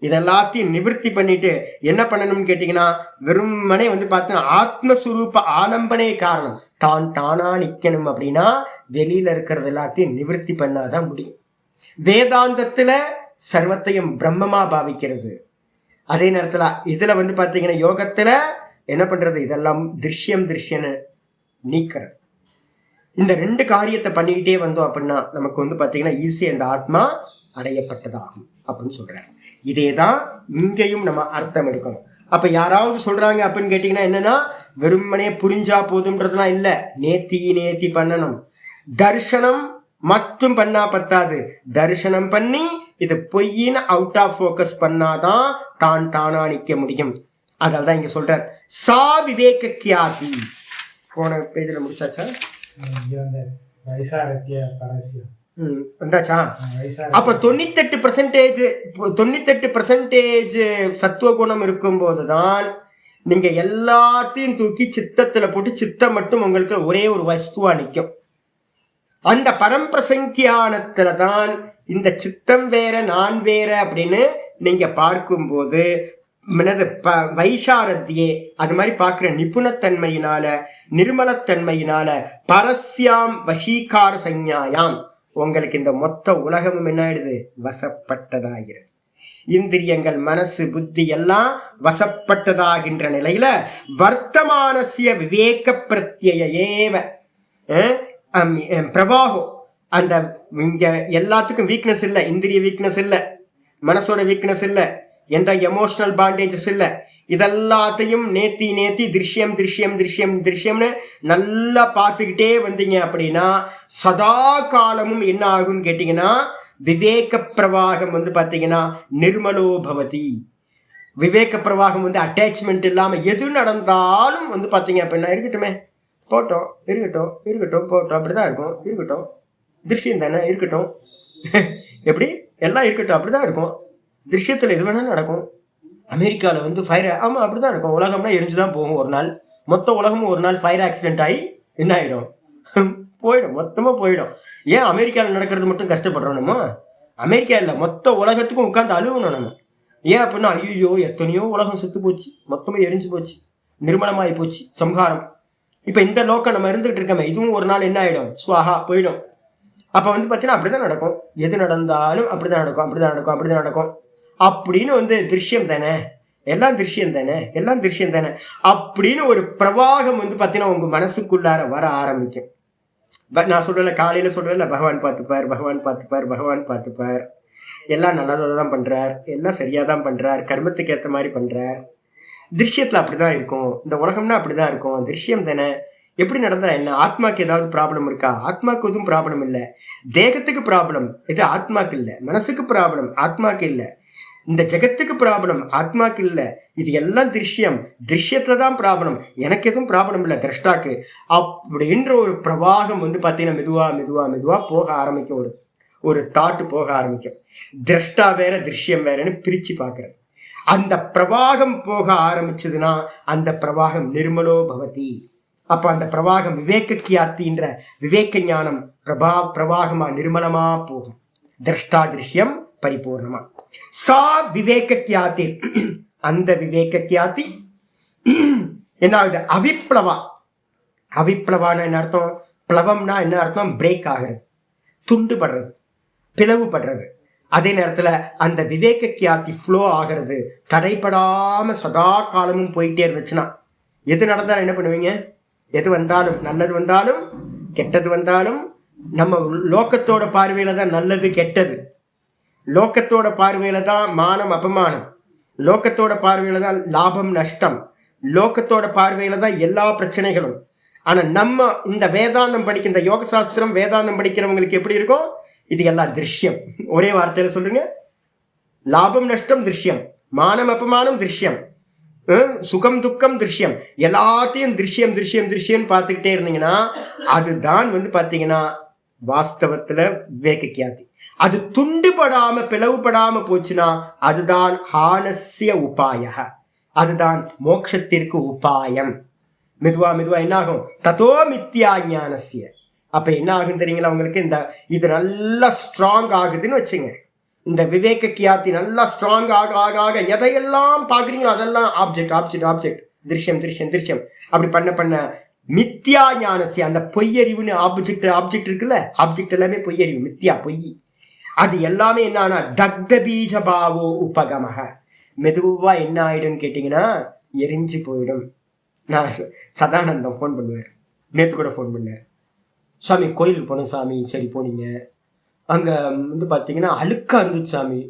Speaker 1: இதெல்லாத்தையும் நிவர்த்தி பண்ணிட்டு என்ன பண்ணணும்னு கேட்டீங்கன்னா, வெறுமனே பார்த்தீங்கன்னா ஆத்மஸ்வரூப ஆலம்பனே காரணம், தான் தானா நிக்கணும். அப்படின்னா வெளியில இருக்கிறது எல்லாத்தையும் நிவர்த்தி பண்ணாதான் முடியும். வேதாந்தத்துல சர்வத்தையும் பிரம்மமா பாவிக்கிறது. அதே நேரத்துல இதுல பாத்தீங்கன்னா யோகத்துல என்ன பண்றது, இதெல்லாம் திருஷ்யம் திருஷ்யன்னு நீக்கிறது. இந்த ரெண்டு காரியத்தை பண்ணிக்கிட்டே வந்தோம் அப்படின்னா நமக்கு பாத்தீங்கன்னா ஈஸியா இந்த ஆத்மா அடையப்பட்டதாகும் அப்படின்னு சொல்றாங்க. இதேதான் இங்கேயும் நம்ம அர்த்தம் எடுக்கணும். அப்ப யாராவது சொல்றாங்க அப்படின்னு கேட்டீங்கன்னா என்னன்னா, வெறுமனே புரிஞ்சா போதும்ன்றதுலாம் இல்ல, நேர்த்தி பண்ணணும். தர்சனம் மட்டும் பண்ணா பத்தாது, தரிசனம் பண்ணி இது பொய்யின்னு அவுட் ஆஃப் ஃபோக்கஸ் பண்ணாதான் தான் தானா நிக்க முடியும். அதனால்தான் இங்க சொல்றார் சா விவேக கியாதி. போன பேஜ்ல முடிச்சாச்சா? அப்ப 98% சத்துவ குணம் இருக்கும் போதுதான் நீங்க எல்லாத்தையும் தூக்கி சித்தத்துல போட்டு சித்தம் மட்டும் உங்களுக்கு ஒரே ஒரு வஸ்துவா நிற்கும். அந்த பரம்பிரசங்கியானத்துலதான் இந்த சித்தம் வேற நான் வேற அப்படின்னு நீங்க பார்க்கும்போது வைசாரத்தியே அது மாதிரி பார்க்கிற நிபுணத்தன்மையினால நிர்மலத்தன்மையினால பரஸ்யாம் வசீகார சஞ்ஞாயாம் உங்களுக்கு இந்த மொத்த உலகமும் என்ன ஆயிடுது, வசப்பட்டதாகிறது. இந்திரியங்கள் மனசு புத்தி எல்லாம் வசப்பட்டதாகின்ற நிலையில வர்த்தமானசிய விவேக பிரத்யேவ பிரவாகம். அந்த இங்க எல்லாத்துக்கும் வீக்னஸ் இல்லை, இந்திரிய வீக்னஸ் இல்லை, மனசோட வீக்னஸ் இல்லை, எந்த எமோஷனல் பாண்டேஜஸ் இல்லை. இதெல்லாத்தையும் நேத்தி திருஷ்யம் திருஷ்யம் திருஷ்யம் திருஷ்யம்னு நல்லா பார்த்துக்கிட்டே வந்தீங்க அப்படின்னா சதா காலமும் என்ன ஆகும்னு கேட்டீங்கன்னா விவேக பிரவாகம் பார்த்தீங்கன்னா நிர்மலோ பவதி. விவேக பிரவாகம் அட்டாச்மெண்ட் இல்லாம எது நடந்தாலும் பார்த்தீங்க அப்படின்னா இருக்கட்டுமே போட்டோம், இருக்கட்டும் இருக்கட்டும் போட்டோம், அப்படிதான் இருக்கும், இருக்கட்டும் திருஷ்யம் தானே இருக்கட்டும், எப்படி எல்லாம் இருக்கட்டும் அப்படிதான் இருக்கும். திருஷ்யத்துல எது வேணாலும் நடக்கும். அமெரிக்காவில் ஃபயர், ஆமாம் அப்படி தான் இருக்கும். உலகம்னா எரிஞ்சுதான் போகும் ஒரு நாள். மொத்த உலகமும் ஒரு நாள் ஃபயர் ஆக்சிடென்ட் ஆகி என்ன ஆகிடும், போயிடும், மொத்தமாக போயிடும். ஏன் அமெரிக்காவில் நடக்கிறது மட்டும் கஷ்டப்படுறோம் நம்ம? அமெரிக்கா இல்லை, மொத்த உலகத்துக்கும் உட்காந்து அழுவணும் நம்ம. ஏன் அப்படின்னா ஐயோ எத்தனையோ உலகம் செத்து போச்சு, மொத்தமாக எரிஞ்சு போச்சு, நிர்மலமாகி போச்சு, சம்ஹாரம். இப்போ இந்த லோக்கம் நம்ம இருந்துகிட்டு இருக்கோமே, இதுவும் ஒரு நாள் என்ன ஆகிடும், ஸ்வாஹா போயிடும். அப்போ பார்த்தீங்கன்னா அப்படிதான் நடக்கும். எது நடந்தாலும் அப்படிதான் நடக்கும், அப்படிதான் நடக்கும், அப்படிதான் நடக்கும் அப்படின்னு திருஷ்யம் தானே, எல்லாம் திருஷ்யம் தானே, எல்லாம் திருஷ்யம் தானே அப்படின்னு ஒரு பிரவாகம் பார்த்தீங்கன்னா உங்க மனசுக்குள்ளார வர ஆரம்பிக்கும். நான் சொல்றேன்ல, காலையில சொல்றேன்ல, பகவான் பார்த்துப்பார், பகவான் பார்த்துப்பார், பகவான் பார்த்துப்பார், எல்லாம் நல்லதாக தான் பண்றார், எல்லாம் சரியா தான் பண்றார், கர்மத்துக்கு ஏற்ற மாதிரி பண்றார். திருஷ்யத்துல அப்படிதான் இருக்கும், இந்த உலகம்னா அப்படிதான் இருக்கும், திருஷ்யம் தானே. எப்படி நடந்தா என்ன, ஆத்மாக்கு ஏதாவது ப்ராப்ளம் இருக்கா? ஆத்மாக்கு எதுவும் ப்ராப்ளம் இல்லை, தேகத்துக்கு ப்ராப்ளம், இது ஆத்மாக்கு இல்லை. மனசுக்கு ப்ராப்ளம், ஆத்மாக்கு இல்லை. இந்த ஜெகத்துக்கு ப்ராப்ளம், ஆத்மாக்கு இல்லை. இது எல்லாம் திருஷ்யம், திருஷ்யத்துலதான் ப்ராப்ளம், எனக்கு எதுவும் ப்ராப்ளம் இல்லை திரஷ்டாக்கு. அப்படின்ற ஒரு பிரவாகம் பார்த்தீங்கன்னா மெதுவா மெதுவா மெதுவா போக ஆரம்பிக்கும். ஒரு தாட்டு போக ஆரம்பிக்கும். திரஷ்டா வேற திருஷ்யம் வேறன்னு பிரிச்சு பார்க்கறது. அந்த பிரவாகம் போக ஆரம்பிச்சதுன்னா அந்த பிரவாகம் நிர்மலோ பவதி. அப்ப அந்த பிரவாகம் விவேக கியாத்தின்ற விவேக ஞானம் பிரவாகமா நிர்மலமா போகும். திரஷ்டா திருஷ்யம் பரிபூர்ணமா. சா விவேக கியாதி, அந்த விவேக கியாதி என்ன ஆகுது, அவிப்ளவா. அவிப்ளவான என்ன அர்த்தம், பிளவம்னா என்ன அர்த்தம், பிரேக் ஆகிறது, துண்டுபடுறது, பிளவுபடுறது. அதே நேரத்துல அந்த விவேக கியாதி ஃப்ளோ ஆகிறது, தடைப்படாம சதா காலமும் போயிட்டே இருந்துச்சுன்னா எது நடந்தாலும் என்ன பண்ணுவீங்க, எது வந்தாலும், நல்லது வந்தாலும் கெட்டது வந்தாலும், நம்ம லோக்கத்தோட பார்வையில தான் நல்லது கெட்டது, லோக்கத்தோட பார்வையில தான் மானம் அபமானம், லோக்கத்தோட பார்வையில தான் லாபம் நஷ்டம், லோக்கத்தோட பார்வையில தான் எல்லா பிரச்சனைகளும். ஆனா நம்ம இந்த வேதாந்தம் படிக்க, இந்த யோக சாஸ்திரம் வேதாந்தம் படிக்கிறவங்களுக்கு எப்படி இருக்கும், இது எல்லாம் திருஷ்யம். ஒரே வார்த்தையில சொல்லுங்க, லாபம் நஷ்டம் திருஷ்யம், மானம் அபமானம் திருஷ்யம், சுகம் துக்கம் திருஷ்யம், எல்லாத்தையும் திருஷ்யம் திருஷ்யம் திருஷ்யம் பார்த்துக்கிட்டே இருந்தீங்கன்னா அதுதான் வந்து பார்த்தீங்கன்னா வாஸ்தவத்துல விவேக கியாதி. அது துண்டுபடாம பிளவுபடாம போச்சுன்னா அதுதான் ஹானஸ்ய உபாய, அதுதான் மோட்சத்திற்கு உபாயம். மெதுவா மெதுவா என்ன ஆகும்? ததோ மித்யா ஞானஸ்ய. அப்ப என்ன ஆகும் தெரியுங்களா உங்களுக்கு? இது நல்லா ஸ்ட்ராங் ஆகுதுன்னு வச்சுங்க. இந்த விவேக கியாத்தி நல்லா ஸ்ட்ராங் ஆக ஆக ஆக எதையெல்லாம் பாக்குறீங்களோ அதெல்லாம் ஆப்ஜெக்ட் ஆப்ஜெக்ட் ஆப்ஜெக்ட், திருஷ்யம் திருஷ்யம் திருஷ்யம், அப்படி பண்ண பண்ண மித்யா ஞானசி, அந்த பொய்யறிவுன்னு ஆப்ஜெக்ட் ஆப்ஜெக்ட் இருக்குல்ல, ஆப்ஜெக்ட் எல்லாமே பொய்யறிவு, மித்யா பொய், அது எல்லாமே என்னன்னா தக்த பீஜ பாவோ உபகமக. மெதுவா என்ன ஆயிடும்னு கேட்டீங்கன்னா எரிஞ்சு போயிடும். நான் சதானந்தம் ஃபோன் பண்ணுவேன், நேற்று கூட ஃபோன் பண்ணேன், சாமி கோயிலுக்கு போனோம் சாமி. சரி போனீங்க, அங்கே வந்து பார்த்தீங்கன்னா அழுக்கா இருந்துச்சு சாமி.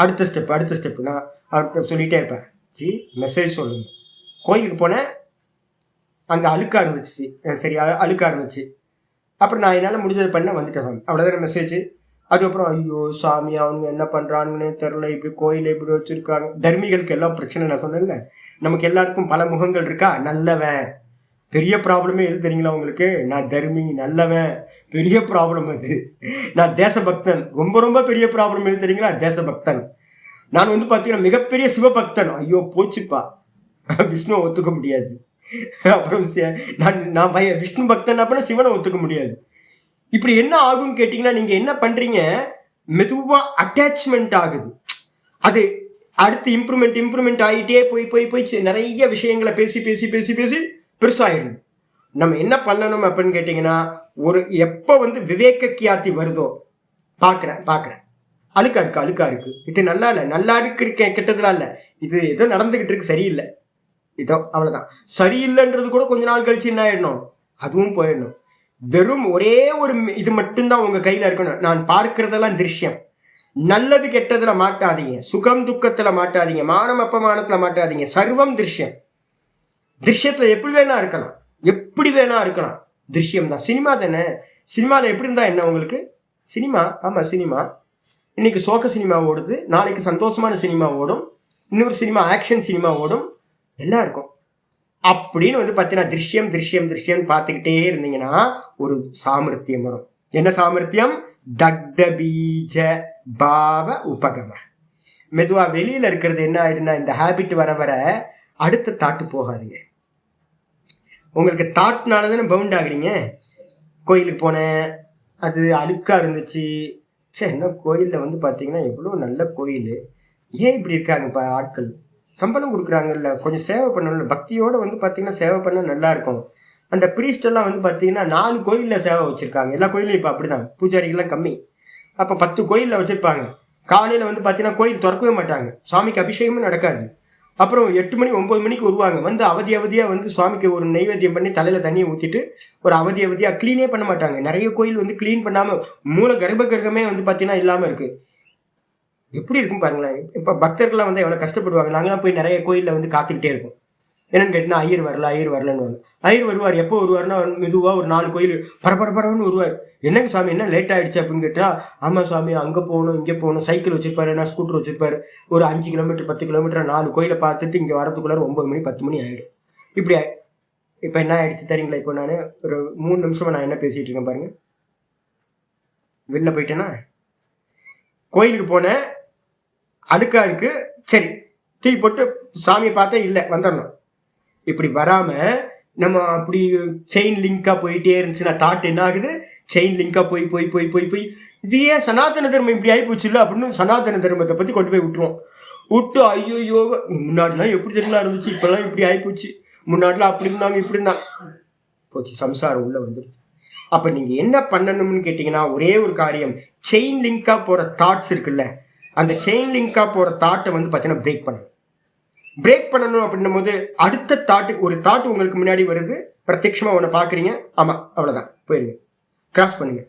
Speaker 1: அடுத்த ஸ்டெப் நான் அடுத்த சொல்லிகிட்டே இருப்பேன். ஜி மெசேஜ் சொல்லுங்க. கோயிலுக்கு போனேன், அங்கே அழுக்கா இருந்துச்சு. சரி அழுக்கா இருந்துச்சு. அப்புறம் நான் என்னால் முடிஞ்சது பண்ண வந்துட்டேன் சாமி, அவ்வளோதான் மெசேஜ். அதுக்கப்புறம் ஐயோ சாமி அவங்க என்ன பண்ணுறாங்கன்னு தெரில, இப்படி கோயிலை இப்படி வச்சுருக்காங்க. தர்மிகளுக்கு எல்லாம் பிரச்சனை. நான் சொன்னேன்ல, நமக்கு எல்லாருக்கும் பல முகங்கள் இருக்கா. நல்லவன், பெரிய ப்ராப்ளமே எது தெரியுங்களா உங்களுக்கு? நான் தர்மி, நல்லவன், பெரிய ப்ராப்ளம் அது. நான் தேசபக்தன், ரொம்ப ரொம்ப பெரிய ப்ராப்ளம் எது தெரியுங்களா? தேசபக்தன். நான் வந்து பார்த்தீங்கன்னா மிகப்பெரிய சிவபக்தன். ஐயோ போச்சுப்பா, விஷ்ணுவை ஒத்துக்க முடியாது. அப்புறம் நான் விஷ்ணு பக்தன் அப்படின்னா சிவனை ஒத்துக்க முடியாது. இப்படி என்ன ஆகும்னு கேட்டிங்கன்னா, நீங்கள் என்ன பண்ணுறீங்க, மெதுவாக அட்டாச்மெண்ட் ஆகுது. அது அடுத்து இம்ப்ரூவ்மெண்ட் ஆகிட்டே போய் போய் போய் நிறைய விஷயங்களை பேசி பேசி பேசி பேசி பெருசாகிடுது. நம்ம என்ன பண்ணணும் அப்படின்னு கேட்டிங்கன்னா, ஒரு எப்போ வந்து விவேக கியாத்தி வருதோ, பார்க்குறேன் அழுக்கா இருக்கு, இது நல்லா இல்லை, நல்லா இருக்கு கெட்டதுலாம் இல்லை, இது ஏதோ நடந்துக்கிட்டு இருக்கு சரியில்லை, இதோ அவ்வளோதான். சரியில்லைன்றது கூட கொஞ்ச நாள் கழிச்சு என்ன ஆயிடணும், அதுவும் போயிடணும். வெறும் ஒரே ஒரு இது மட்டும்தான் உங்கள் கையில் இருக்கணும். நான் பார்க்கறதெல்லாம் திருஷ்யம். நல்லது கெட்டதுல மாட்டாதீங்க, சுகம் துக்கத்துல மாட்டாதீங்க, மானம் அப்பமானத்துல மாட்டாதீங்க. சர்வம் திருஷ்யம். திருஷ்யத்துல எப்படி வேணா இருக்கலாம், திருஷ்யம் தான். சினிமா தானே, சினிமாவில் எப்படி இருந்தா என்ன உங்களுக்கு? சினிமா, ஆமாம் சினிமா. இன்னைக்கு சோக சினிமா ஓடுது, நாளைக்கு சந்தோஷமான சினிமா ஓடும், இன்னொரு சினிமா ஆக்ஷன் சினிமா ஓடும், எல்லாம் இருக்கும். அப்படின்னு வந்து பார்த்தீங்கன்னா திருஷ்யம் திருஷ்யம் திருஷ்யம் பார்த்துக்கிட்டே இருந்தீங்கன்னா ஒரு சாமர்த்தியம் வரும். என்ன சாமர்த்தியம்? தக்த பீஜ பாவ உபகம. மெதுவா வெளியில இருக்கிறது என்ன ஆயிடுனா, இந்த ஹேபிட் வர வர அடுத்த தாட்டு போகாதீங்க. உங்களுக்கு தாட்னாலதானே பவுண்ட் ஆகுறீங்க. கோயிலுக்கு போனேன், அது அழுக்கா இருந்துச்சு. சரி, என்ன கோயிலில் வந்து பார்த்தீங்கன்னா எவ்வளோ நல்ல கோயில், ஏன் இப்படி இருக்காங்கப்பா ஆட்கள், சம்பளம் கொடுக்குறாங்கல்ல, கொஞ்சம் சேவை பண்ணணும்ல, பக்தியோடு வந்து பார்த்தீங்கன்னா சேவை பண்ண நல்லா இருக்கும். அந்த பிரீஸ்டெல்லாம் வந்து பார்த்தீங்கன்னா 4 கோயிலில் சேவை வச்சுருக்காங்க. எல்லா கோயிலும் இப்போ அப்படி தான், பூஜாரிகள்லாம் கம்மி. அப்போ 10 கோயிலில் வச்சுருப்பாங்க. காலையில் வந்து பார்த்தீங்கன்னா கோயில் திறக்கவே மாட்டாங்க, சுவாமிக்கு அபிஷேகமும் நடக்காது. அப்புறம் 8 மணி 9 மணிக்கு வருவாங்க. வந்து அவதியாக வந்து சுவாமிக்கு ஒரு நைவேத்தியம் பண்ணி தலையில் தண்ணியை ஊற்றிட்டு ஒரு அவதியாக க்ளீனே பண்ண மாட்டாங்க. நிறைய கோயில் வந்து க்ளீன் பண்ணாமல் மூல கர்ப்பகிரகமே வந்து பார்த்தீங்கன்னா இல்லாமல் இருக்குது. எப்படி இருக்கும் பாருங்களேன். இப்போ பக்தர்கள்லாம் வந்து எவ்வளோ கஷ்டப்படுவாங்க. நாங்களாம் போய் நிறைய கோயிலில் வந்து காத்துக்கிட்டே இருக்கோம். என்னன்னு கேட்டினா ஐயர் வரலன்னு. ஐயர் வருவார். எப்போ வருவார்னா மெதுவாக ஒரு 4 கோயில் பரபரன்னு வருவார். என்னங்க சாமி என்ன லேட் ஆகிடுச்சு அப்படின்னு கேட்டால், ஆமாம் சாமி அங்கே போகணும் இங்கே போகணும், சைக்கிள் வச்சுருப்பாரு, என்ன ஸ்கூட்டர் வச்சுருப்பாரு, ஒரு 5 கிலோமீட்டர் 10 கிலோமீட்டர் 4 கோயிலை பார்த்துட்டு இங்கே வரதுக்குள்ளார 9 மணி 10 மணி ஆகிடும். இப்படி இப்போ என்ன ஆகிடுச்சு தெரியுங்களா? இப்போ நான் ஒரு 3 நிமிஷமாக நான் என்ன பேசிகிட்டு இருக்கேன் பாருங்கள். வெளில போயிட்டேன்னா கோயிலுக்கு போனேன், அழுக்கா இருக்கு, சரி தூக்கி போட்டு சாமியை பார்த்தா இல்லை வந்துடணும். இப்படி வராமல் நம்ம அப்படி செயின் லிங்காக போயிட்டே இருந்துச்சுன்னா தாட் என்ன ஆகுது? செயின் லிங்காக போய் போய் போய் போய் போய் இது ஏன் சனாதன தர்மம் இப்படி ஆகிப்போச்சு இல்லை அப்படின்னு சனாதன தர்மத்தை பற்றி கொண்டு போய் விட்டுருவோம். விட்டு ஐயோ முன்னாடிலாம் எப்படி தெரியுங்களா இருந்துச்சு, இப்போல்லாம் இப்படி ஆகிப்போச்சு, முன்னாடிலாம் அப்படி இருந்தாங்க இப்படி இருந்தாங்க, போச்சு சம்சாரம் உள்ளே வந்துருச்சு. அப்போ நீங்கள் என்ன பண்ணணும்னு கேட்டிங்கன்னா ஒரே ஒரு காரியம், செயின் லிங்காக போகிற தாட்ஸ் இருக்குல்ல, அந்த செயின் லிங்காக போகிற தாட்டை வந்து பார்த்தீங்கன்னா பிரேக் பண்ணணும் அப்படின்னும் போது அடுத்த தாட்டு, ஒரு தாட்டு உங்களுக்கு முன்னாடி வருது, பிரத்யட்சமாக ஒன்று பார்க்குறீங்க, ஆமாம் அவ்வளோதான், போயிருங்க, கிராஸ் பண்ணுங்க.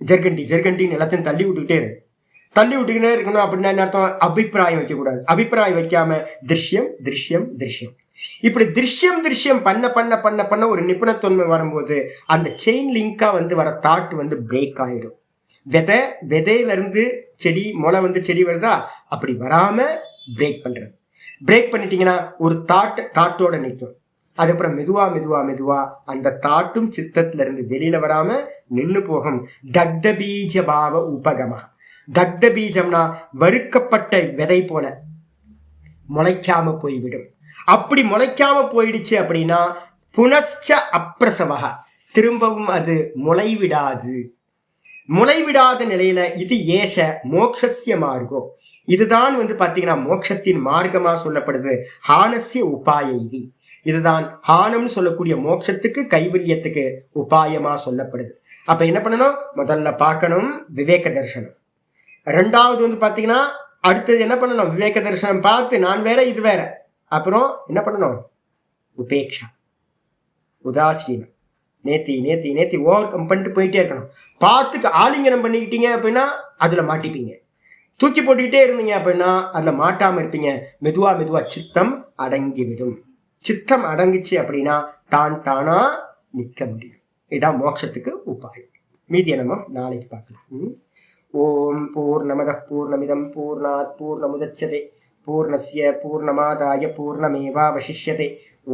Speaker 1: ஜெர்கண்டின்னு எல்லாத்தையும் தள்ளி விட்டுக்கிட்டே இருக்கணும். அப்படின்னா என்ன அர்த்தம்? அபிப்பிராயம் வைக்கக்கூடாது. அபிப்பிராயம் வைக்காம திருஷ்யம். இப்படி திருஷ்யம் பண்ண ஒரு நிபுணத்தன்மை வரும்போது அந்த செயின் லிங்காக வந்து வர தாட் வந்து பிரேக் ஆகிடும். விதையிலிருந்து செடி முளை வந்து செடி வருதா, அப்படி வராமல் பிரேக் பண்ணுறது. பிரேக் பண்ணிட்டீங்கன்னா ஒரு தாட்டோட நிற்கும். அதுக்கப்புறம் மெதுவா மெதுவா மெதுவா அந்த தாட்டும் சித்தத்துல இருந்து வெளியில வராம நின்று போகும். தக்த பீஜ பாவ உபகம. தக்த பீஜம்னா வறுக்கப்பட்ட விதை போல முளைக்காம போய்விடும். அப்படி முளைக்காம போயிடுச்சு அப்படின்னா புனச்ச அப்பிரசவக, திரும்பவும் அது முளைவிடாது. முளைவிடாத நிலையில இது ஏஷ மோக்ஷஸ்ய மார்க்கோ, இதுதான் பாத்தீங்கன்னா மோட்சத்தின் மார்க்கமா சொல்லப்படுது. ஹானஸ்ய உபாய இது, இதுதான் ஹானம் சொல்லக்கூடிய மோட்சத்துக்கு கைவல்யத்துக்கு உபாயமா சொல்லப்படுது. அப்ப என்ன பண்ணணும்? முதல்ல பார்க்கணும் விவேக தரிசனம். ரெண்டாவது பாத்தீங்கன்னா அடுத்தது என்ன பண்ணணும்? விவேக தரிசனம் பார்த்து நான் வேற இது வேற. அப்புறம் என்ன பண்ணணும்? உபேக்ஷா, உதாசீனம். நேத்தி நேத்தி நேத்தி ஓவர் கம் பண்ணிட்டு போயிட்டே இருக்கணும். பார்த்துக்கு ஆலிங்கனம் பண்ணிக்கிட்டீங்க அப்படின்னா அதுல மாட்டிப்பீங்க. தூக்கி போட்டுக்கிட்டே இருந்தீங்க அப்படின்னா அதுல மாட்டாம இருப்பீங்க. மெதுவா மெதுவா சித்தம் அடங்கிவிடும். சித்தம் அடங்குச்சு அப்படின்னா தான் தானா நிற்க முடியும். இதுதான் மோட்சத்துக்கு உபாயம். மீதியை நம்ம நாளைக்கு பார்க்கலாம். ஓம் பூர்ணமதః பூர்ணமிதம் பூர்ணாத் பூர்ணமுதச்யதே பூர்ணஸ்ய பூர்ணமாதாய பூர்ணமேவாவசிஷ்யதே.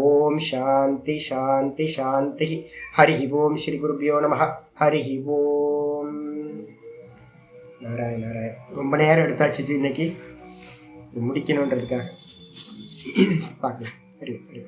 Speaker 1: ஓம் சாந்தி சாந்தி சாந்தி. ஹரி ஓம். ஸ்ரீ குருபியோ நம. ஹரி ஓம். நாராயண நாராயண. ரொம்ப நேரம் எடுத்தாச்சு இன்னைக்கு, முடிக்கணுன்றதுக்காக பார்க்கலாம். ஹரி ஹரி.